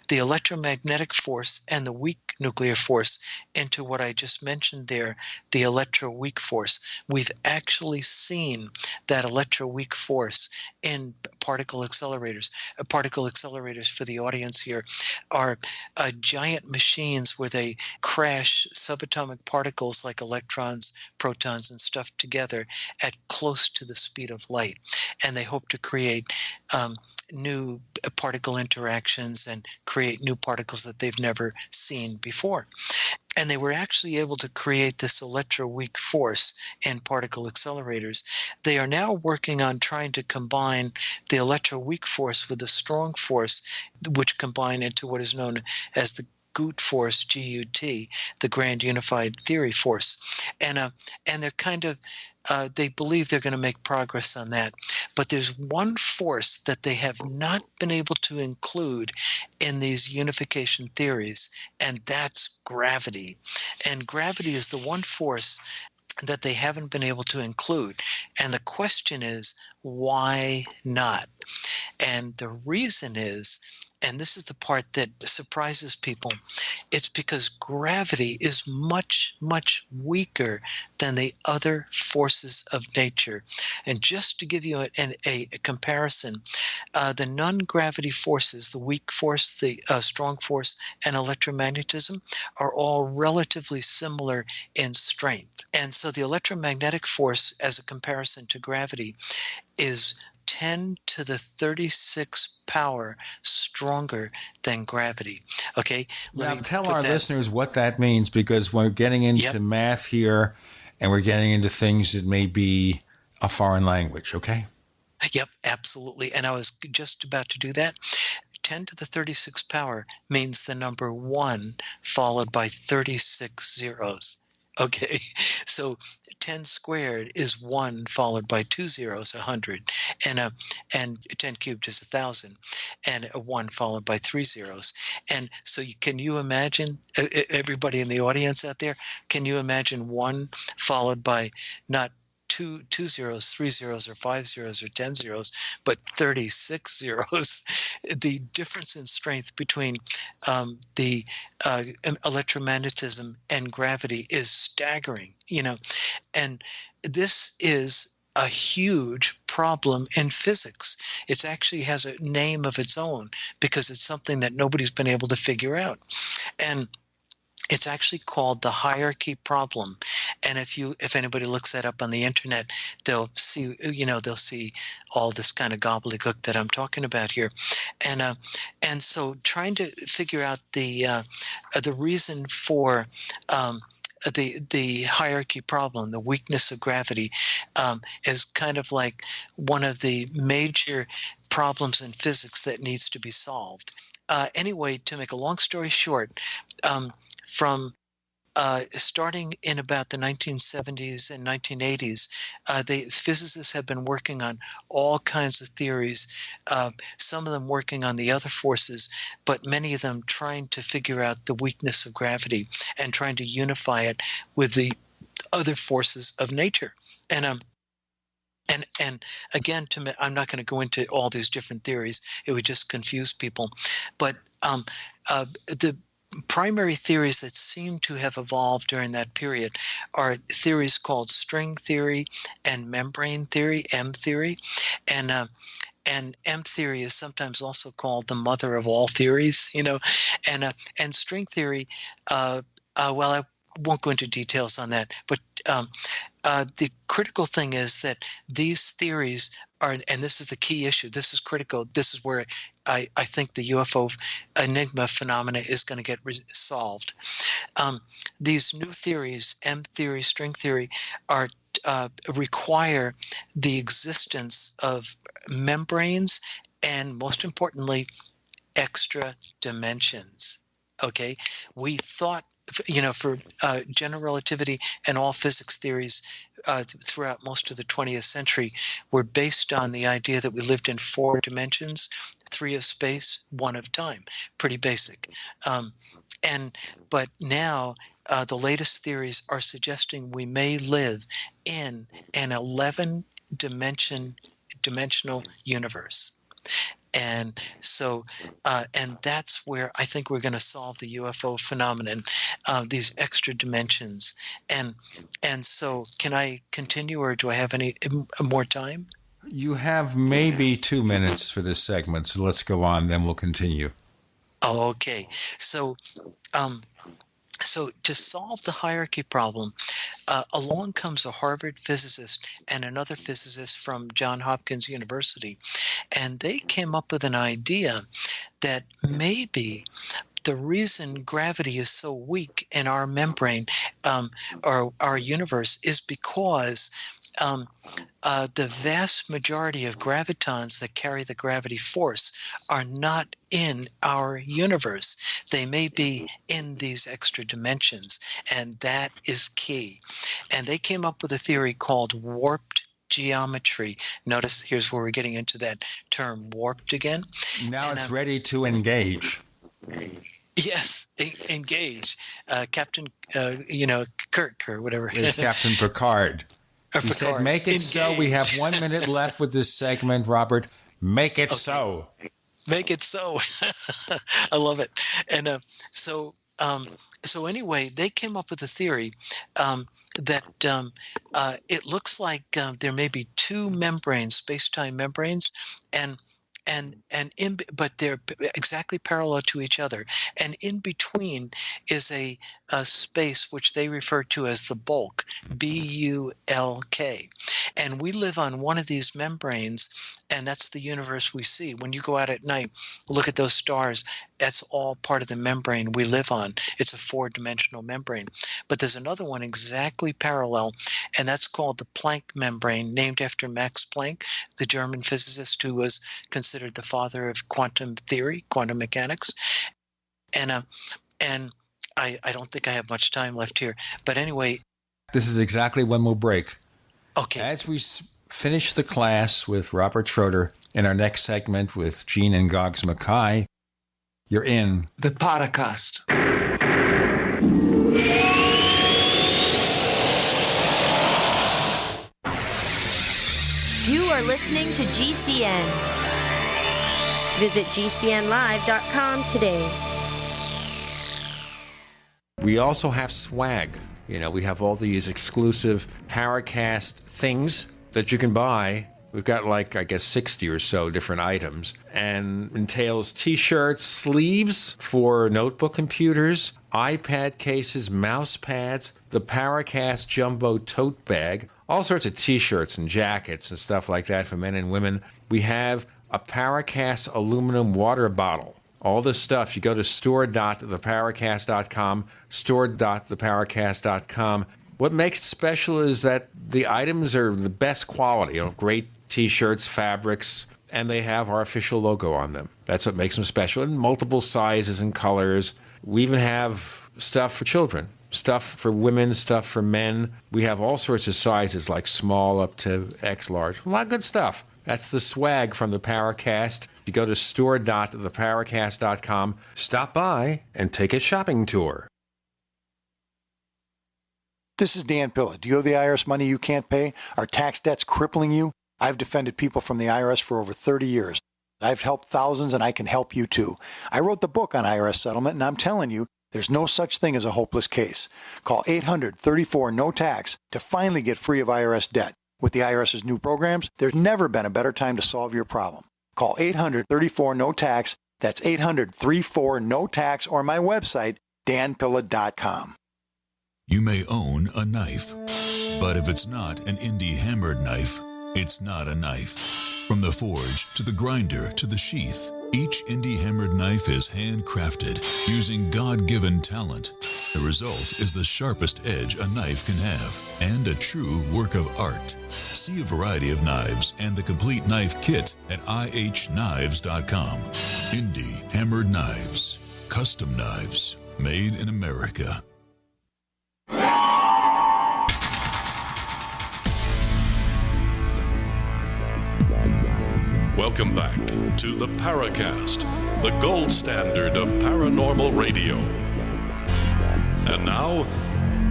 the electromagnetic force and the weak nuclear force into what I just mentioned there, the electroweak force. We've actually seen that electroweak force in particle accelerators. Particle accelerators, for the audience here, are giant machines where they crash subatomic particles like electrons, protons, and stuff together at close to the speed of light. And they hope to create new particle interactions and create new particles that they've never seen before. And they were actually able to create this electroweak force in particle accelerators. They are now working on trying to combine the electroweak force with the strong force, which combine into what is known as the GOOT force, G-U-T, the Grand Unified Theory force. And they're kind of they believe they're going to make progress on that. But there's one force that they have not been able to include in these unification theories, and that's gravity. And gravity is the one force that they haven't been able to include. And the question is, why not? And the reason is, and this is the part that surprises people, it's because gravity is much, much weaker than the other forces of nature. And just to give you a comparison, the non-gravity forces, the weak force, the strong force, and electromagnetism are all relatively similar in strength. And so the electromagnetic force, as a comparison to gravity, is 10 to the 36 power stronger than gravity. Okay. Now tell our listeners what that means, because we're getting into math here and we're getting into things that may be a foreign language. Okay. Yep, absolutely. And I was just about to do that. 10 to the 36 power means the number 1 followed by 36 zeros. Okay, so 10 squared is 1 followed by 2 zeros, 100, and 10 cubed is 1,000, and a 1 followed by 3 zeros. And so can you imagine, everybody in the audience out there, can you imagine 1 followed by not two zeros, 3 zeros, or 5 zeros, or 10 zeros, but 36 zeros? The difference in strength between the electromagnetism and gravity is staggering, and this is a huge problem in physics. It actually has a name of its own because it's something that nobody's been able to figure out. And it's actually called the hierarchy problem. And if anybody looks that up on the internet, they'll see, they'll see all this kind of gobbledygook that I'm talking about here. And so trying to figure out the reason for the hierarchy problem, the weakness of gravity, is kind of like one of the major problems in physics that needs to be solved. Anyway, to make a long story short, from starting in about the 1970s and 1980s, the physicists have been working on all kinds of theories, some of them working on the other forces, but many of them trying to figure out the weakness of gravity and trying to unify it with the other forces of nature. And again, I'm not going to go into all these different theories. It would just confuse people. But the primary theories that seem to have evolved during that period are theories called string theory and membrane theory, M theory. And M theory is sometimes also called the mother of all theories, and string theory, well, I won't go into details on that, but the critical thing is that these theories are, and this is the key issue, this is critical, this is where I think the UFO Enigma phenomena is going to get solved. These new theories, M theory, string theory, are require the existence of membranes and, most importantly, extra dimensions. Okay, we thought, for general relativity and all physics theories throughout most of the 20th century were based on the idea that we lived in 4 dimensions, 3 of space, 1 of time. Pretty basic. But now the latest theories are suggesting we may live in an 11-dimensional universe. And so, and that's where I think we're going to solve the UFO phenomenon, these extra dimensions. And so, can I continue, or do I have any more time? You have maybe 2 minutes for this segment, so let's go on, then we'll continue. Oh, okay. So, so to solve the hierarchy problem, along comes a Harvard physicist and another physicist from Johns Hopkins University, and they came up with an idea that maybe the reason gravity is so weak in our membrane or our universe is because the vast majority of gravitons that carry the gravity force are not in our universe. They may be in these extra dimensions, and that is key. And they came up with a theory called warped geometry. Notice here's where we're getting into that term warped again. Now it's ready to engage. Yes, engage. Captain, Kirk or whatever. It's Captain Picard. He said, make it engage. So. We have 1 minute left with this segment, Robert. Make it so. Make it so. I love it. And so anyway, they came up with a theory that it looks like there may be 2 membranes, space-time membranes, but they're exactly parallel to each other. And in between is a space which they refer to as the bulk, B-U-L-K. And we live on one of these membranes, and that's the universe we see. When you go out at night, look at those stars, that's all part of the membrane we live on. It's a 4-dimensional membrane. But there's another one exactly parallel, and that's called the Planck membrane, named after Max Planck, the German physicist who was considered the father of quantum theory, quantum mechanics. And I don't think I have much time left here. But anyway. This is exactly when we'll break. Okay. As we finish the class with Robert Schroeder in our next segment with Gene and Goggs Mackay, you're in the Paracast. You are listening to GCN. Visit GCNlive.com today. We also have swag. We have all these exclusive Paracast things that you can buy. We've got 60 or so different items, and entails t-shirts, sleeves for notebook computers, iPad cases, mouse pads, the Paracast Jumbo tote bag, all sorts of t-shirts and jackets and stuff like that for men and women. We have a Paracast aluminum water bottle. All this stuff, you go to store.theparacast.com, store.theparacast.com. What makes it special is that the items are the best quality, great t-shirts, fabrics, and they have our official logo on them. That's what makes them special, in multiple sizes and colors. We even have stuff for children, stuff for women, stuff for men. We have all sorts of sizes, like small up to X large. A lot of good stuff. That's the swag from the Paracast. You go to store.theparacast.com, stop by, and take a shopping tour. This is Dan Pilla. Do you owe the IRS money you can't pay? Are tax debts crippling you? I've defended people from the IRS for over 30 years. I've helped thousands, and I can help you too. I wrote the book on IRS settlement, and I'm telling you, there's no such thing as a hopeless case. Call 800-34-NO-TAX to finally get free of IRS debt. With the IRS's new programs, there's never been a better time to solve your problem. Call 800-34-NO-TAX. That's 800-34-NO-TAX, or my website, danpilla.com. You may own a knife, but if it's not an indie hammered knife, it's not a knife. From the forge to the grinder to the sheath, each indie hammered knife is handcrafted using God-given talent. The result is the sharpest edge a knife can have, and a true work of art. See a variety of knives and the complete knife kit at ihknives.com. Indie Hammered Knives. Custom knives. Made in America. Welcome back to the Paracast, the gold standard of paranormal radio. And now,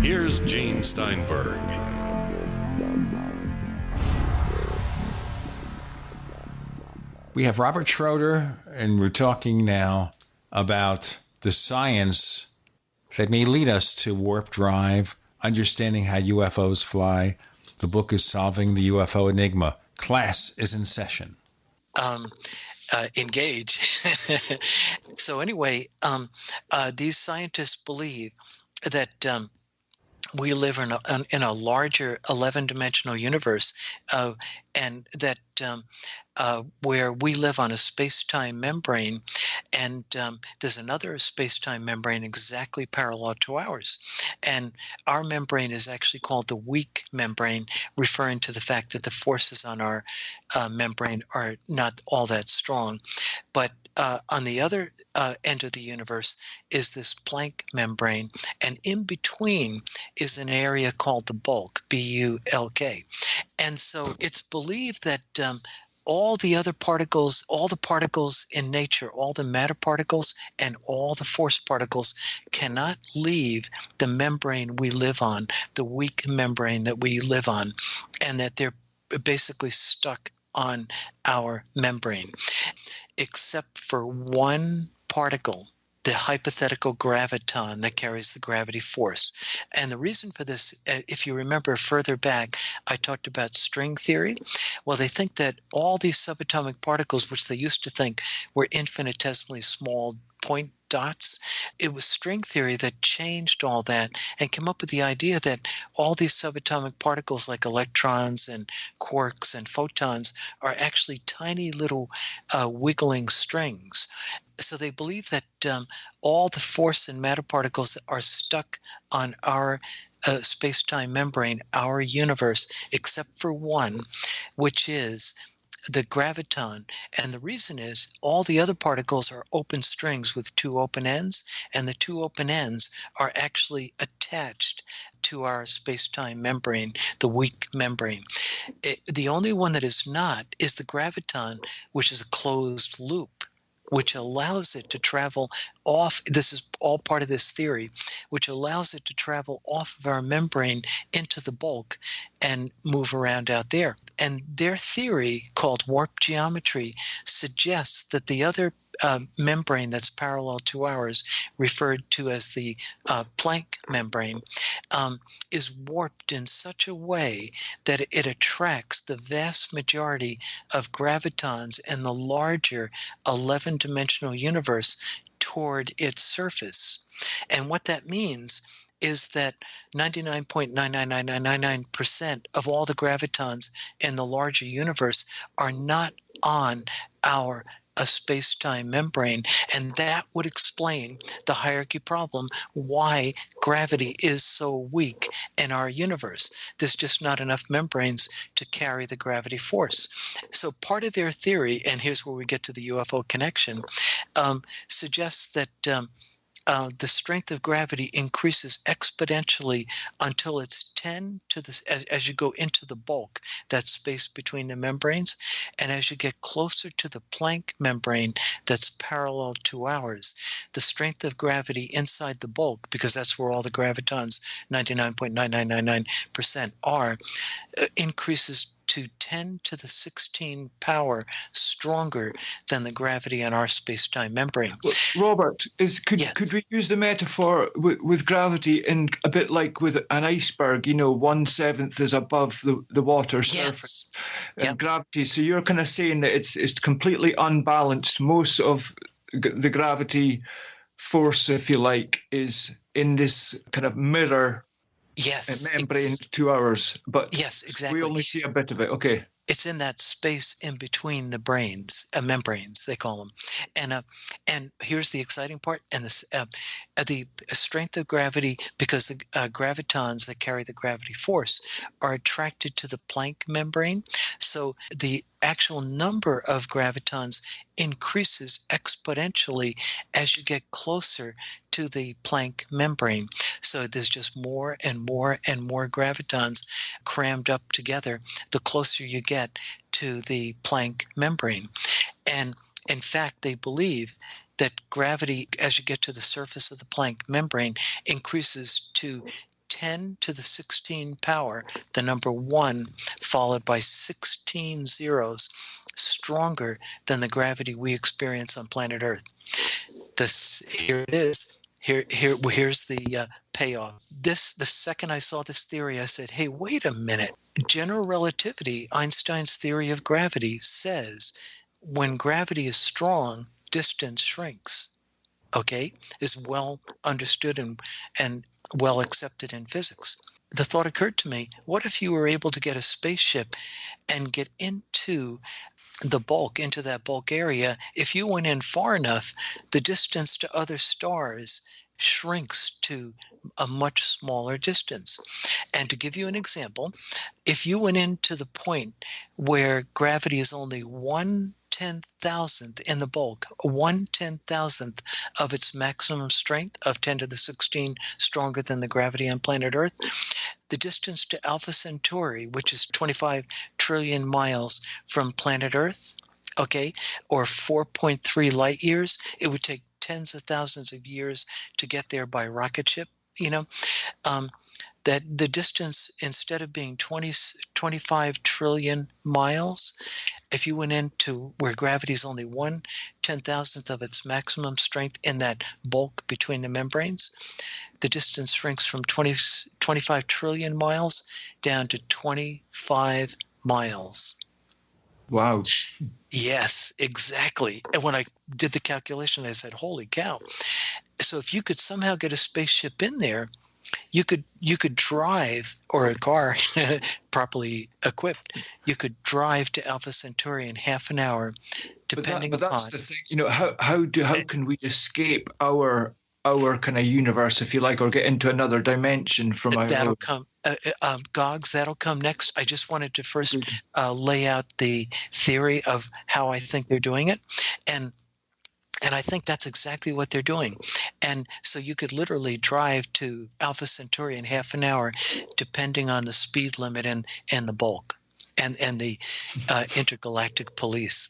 here's Gene Steinberg. We have Robert Schroeder, and we're talking now about the science that may lead us to warp drive, understanding how UFOs fly. The book is Solving the UFO Enigma. Class is in session. Engage. So anyway, these scientists believe that we live in a larger 11-dimensional universe, and that where we live on a space-time membrane, and there's another space-time membrane exactly parallel to ours. And our membrane is actually called the weak membrane, referring to the fact that the forces on our membrane are not all that strong. But on the other end of the universe is this Planck membrane, and in between is an area called the bulk, B-U-L-K. And so it's believed that all the other particles, all the particles in nature, all the matter particles and all the force particles cannot leave the membrane we live on, the weak membrane that we live on, and that they're basically stuck on our membrane, except for one particle, the hypothetical graviton that carries the gravity force. And the reason for this, if you remember further back, I talked about string theory. Well, they think that all these subatomic particles, which they used to think were infinitesimally small point dots, it was string theory that changed all that and came up with the idea that all these subatomic particles like electrons and quarks and photons are actually tiny little wiggling strings. So they believe that all the force and matter particles are stuck on our space-time membrane, our universe, except for one, which is the graviton. And the reason is all the other particles are open strings with two open ends, and the two open ends are actually attached to our space-time membrane, the weak membrane. The only one that is not is the graviton, which is a closed loop, which allows it to travel off, this is all part of this theory, which allows it to travel off of our membrane into the bulk and move around out there. And their theory, called warp geometry, suggests that the other membrane that's parallel to ours, referred to as the Planck membrane, is warped in such a way that it attracts the vast majority of gravitons in the larger 11-dimensional universe toward its surface. And what that means is that 99.99999% of all the gravitons in the larger universe are not on our space-time membrane, and that would explain the hierarchy problem, why gravity is so weak in our universe. There's just not enough membranes to carry the gravity force. So part of their theory, and here's where we get to the UFO connection, suggests that the strength of gravity increases exponentially until it's 10 to the, as you go into the bulk, that space between the membranes, and as you get closer to the Planck membrane that's parallel to ours, the strength of gravity inside the bulk, because that's where all the gravitons, 99.9999% are, increases to 10 to the 16 power stronger than the gravity on our space-time membrane. Robert, could we use the metaphor with gravity in a bit like with an iceberg? You know, 1/7 is above the water surface. Yes. And gravity. So you're kind of saying that it's completely unbalanced. Most of the gravity force, if you like, is in this kind of mirror. Yes, membrane to ours, but yes, exactly. we only see a bit of it. Okay. it's in that space in between the brains, membranes they call them, and here's the exciting part. And the strength of gravity, because the gravitons that carry the gravity force are attracted to the Planck membrane, so the actual number of gravitons increases exponentially as you get closer to the Planck membrane. So there's just more and more and more gravitons crammed up together the closer you get to the Planck membrane. And in fact, they believe that gravity, as you get to the surface of the Planck membrane, increases to 10 to the 16 power, the number 1, followed by 16 zeros, stronger than the gravity we experience on planet Earth. Here it is. Here's the payoff. The second I saw this theory, I said, hey, wait a minute. General relativity, Einstein's theory of gravity, says when gravity is strong, distance shrinks. Okay? Is well understood and well accepted in physics. The thought occurred to me, what if you were able to get a spaceship and get into the bulk, into that bulk area? If you went in far enough, the distance to other stars shrinks to a much smaller distance. And to give you an example, if you went into the point where gravity is only 1/10,000th in the bulk, 1/10,000th of its maximum strength of 10 to the 16 stronger than the gravity on planet Earth, the distance to Alpha Centauri, which is 25 trillion miles from planet Earth, okay, or 4.3 light years, it would take tens of thousands of years to get there by rocket ship, that the distance, instead of being 25 trillion miles, if you went into where gravity is only 1/10,000th of its maximum strength in that bulk between the membranes, the distance shrinks from 25 trillion miles down to 25 miles. Wow. Yes, exactly. And when I did the calculation, I said, holy cow. So if you could somehow get a spaceship in there, you could drive, or a car properly equipped, you could drive to Alpha Centauri in half an hour, depending but that's upon the thing, how can we escape our kind of universe, if you like, or get into another dimension from our that'll come. Goggs, that'll come next. I just wanted to first lay out the theory of how I think they're doing it, and I think that's exactly what they're doing. And so you could literally drive to Alpha Centauri in half an hour, depending on the speed limit and the bulk and the intergalactic police.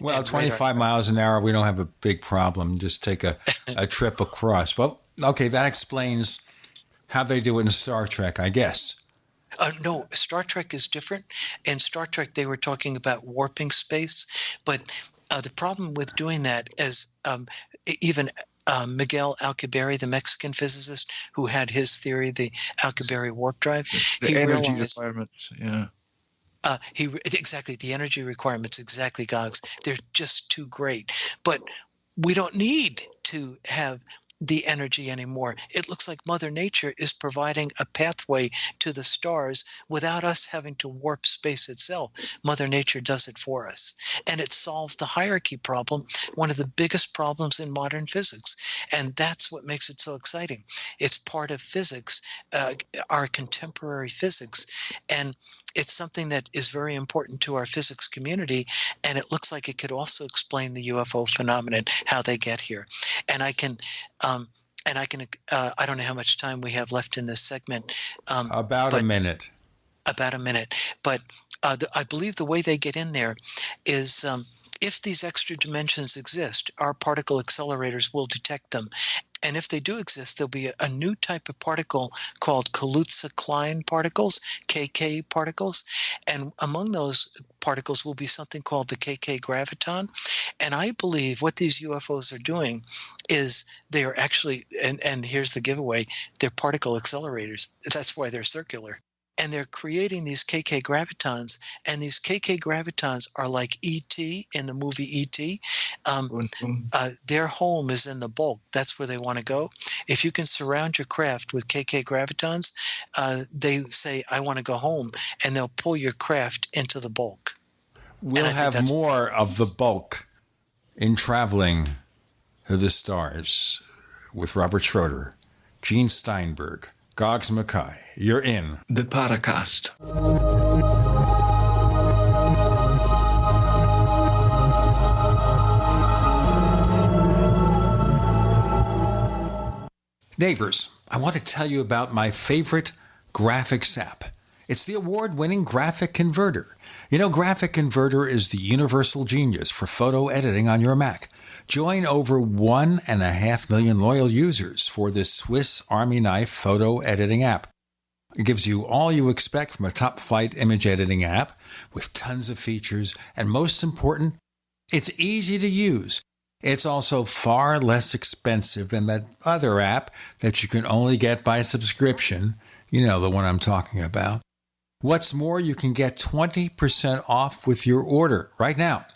Well, 25 miles an hour, we don't have a big problem. Just take a trip across. Well, okay, that explains how they do it in Star Trek, I guess. No, Star Trek is different. In Star Trek, they were talking about warping space, but the problem with doing that is even Miguel Alcubierre, the Mexican physicist who had his theory, the Alcubierre warp drive, the energy requirements, yeah. Exactly, the energy requirements, exactly, Goggs. They're just too great. But we don't need to have the energy anymore. It looks like Mother Nature is providing a pathway to the stars without us having to warp space itself. Mother Nature does it for us. And it solves the hierarchy problem, one of the biggest problems in modern physics. And that's what makes it so exciting. It's part of physics, our contemporary physics. And it's something that is very important to our physics community, and it looks like it could also explain the UFO phenomenon, how they get here. And I don't know how much time we have left in this segment. About a minute. About a minute. But I believe the way they get in there is if these extra dimensions exist, our particle accelerators will detect them. And if they do exist, there'll be a new type of particle called Kaluza-Klein particles, KK particles. And among those particles will be something called the KK graviton. And I believe what these UFOs are doing is they are actually, and here's the giveaway, they're particle accelerators. That's why they're circular. and they're creating these KK gravitons, and these KK gravitons are like E.T. in the movie E.T. Their home is in the bulk. That's where they want to go. If you can surround your craft with KK gravitons, they say, I want to go home, and they'll pull your craft into the bulk. We'll have more of the bulk in Traveling to the Stars with Robert Schroeder, Gene Steinberg, Goggs Mackay. You're in the Paracast. Neighbors, I want to tell you about my favorite graphics app. It's the award-winning Graphic Converter. You know, Graphic Converter is the universal genius for photo editing on your Mac. Join over 1.5 million loyal users for this Swiss Army knife photo editing app. It gives you all you expect from a top-flight image editing app with tons of features, and most important, it's easy to use. It's also far less expensive than that other app that you can only get by subscription. You know, the one I'm talking about. What's more, you can get 20% off with your order right now.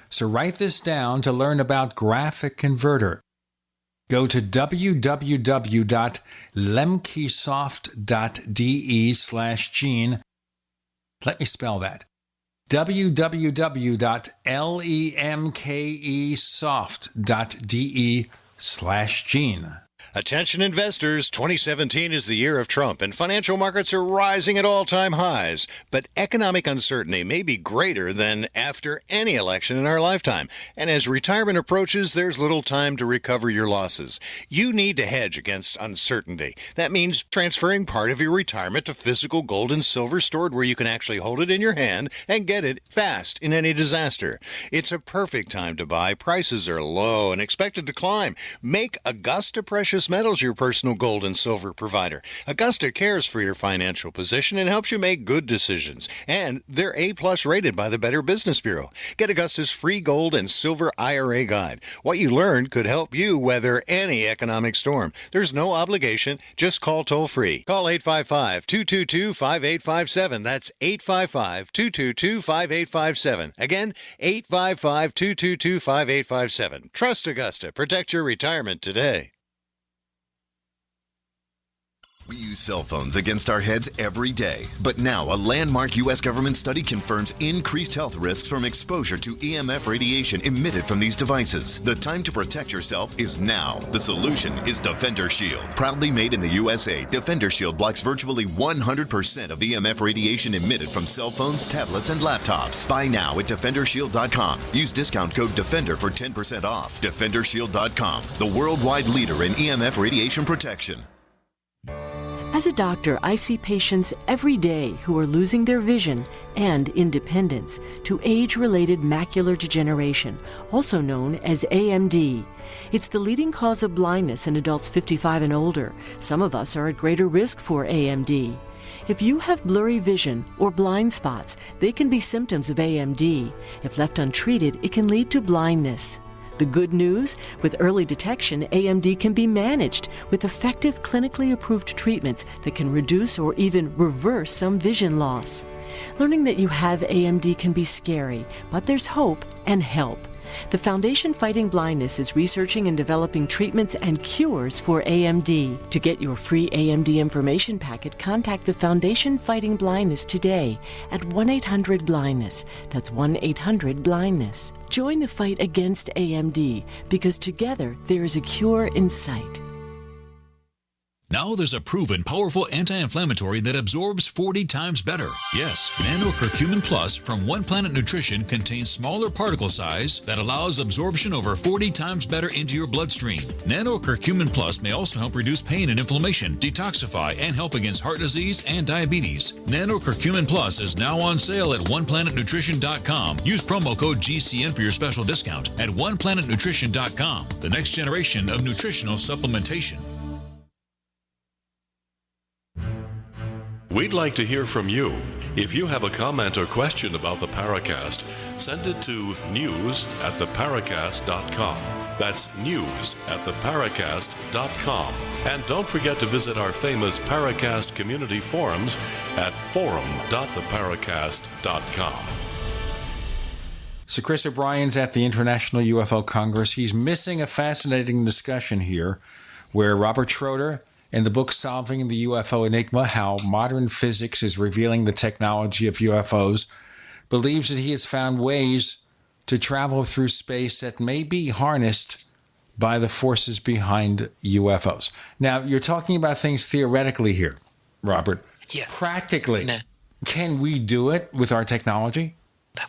So write this down to learn about Graphic Converter. Go to www.lemkesoft.de/Gene. Let me spell that. www.lemkesoft.de/Gene. Attention investors, 2017 is the year of Trump, and financial markets are rising at all-time highs. But economic uncertainty may be greater than after any election in our lifetime. And as retirement approaches, there's little time to recover your losses. You need to hedge against uncertainty. That means transferring part of your retirement to physical gold and silver stored where you can actually hold it in your hand and get it fast in any disaster. It's a perfect time to buy. Prices are low and expected to climb. Make Augusta Precious Metals your personal gold and silver provider. Augusta cares for your financial position and helps you make good decisions. And they're A+ rated by the Better Business Bureau. Get Augusta's free gold and silver IRA guide. What you learned could help you weather any economic storm. There's no obligation. Just call toll-free. Call 855-222-5857. That's 855-222-5857. Again, 855-222-5857. Trust Augusta. Protect your retirement today. We use cell phones against our heads every day. But now a landmark U.S. government study confirms increased health risks from exposure to EMF radiation emitted from these devices. The time to protect yourself is now. The solution is Defender Shield. Proudly made in the USA, Defender Shield blocks virtually 100% of EMF radiation emitted from cell phones, tablets, and laptops. Buy now at DefenderShield.com. Use discount code DEFENDER for 10% off. DefenderShield.com, the worldwide leader in EMF radiation protection. As a doctor, I see patients every day who are losing their vision and independence to age-related macular degeneration, also known as AMD. It's the leading cause of blindness in adults 55 and older. Some of us are at greater risk for AMD. If you have blurry vision or blind spots, they can be symptoms of AMD. If left untreated, it can lead to blindness. The good news? With early detection, AMD can be managed with effective clinically approved treatments that can reduce or even reverse some vision loss. Learning that you have AMD can be scary, but there's hope and help. The Foundation Fighting Blindness is researching and developing treatments and cures for AMD. To get your free AMD information packet, contact the Foundation Fighting Blindness today at 1-800-BLINDNESS. That's 1-800-BLINDNESS. Join the fight against AMD, because together there is a cure in sight. Now there's a proven powerful anti-inflammatory that absorbs 40 times better. Yes, Nano Curcumin Plus from One Planet Nutrition contains smaller particle size that allows absorption over 40 times better into your bloodstream. Nano Curcumin Plus may also help reduce pain and inflammation, detoxify, and help against heart disease and diabetes. Nano Curcumin Plus is now on sale at OnePlanetNutrition.com. Use promo code GCN for your special discount at OnePlanetNutrition.com, the next generation of nutritional supplementation. We'd like to hear from you. If you have a comment or question about the Paracast, send it to news@theparacast.com. That's news@theparacast.com. And don't forget to visit our famous Paracast community forums at forum.theparacast.com. So Chris O'Brien's at the International UFO Congress. He's missing a fascinating discussion here where Robert Schroeder, in the book Solving the UFO Enigma, How Modern Physics is Revealing the Technology of UFOs, believes that he has found ways to travel through space that may be harnessed by the forces behind UFOs. Now, you're talking about things theoretically here, Robert. Yes. Practically, can we do it with our technology?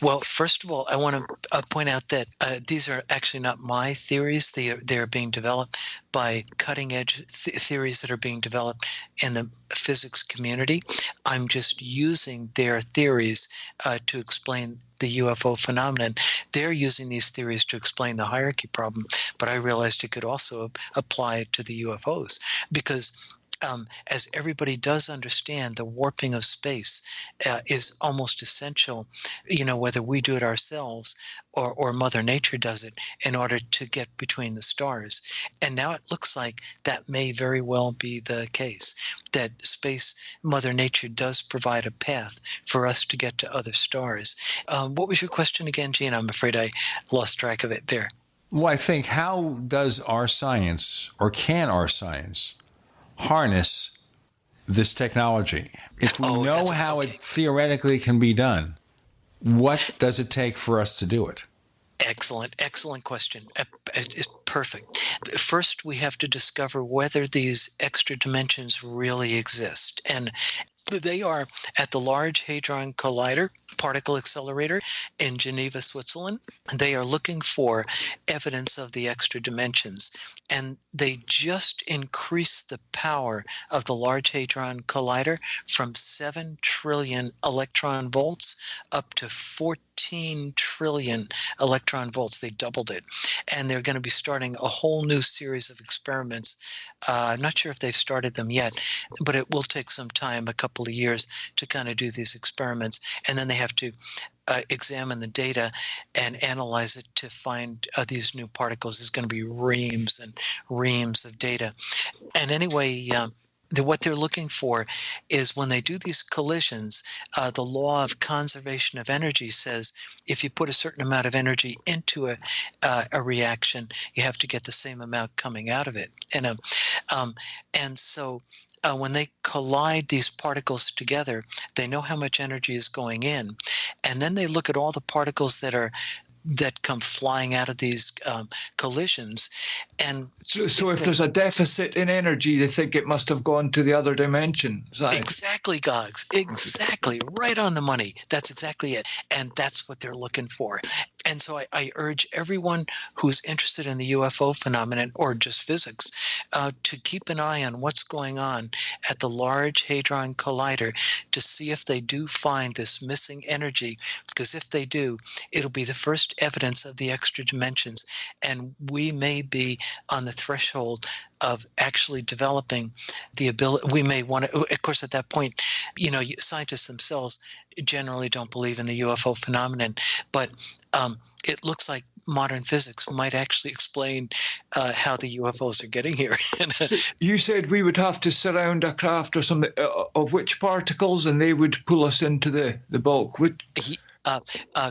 Well, first of all, I want to point out that these are actually not my theories. They are being developed by cutting-edge theories that are being developed in the physics community. I'm just using their theories to explain the UFO phenomenon. They're using these theories to explain the hierarchy problem, but I realized it could also apply to the UFOs because as everybody does understand, the warping of space is almost essential, whether we do it ourselves or Mother Nature does it in order to get between the stars. And now it looks like that may very well be the case, that Mother Nature does provide a path for us to get to other stars. What was your question again, Gene? I'm afraid I lost track of it there. Well, I think, how does our science, or can our science, harness this technology? If we know how it theoretically can be done, what does it take for us to do it? Excellent question. It's perfect. First, we have to discover whether these extra dimensions really exist. And they are at the Large Hadron Collider particle accelerator in Geneva, Switzerland. They are looking for evidence of the extra dimensions. And they just increased the power of the Large Hadron Collider from 7 trillion electron volts up to 14 trillion electron volts. They doubled it. And they're going to be starting a whole new series of experiments. I'm not sure if they've started them yet, but it will take some time, a couple of years, to kind of do these experiments. And then they have to examine the data and analyze it to find these new particles. There's going to be reams and reams of data. And anyway, what they're looking for is when they do these collisions, the law of conservation of energy says if you put a certain amount of energy into a reaction, you have to get the same amount coming out of it. And so when they collide these particles together, they know how much energy is going in. And then they look at all the particles that come flying out of these collisions. And so if there's a deficit in energy, they think it must have gone to the other dimension. Exactly, Goggs. Exactly. Right on the money. That's exactly it. And that's what they're looking for. And so I urge everyone who's interested in the UFO phenomenon or just physics to keep an eye on what's going on at the Large Hadron Collider to see if they do find this missing energy, because if they do, it'll be the first evidence of the extra dimensions, and we may be on the threshold of actually developing the ability. We may want to, of course, at that point, scientists themselves generally don't believe in the UFO phenomenon, but it looks like modern physics might actually explain how the UFOs are getting here. So you said we would have to surround a craft or something of which particles, and they would pull us into the bulk.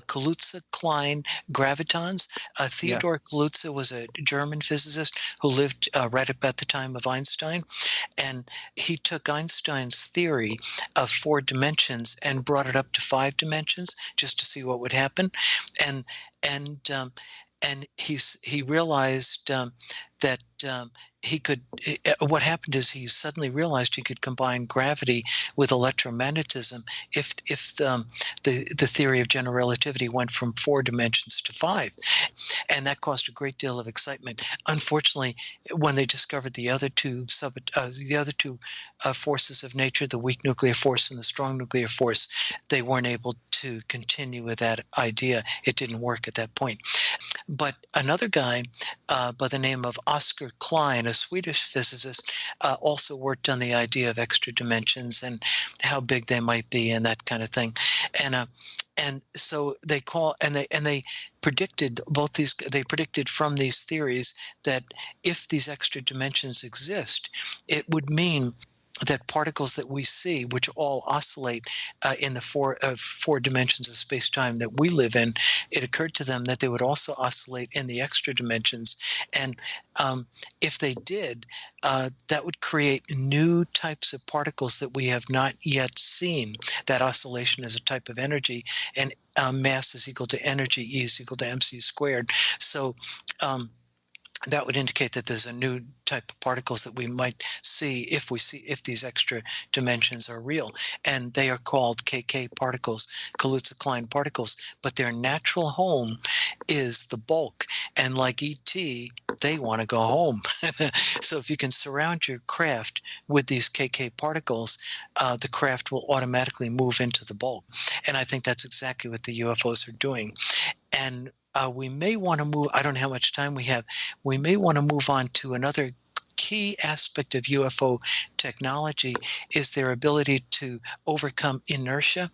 Kaluza-Klein gravitons. Theodor Kaluza was a German physicist who lived right about the time of Einstein, and he took Einstein's theory of 4 dimensions and brought it up to 5 dimensions just to see what would happen, and he realized that he could. What happened is he suddenly realized he could combine gravity with electromagnetism if the theory of general relativity went from 4 dimensions to 5, and that caused a great deal of excitement. Unfortunately, when they discovered the other two forces of nature, the weak nuclear force and the strong nuclear force, they weren't able to continue with that idea. It didn't work at that point. But another guy by the name of Oscar Klein, a Swedish physicist, also worked on the idea of extra dimensions and how big they might be and that kind of thing. And so they predicted they predicted from these theories that if these extra dimensions exist, it would mean that particles that we see, which all oscillate in the four dimensions of space-time that we live in, it occurred to them that they would also oscillate in the extra dimensions. And if they did, that would create new types of particles that we have not yet seen. That oscillation is a type of energy, and mass is equal to energy, E is equal to mc squared. So that would indicate that there's a new type of particles that we might see if these extra dimensions are real. And they are called KK particles, Kaluza-Klein particles, but their natural home is the bulk. And like ET, they want to go home. So if you can surround your craft with these KK particles, the craft will automatically move into the bulk. And I think that's exactly what the UFOs are doing. And we may want to move, I don't know how much time we have, we may want to move on to another key aspect of UFO technology is their ability to overcome inertia,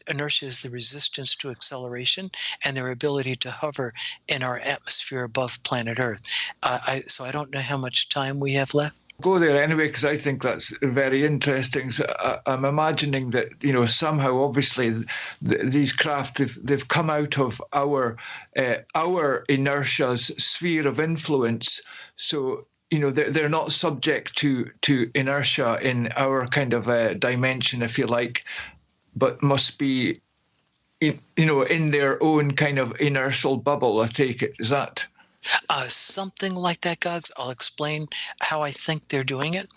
inertia is the resistance to acceleration, and their ability to hover in our atmosphere above planet Earth. So I don't know how much time we have left. Go there anyway, because I think that's very interesting. So I'm imagining that, somehow, obviously, these craft, they've come out of our inertia's sphere of influence. So, they're not subject to inertia in our kind of dimension, if you like, but must be, in their own kind of inertial bubble, I take it. Is that? Something like that, Goggs. I'll explain how I think they're doing it.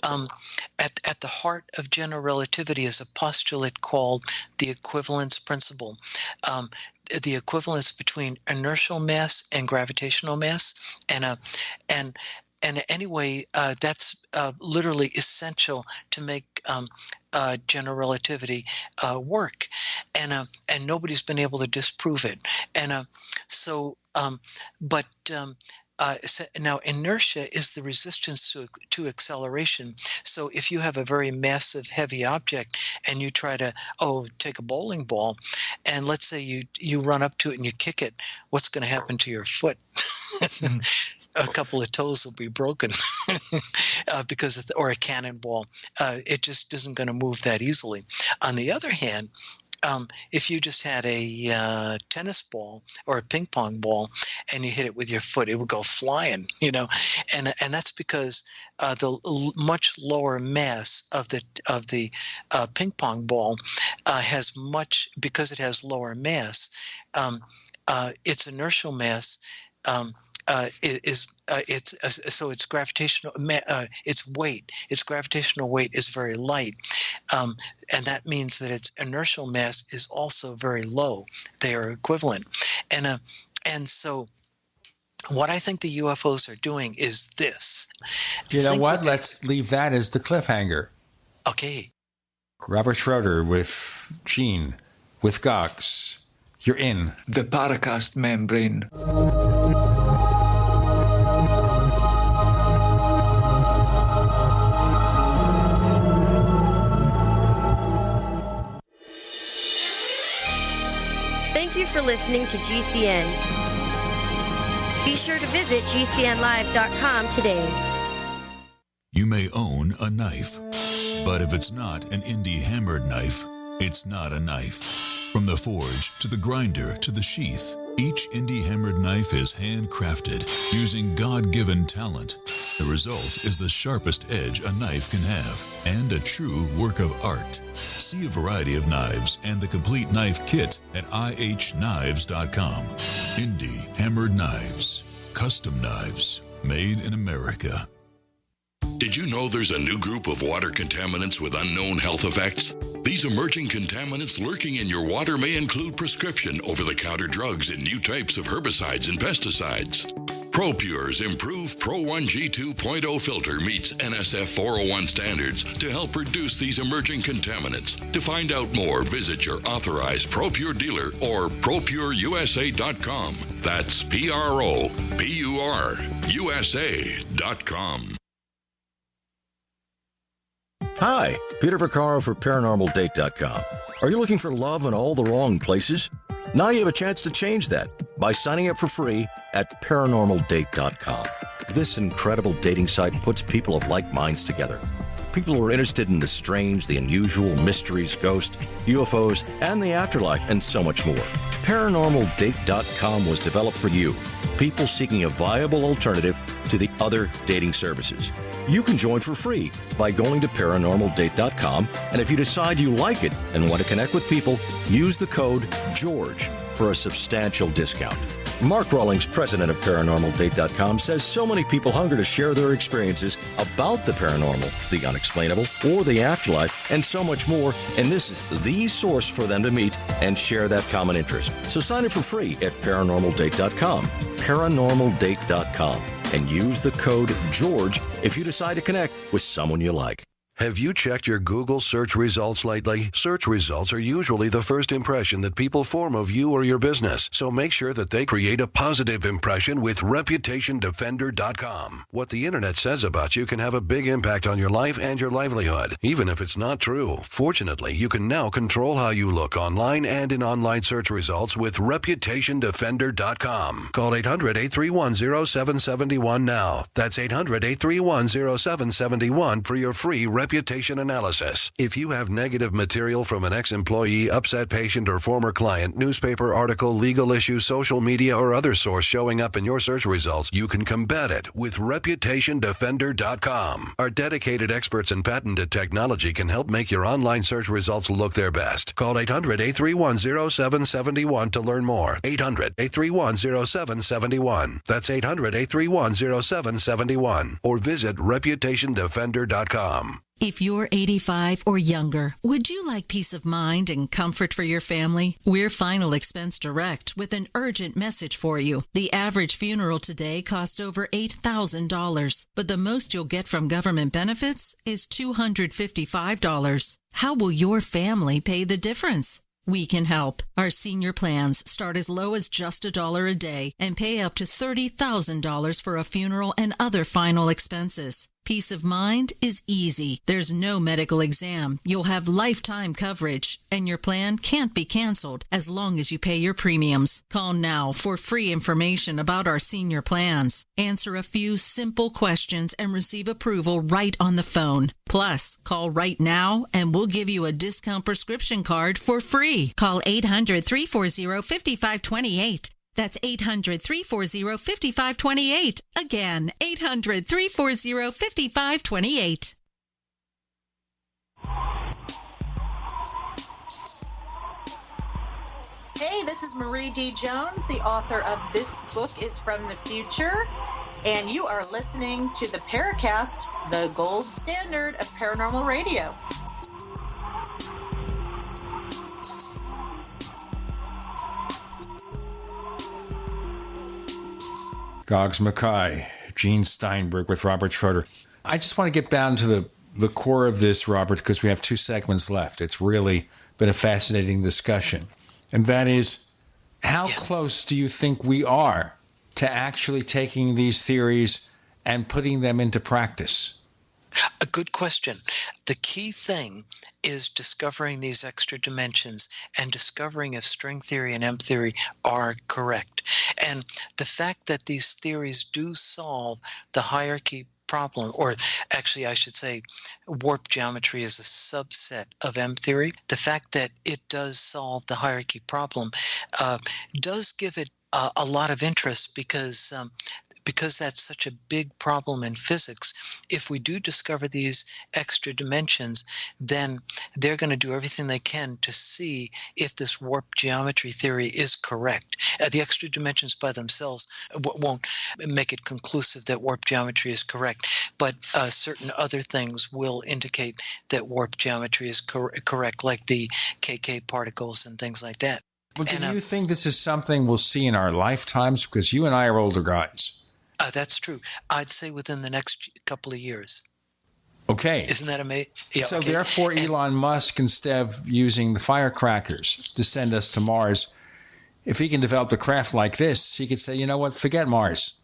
At the heart of general relativity is a postulate called the equivalence principle. The equivalence between inertial mass and gravitational mass, and anyway, that's literally essential to make general relativity work, and nobody's been able to disprove it. And so now inertia is the resistance to acceleration. So if you have a very massive, heavy object and you try to take a bowling ball, and let's say you run up to it and you kick it, what's going to happen to your foot? A couple of toes will be broken or a cannonball. It just isn't going to move that easily. On the other hand, if you just had a tennis ball or a ping pong ball and you hit it with your foot, it would go flying, and that's because the much lower mass of the ping pong ball because it has lower mass, its inertial mass so its gravitational its gravitational weight is very light, and that means that its inertial mass is also very low. They are equivalent, and so what I think the UFOs are doing is this. You know what? Let's leave that as the cliffhanger. Okay. Robert Schroeder with Gene with Goggs. You're in the Paracast membrane. Thank you for listening to GCN. Be sure to visit GCNlive.com today. You may own a knife, but if it's not an indie hammered knife, it's not a knife. From the forge to the grinder to the sheath, each indie hammered knife is handcrafted using God-given talent. The result is the sharpest edge a knife can have and a true work of art. See a variety of knives and the complete knife kit at ihknives.com. Indie hammered knives, custom knives, made in America. Did you know there's a new group of water contaminants with unknown health effects? These emerging contaminants lurking in your water may include prescription over-the-counter drugs and new types of herbicides and pesticides. ProPure's improved Pro 1G 2.0 filter meets NSF 401 standards to help reduce these emerging contaminants. To find out more, visit your authorized ProPure dealer or ProPureUSA.com. That's ProPureUSA.com. Hi, Peter Vaccaro for ParanormalDate.com. Are you looking for love in all the wrong places? Now you have a chance to change that by signing up for free at ParanormalDate.com. This incredible dating site puts people of like minds together. People who are interested in the strange, the unusual, mysteries, ghosts, UFOs, and the afterlife, and so much more. ParanormalDate.com was developed for you, people seeking a viable alternative to the other dating services. You can join for free by going to ParanormalDate.com, and if you decide you like it and want to connect with people, use the code GEORGE for a substantial discount. Mark Rawlings, president of ParanormalDate.com, says so many people hunger to share their experiences about the paranormal, the unexplainable, or the afterlife, and so much more, and this is the source for them to meet and share that common interest. So sign up for free at ParanormalDate.com, ParanormalDate.com, and use the code GEORGE if you decide to connect with someone you like. Have you checked your Google search results lately? Search results are usually the first impression that people form of you or your business, so make sure that they create a positive impression with ReputationDefender.com. What the internet says about you can have a big impact on your life and your livelihood, even if it's not true. Fortunately, you can now control how you look online and in online search results with ReputationDefender.com. Call 800-831-0771 now. That's 800-831-0771 for your free reputation analysis. If you have negative material from an ex-employee, upset patient, or former client, newspaper article, legal issue, social media, or other source showing up in your search results, you can combat it with ReputationDefender.com. Our dedicated experts in patented technology can help make your online search results look their best. Call 800-831-0771 to learn more. 800-831-0771. That's 800-831-0771. Or visit ReputationDefender.com. If you're 85 or younger, would you like peace of mind and comfort for your family? We're Final Expense Direct with an urgent message for you. The average funeral today costs over $8,000, but the most you'll get from government benefits is $255. How will your family pay the difference? We can help. Our senior plans start as low as just $1 a day and pay up to $30,000 for a funeral and other final expenses. Peace of mind is easy. There's no medical exam. You'll have lifetime coverage, and your plan can't be canceled as long as you pay your premiums. Call now for free information about our senior plans. Answer a few simple questions and receive approval right on the phone. Plus, call right now and we'll give you a discount prescription card for free. Call 800-340-5528. That's 800-340-5528. Again, 800-340-5528. Hey, this is Marie D. Jones, the author of This Book is from the Future, and you are listening to the Paracast, the gold standard of paranormal radio. Goggs Mackay, Gene Steinberg with Robert Schroeder. I just want to get down to the core of this, Robert, because we have 2 segments left. It's really been a fascinating discussion. And that is, how close do you think we are to actually taking these theories and putting them into practice? A good question. The key thing is discovering these extra dimensions and discovering if string theory and M theory are correct. And the fact that these theories do solve the hierarchy problem, or actually I should say warp geometry is a subset of M theory. The fact that it does solve the hierarchy problem does give it a lot of interest because that's such a big problem in physics. If we do discover these extra dimensions, then they're going to do everything they can to see if this warp geometry theory is correct. The extra dimensions by themselves won't make it conclusive that warp geometry is correct, but certain other things will indicate that warp geometry is correct, like the KK particles and things like that. Well, do you think this is something we'll see in our lifetimes? Because you and I are older guys. That's true. I'd say within the next couple of years. Okay. Isn't that amazing? Yeah, so okay. therefore, Elon Musk, instead of using the firecrackers to send us to Mars, if he can develop a craft like this, he could say, you know what, forget Mars.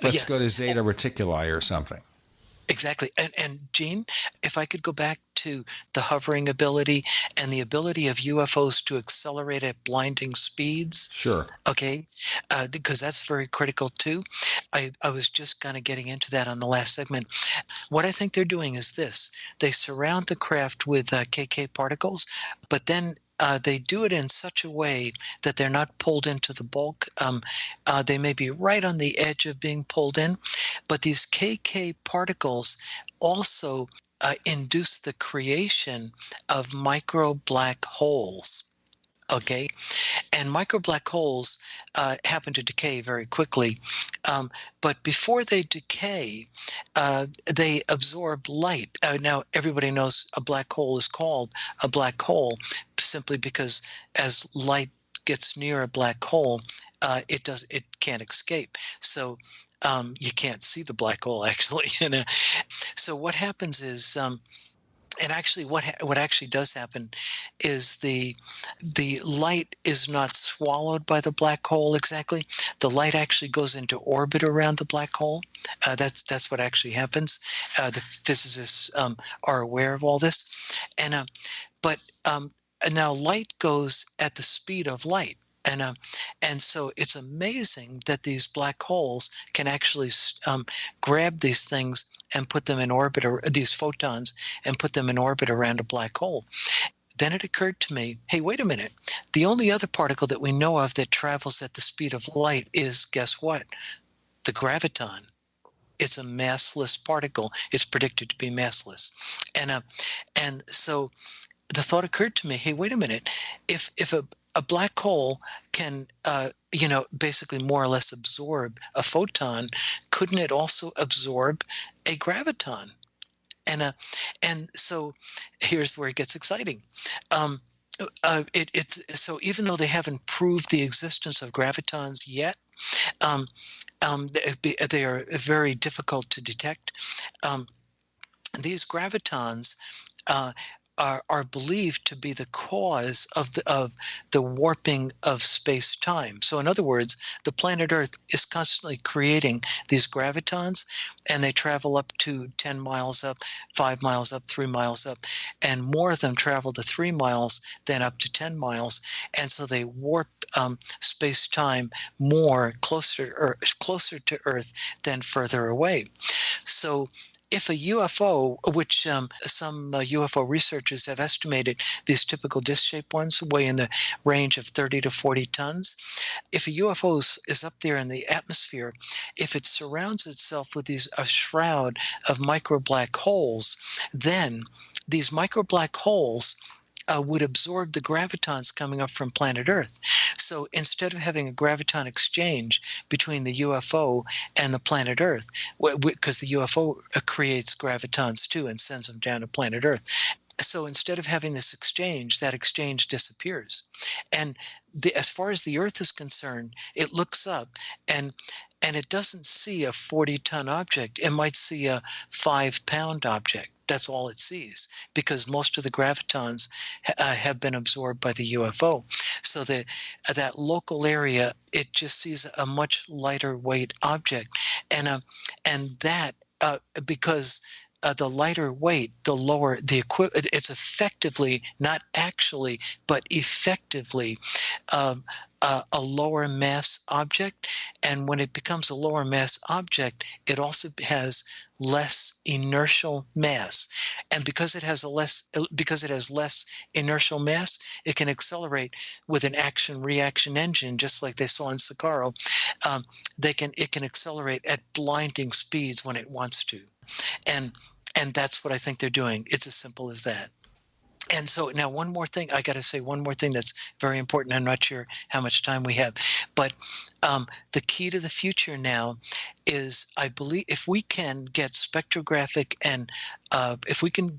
Let's go to Zeta Reticuli or something. Exactly. And Gene, if I could go back to the hovering ability and the ability of UFOs to accelerate at blinding speeds. Sure. Okay. Because that's very critical too. I was just kind of getting into that on the last segment. What I think they're doing is this. They surround the craft with KK particles, but then they do it in such a way that they're not pulled into the bulk. They may be right on the edge of being pulled in, but these KK particles also induce the creation of micro black holes. Okay, and micro black holes happen to decay very quickly, but before they decay, they absorb light. Now, everybody knows a black hole is called a black hole simply because as light gets near a black hole, it can't escape. So you can't see the black hole actually. So what happens is. And actually, what actually does happen is the light is not swallowed by the black hole exactly. The light actually goes into orbit around the black hole. That's what actually happens. The physicists are aware of all this, but now light goes at the speed of light. And so it's amazing that these black holes can actually grab these things and put them in orbit, or these photons, and put them in orbit around a black hole. Then it occurred to me, hey, wait a minute. The only other particle that we know of that travels at the speed of light is, guess what? The graviton. It's a massless particle. It's predicted to be massless. And so the thought occurred to me, hey, wait a minute. If a black hole can, basically more or less absorb a photon, couldn't it also absorb a graviton? And so here's where it gets exciting. So even though they haven't proved the existence of gravitons yet, they are very difficult to detect. These gravitons are believed to be the cause of the warping of space-time. So in other words, the planet Earth is constantly creating these gravitons, and they travel up to 10 miles up, 5 miles up, 3 miles up, and more of them travel to 3 miles than up to 10 miles. And so they warp space-time more closer to Earth than further away. So if a UFO, which some UFO researchers have estimated, these typical disc-shaped ones weigh in the range of 30 to 40 tons. If a UFO is up there in the atmosphere, if it surrounds itself with a shroud of micro black holes, then these micro black holes would absorb the gravitons coming up from planet Earth. So instead of having a graviton exchange between the UFO and the planet Earth, because the UFO creates gravitons too and sends them down to planet Earth. So instead of having this exchange, that exchange disappears. And as far as the Earth is concerned, it looks up and it doesn't see a 40-ton object. It might see a 5-pound object. That's all it sees, because most of the gravitons have been absorbed by the UFO. So that local area, it just sees a much lighter weight object, and that because the lighter weight, the lower the equipment, it's effectively, not actually, but effectively a lower mass object. And when it becomes a lower mass object, it also has less inertial mass. And because it has less inertial mass, it can accelerate with an action-reaction engine, just like they saw in Sakharov. It can accelerate at blinding speeds when it wants to. And that's what I think they're doing. It's as simple as that. And so now one more thing, I got to say one more thing that's very important. I'm not sure how much time we have, but the key to the future now is, I believe, if we can get spectrographic and if we can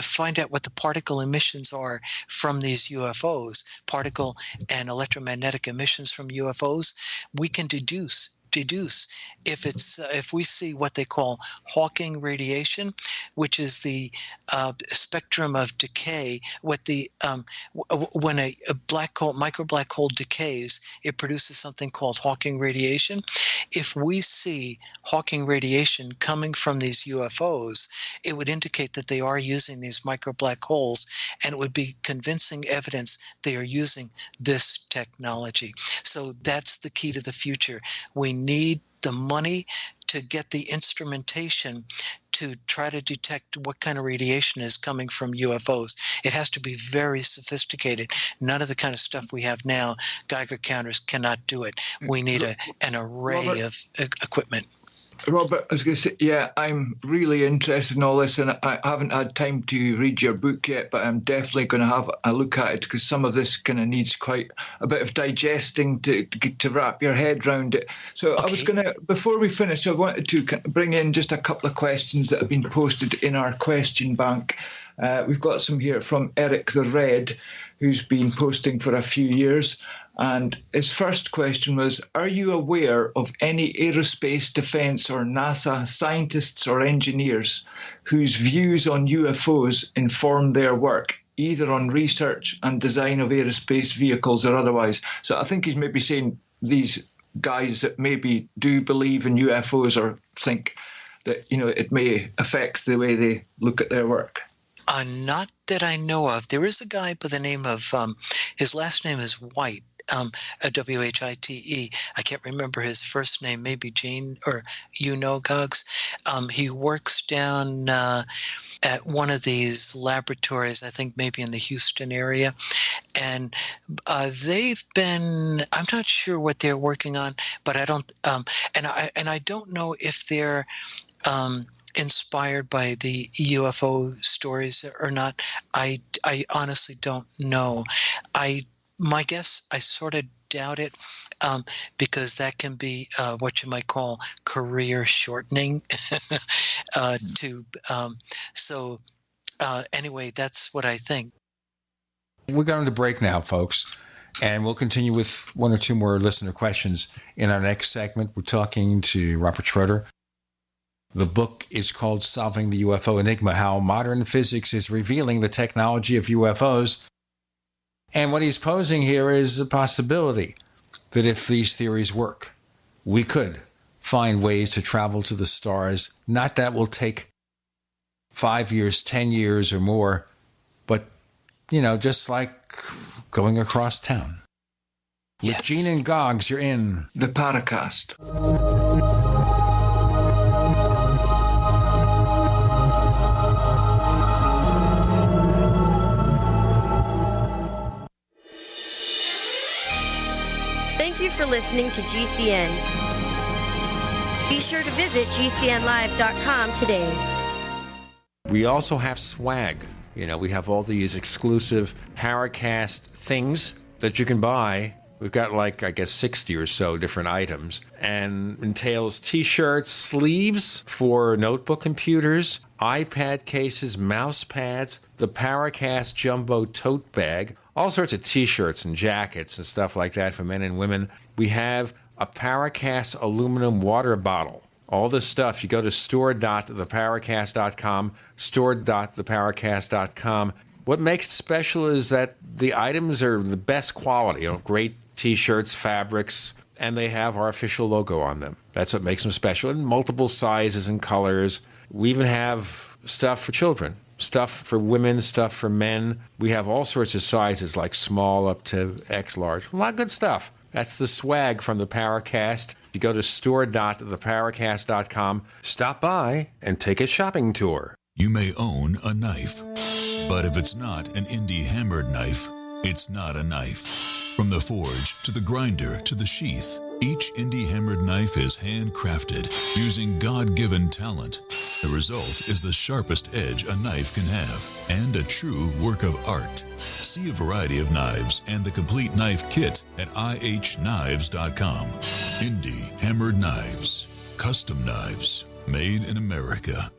find out what the particle emissions are from these UFOs, particle and electromagnetic emissions from UFOs, we can deduce deduce if we see what they call Hawking radiation, which is the spectrum of decay. What the when a black hole, micro black hole decays, it produces something called Hawking radiation. If we see Hawking radiation coming from these UFOs, it would indicate that they are using these micro black holes, and it would be convincing evidence they are using this technology. So that's the key to the future. We need the money to get the instrumentation to try to detect what kind of radiation is coming from UFOs. It has to be very sophisticated. None of the kind of stuff we have now, Geiger counters cannot do it. We need an array of equipment. Robert, I was going to say, yeah, I'm really interested in all this, and I haven't had time to read your book yet, but I'm definitely going to have a look at it, because some of this kind of needs quite a bit of digesting to wrap your head around it. So I was going to, before we finish, I wanted to bring in just a couple of questions that have been posted in our question bank. We've got some here from Eric the Red, who's been posting for a few years. And his first question was, are you aware of any aerospace defense or NASA scientists or engineers whose views on UFOs inform their work, either on research and design of aerospace vehicles or otherwise? So I think he's maybe saying these guys that maybe do believe in UFOs or think that, it may affect the way they look at their work. Not that I know of. There is a guy by the name of, his last name is White. White. I can't remember his first name, maybe Gene, or Goggs. He works down at one of these laboratories, I think maybe in the Houston area. And they've been, I'm not sure what they're working on, but I don't, and I don't know if they're inspired by the UFO stories or not. I honestly don't know. My guess, I sort of doubt it, because that can be what you might call career shortening. Anyway, that's what I think. We're going to break now, folks, and we'll continue with one or two more listener questions in our next segment. We're talking to Robert Schroeder. The book is called Solving the UFO Enigma, How Modern Physics is Revealing the Technology of UFOs. And what he's posing here is a possibility that if these theories work, we could find ways to travel to the stars. Not that will take 5 years, 10 years or more, but, just like going across town. With Gene and Goggs, you're in the Paracast. Thank you for listening to GCN. Be sure to visit GCNlive.com today. We also have swag. We have all these exclusive Paracast things that you can buy. We've got 60 or so different items, and entails t-shirts, sleeves for notebook computers, iPad cases, mouse pads, the Paracast Jumbo tote bag, all sorts of t-shirts and jackets and stuff like that for men and women. We have a Paracast aluminum water bottle. All this stuff, you go to store.theparacast.com, store.theparacast.com. What makes it special is that the items are the best quality, great t-shirts, fabrics, and they have our official logo on them. That's what makes them special, in multiple sizes and colors. We even have stuff for children, stuff for women, stuff for men. We have all sorts of sizes, like small up to X large. A lot of good stuff. That's the swag from the Paracast. You go to store.theparacast.com, stop by, and take a shopping tour. You may own a knife, but if it's not an indie hammered knife, it's not a knife. From the forge to the grinder to the sheath, each indie hammered knife is handcrafted using God-given talent. The result is the sharpest edge a knife can have and a true work of art. See a variety of knives and the complete knife kit at ihknives.com. Indie hammered knives, custom knives, made in America.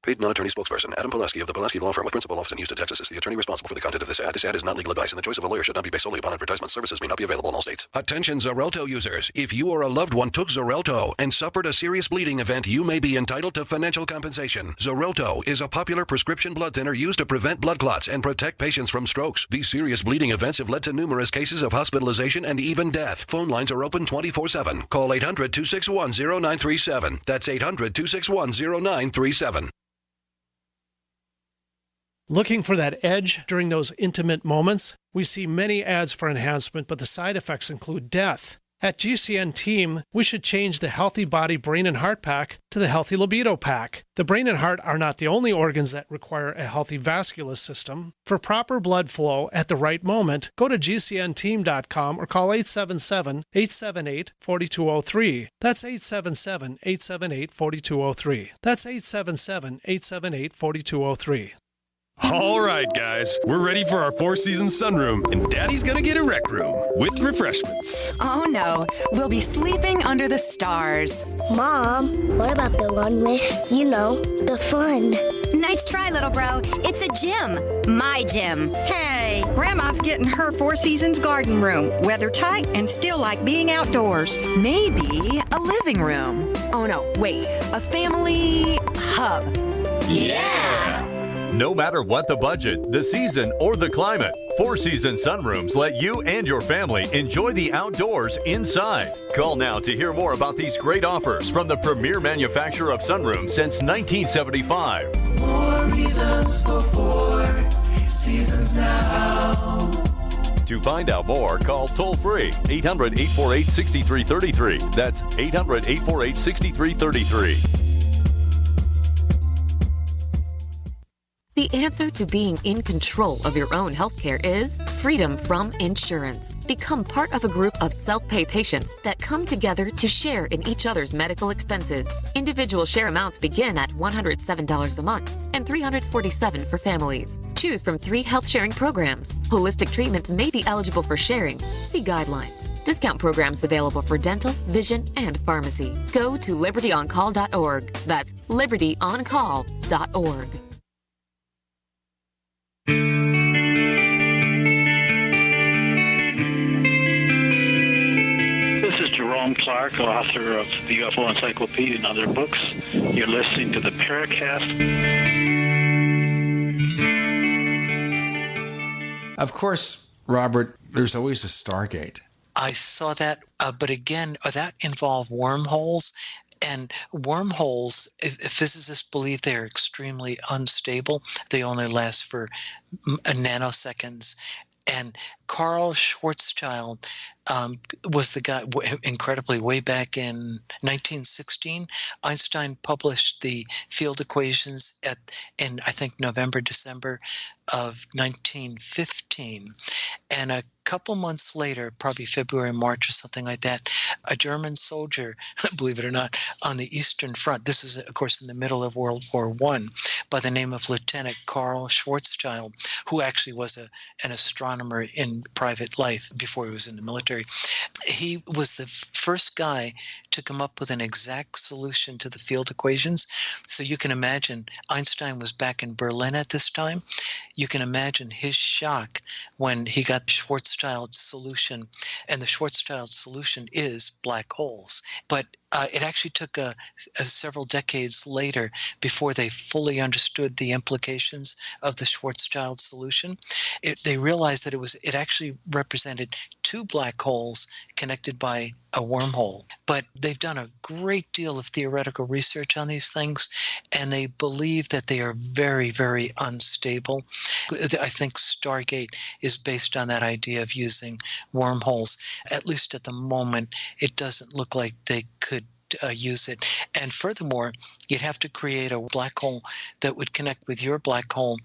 Paid non-attorney spokesperson Adam Pulaski of the Pulaski Law Firm with principal office in Houston, Texas is the attorney responsible for the content of this ad. This ad is not legal advice, and the choice of a lawyer should not be based solely upon advertisement. Services may not be available in all states. Attention Xarelto users. If you or a loved one took Xarelto and suffered a serious bleeding event, you may be entitled to financial compensation. Xarelto is a popular prescription blood thinner used to prevent blood clots and protect patients from strokes. These serious bleeding events have led to numerous cases of hospitalization and even death. Phone lines are open 24/7. Call 800-261-0937. That's 800-261-0937. Looking for that edge during those intimate moments? We see many ads for enhancement, but the side effects include death. At GCN Team, we should change the Healthy Body, Brain, and Heart Pack to the Healthy Libido Pack. The brain and heart are not the only organs that require a healthy vascular system. For proper blood flow at the right moment, go to GCNteam.com or call 877-878-4203. That's 877-878-4203. That's 877-878-4203. All right, guys, we're ready for our Four Seasons sunroom, and Daddy's gonna get a rec room with refreshments. Oh no, we'll be sleeping under the stars. Mom, what about the one with, the fun? Nice try, little bro. It's a gym. My gym. Hey, Grandma's getting her Four Seasons garden room, weather tight and still like being outdoors. Maybe a living room. Oh no, wait, a family hub. Yeah! No matter what the budget, the season, or the climate, Four Seasons sunrooms let you and your family enjoy the outdoors inside. Call now to hear more about these great offers from the premier manufacturer of sunrooms since 1975. 4 reasons for 4 seasons now. To find out more, call toll-free 800-848-6333. That's 800-848-6333. The answer to being in control of your own healthcare is freedom from insurance. Become part of a group of self-pay patients that come together to share in each other's medical expenses. Individual share amounts begin at $107 a month and $347 for families. Choose from 3 health-sharing programs. Holistic treatments may be eligible for sharing. See guidelines. Discount programs available for dental, vision, and pharmacy. Go to libertyoncall.org. That's libertyoncall.org. This is Jerome Clark, author of the UFO Encyclopedia and other books. You're listening to the Paracast. Of course, Robert, there's always a Stargate. I saw that, but again, that involved wormholes. And wormholes, if physicists believe they're extremely unstable, they only last for nanoseconds. And Carl Schwarzschild was the guy, incredibly, way back in 1916. Einstein published the field equations in, I think, November, December of 1915. And a couple months later, probably February, March or something like that, a German soldier, believe it or not, on the Eastern Front, this is, of course, in the middle of World War I, by the name of Lieutenant Carl Schwarzschild, who actually was an astronomer in private life before he was in the military. He was the first guy to come up with an exact solution to the field equations. So you can imagine, Einstein was back in Berlin at this time. You can imagine his shock when he got Schwarzschild's solution, and the Schwarzschild solution is black holes. But it actually took several decades later before they fully understood the implications of the Schwarzschild solution. They realized that it actually represented 2 black holes connected by a wormhole. But they've done a great deal of theoretical research on these things, and they believe that they are very, very unstable. I think Stargate is based on that idea of using wormholes. At least at the moment, it doesn't look like they could use it. And furthermore, you'd have to create a black hole that would connect with your black hole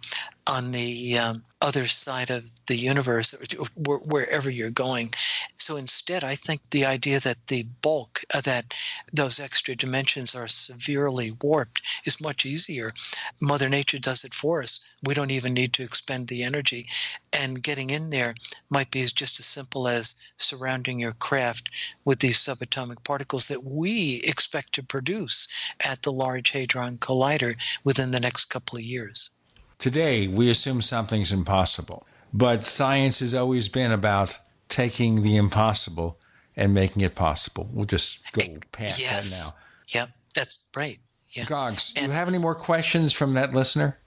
on the other side of the universe, or wherever you're going. So instead, I think the idea that the bulk, that those extra dimensions are severely warped is much easier. Mother Nature does it for us. We don't even need to expend the energy. And getting in there might be just as simple as surrounding your craft with these subatomic particles that we expect to produce at the Large Hadron Collider within the next couple of years. Today, we assume something's impossible, but science has always been about taking the impossible and making it possible. We'll just go past that now. Yep, that's right. Yeah. Goggs, do you have any more questions from that listener?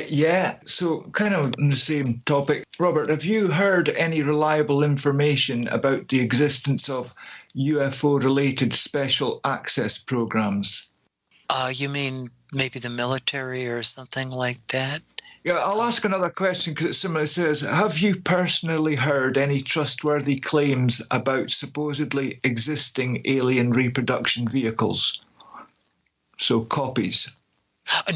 Yeah, so kind of on the same topic. Robert, have you heard any reliable information about the existence of UFO-related special access programs? You mean maybe the military or something like that? Yeah, I'll ask another question because it's similar. It says, have you personally heard any trustworthy claims about supposedly existing alien reproduction vehicles? So copies.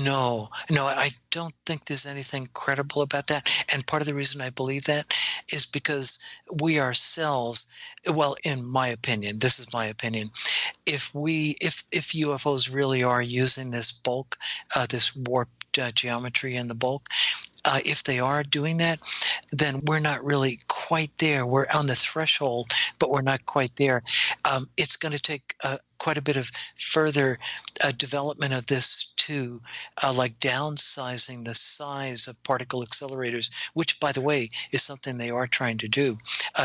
No, I don't think there's anything credible about that. And part of the reason I believe that is because we ourselves, well, in my opinion, this is my opinion, if UFOs really are using this bulk, this warped geometry in the bulk, if they are doing that, then we're not really quite there. We're on the threshold, but we're not quite there. It's going to take quite a bit of further development of this too, like downsizing the size of particle accelerators, which, by the way, is something they are trying to do.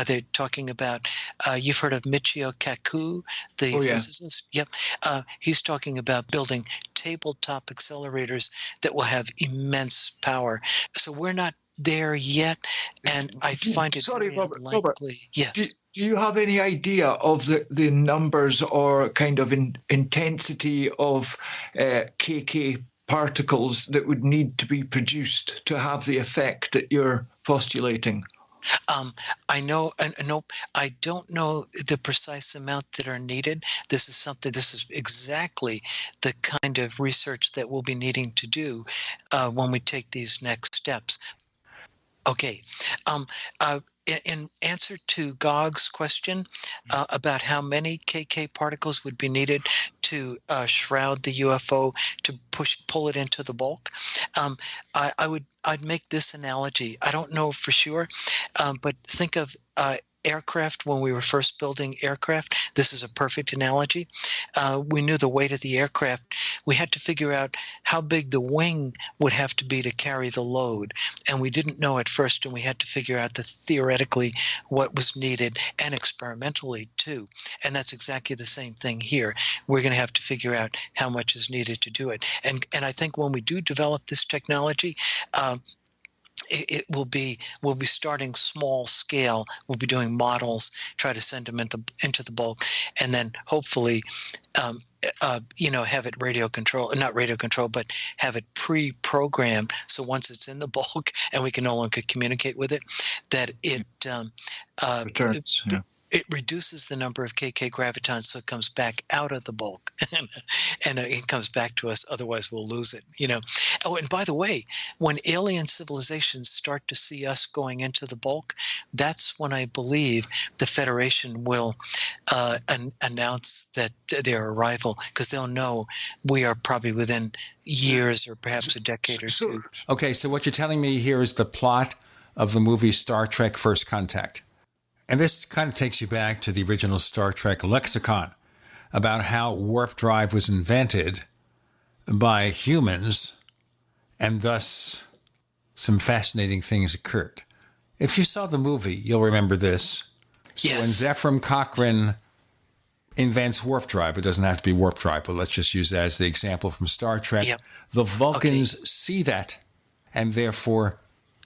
They're talking about, you've heard of Michio Kaku, the physicist? Yep. He's talking about building tabletop accelerators that will have immense power. So we're not there yet, and I find it very unlikely. Robert, yes. Do you have any idea of the numbers or kind of intensity of KK particles that would need to be produced to have the effect that you're postulating? I know, nope, I don't know the precise amount that are needed. This is exactly the kind of research that we'll be needing to do when we take these next steps. Okay. In answer to Goggs' question about how many KK particles would be needed to shroud the UFO to pull it into the bulk, I'd make this analogy. I don't know for sure, but think of aircraft when we were first building aircraft. This is a perfect analogy. We knew the weight of the aircraft. We had to figure out how big the wing would have to be to carry the load. And we didn't know at first, and we had to figure out theoretically what was needed and experimentally too. And that's exactly the same thing here. We're going to have to figure out how much is needed to do it. And I think when we do develop this technology, we'll be starting small scale. We'll be doing models, try to send them into the bulk, and then hopefully, have it not radio control, but have it pre-programmed. So once it's in the bulk and we can no longer communicate with it, that it returns. It reduces the number of KK gravitons, so it comes back out of the bulk, and it comes back to us. Otherwise, we'll lose it. Oh, and by the way, when alien civilizations start to see us going into the bulk, that's when I believe the Federation will announce that their arrival, because they'll know we are probably within years or perhaps a decade or two. Okay, so what you're telling me here is the plot of the movie Star Trek First Contact. And this kind of takes you back to the original Star Trek lexicon about how warp drive was invented by humans, and thus some fascinating things occurred. If you saw the movie, you'll remember this. So yes. When Zefram Cochrane invents warp drive, it doesn't have to be warp drive, but let's just use that as the example from Star Trek. Yep. The Vulcans see that and therefore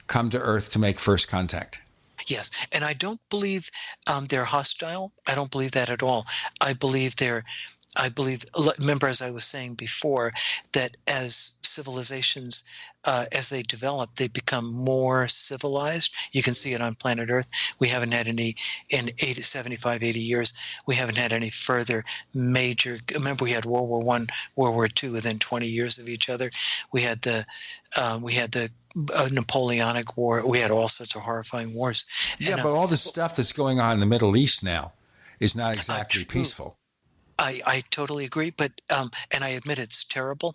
come to Earth to make first contact. Yes, and I don't believe they're hostile. I don't believe that at all. I believe they're I believe, remember, as I was saying before, that as civilizations, as they develop, they become more civilized. You can see it on planet Earth. We haven't had any, in 75, 80 years, we haven't had any further major, remember we had World War I, World War II within 20 years of each other. We had the Napoleonic War. We had all sorts of horrifying wars. Yeah, but all the stuff that's going on in the Middle East now is not exactly peaceful. I totally agree, but and I admit it's terrible.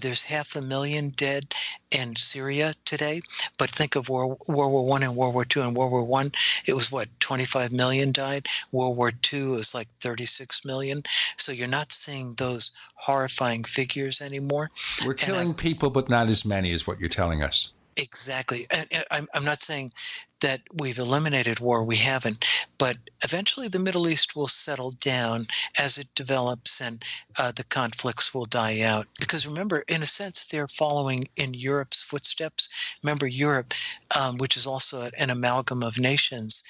There's 500,000 dead in Syria today, but think of World War I and World War II. And World War I, it was 25 million died. World War II, it was like 36 million. So you're not seeing those horrifying figures anymore. We're killing people, but not as many, is what you're telling us. Exactly. And I'm not saying that we've eliminated war. We haven't. But eventually the Middle East will settle down as it develops, and the conflicts will die out. Because remember, in a sense, they're following in Europe's footsteps. Remember, Europe, which is also an amalgam of nations,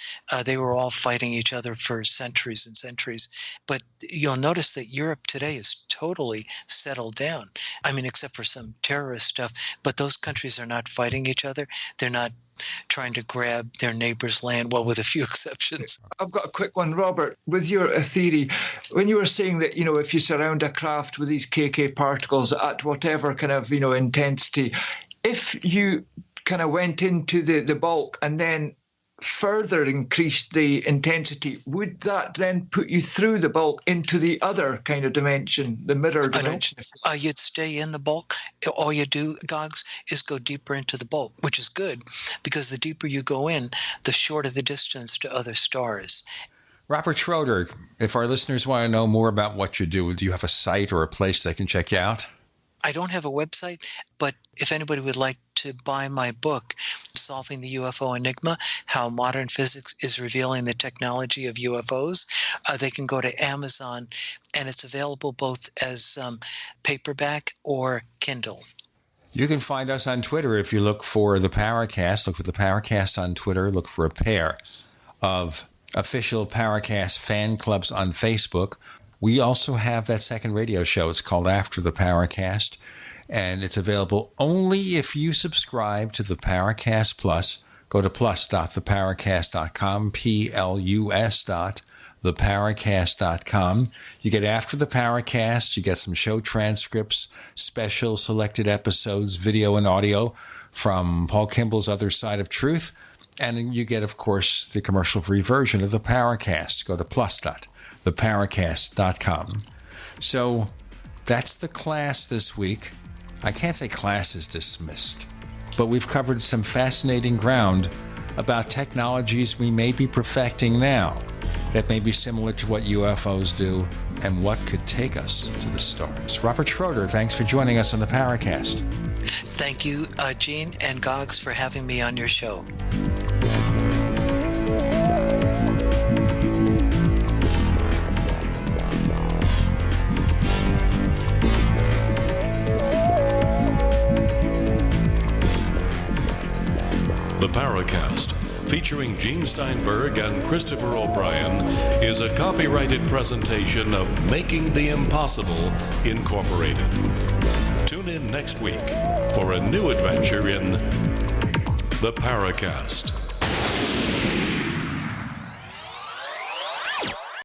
they were all fighting each other for centuries and centuries. But you'll notice that Europe today is totally settled down. I mean, except for some terrorist stuff. But those countries are not fighting each other. They're not trying to grab their neighbor's land, well, with a few exceptions. I've got a quick one, Robert. With your theory, when you were saying that, if you surround a craft with these KK particles at whatever kind of, intensity, if you kind of went into the bulk and then further increased the intensity, would that then put you through the bulk into the other kind of dimension, the mirror dimension? You'd stay in the bulk. All you do, Goggs, is go deeper into the bulk, which is good, because the deeper you go in, the shorter the distance to other stars. Robert Schroeder, if our listeners want to know more about what you do you have a site or a place they can check you out? I don't have a website, but if anybody would like to buy my book, Solving the UFO Enigma, How Modern Physics is Revealing the Technology of UFOs, they can go to Amazon, and it's available both as paperback or Kindle. You can find us on Twitter if you look for the Paracast. Look for the Paracast on Twitter. Look for a pair of official Paracast fan clubs on Facebook. We also have that second radio show. It's called After the Paracast, and it's available only if you subscribe to the Paracast Plus. Go to plus.theparacast.com, plus.theparacast.com. You get After the Paracast. You get some show transcripts, special selected episodes, video and audio from Paul Kimball's Other Side of Truth. And you get, of course, the commercial-free version of the Paracast. Go to plus.theparacast.com. So that's the class this week. I can't say class is dismissed, but we've covered some fascinating ground about technologies we may be perfecting now that may be similar to what UFOs do and what could take us to the stars. Robert Schroeder, thanks for joining us on the Paracast. Thank you, Gene and Goggs, for having me on your show. The Paracast, featuring Gene Steinberg and Christopher O'Brien, is a copyrighted presentation of Making the Impossible, Incorporated. Tune in next week for a new adventure in The Paracast.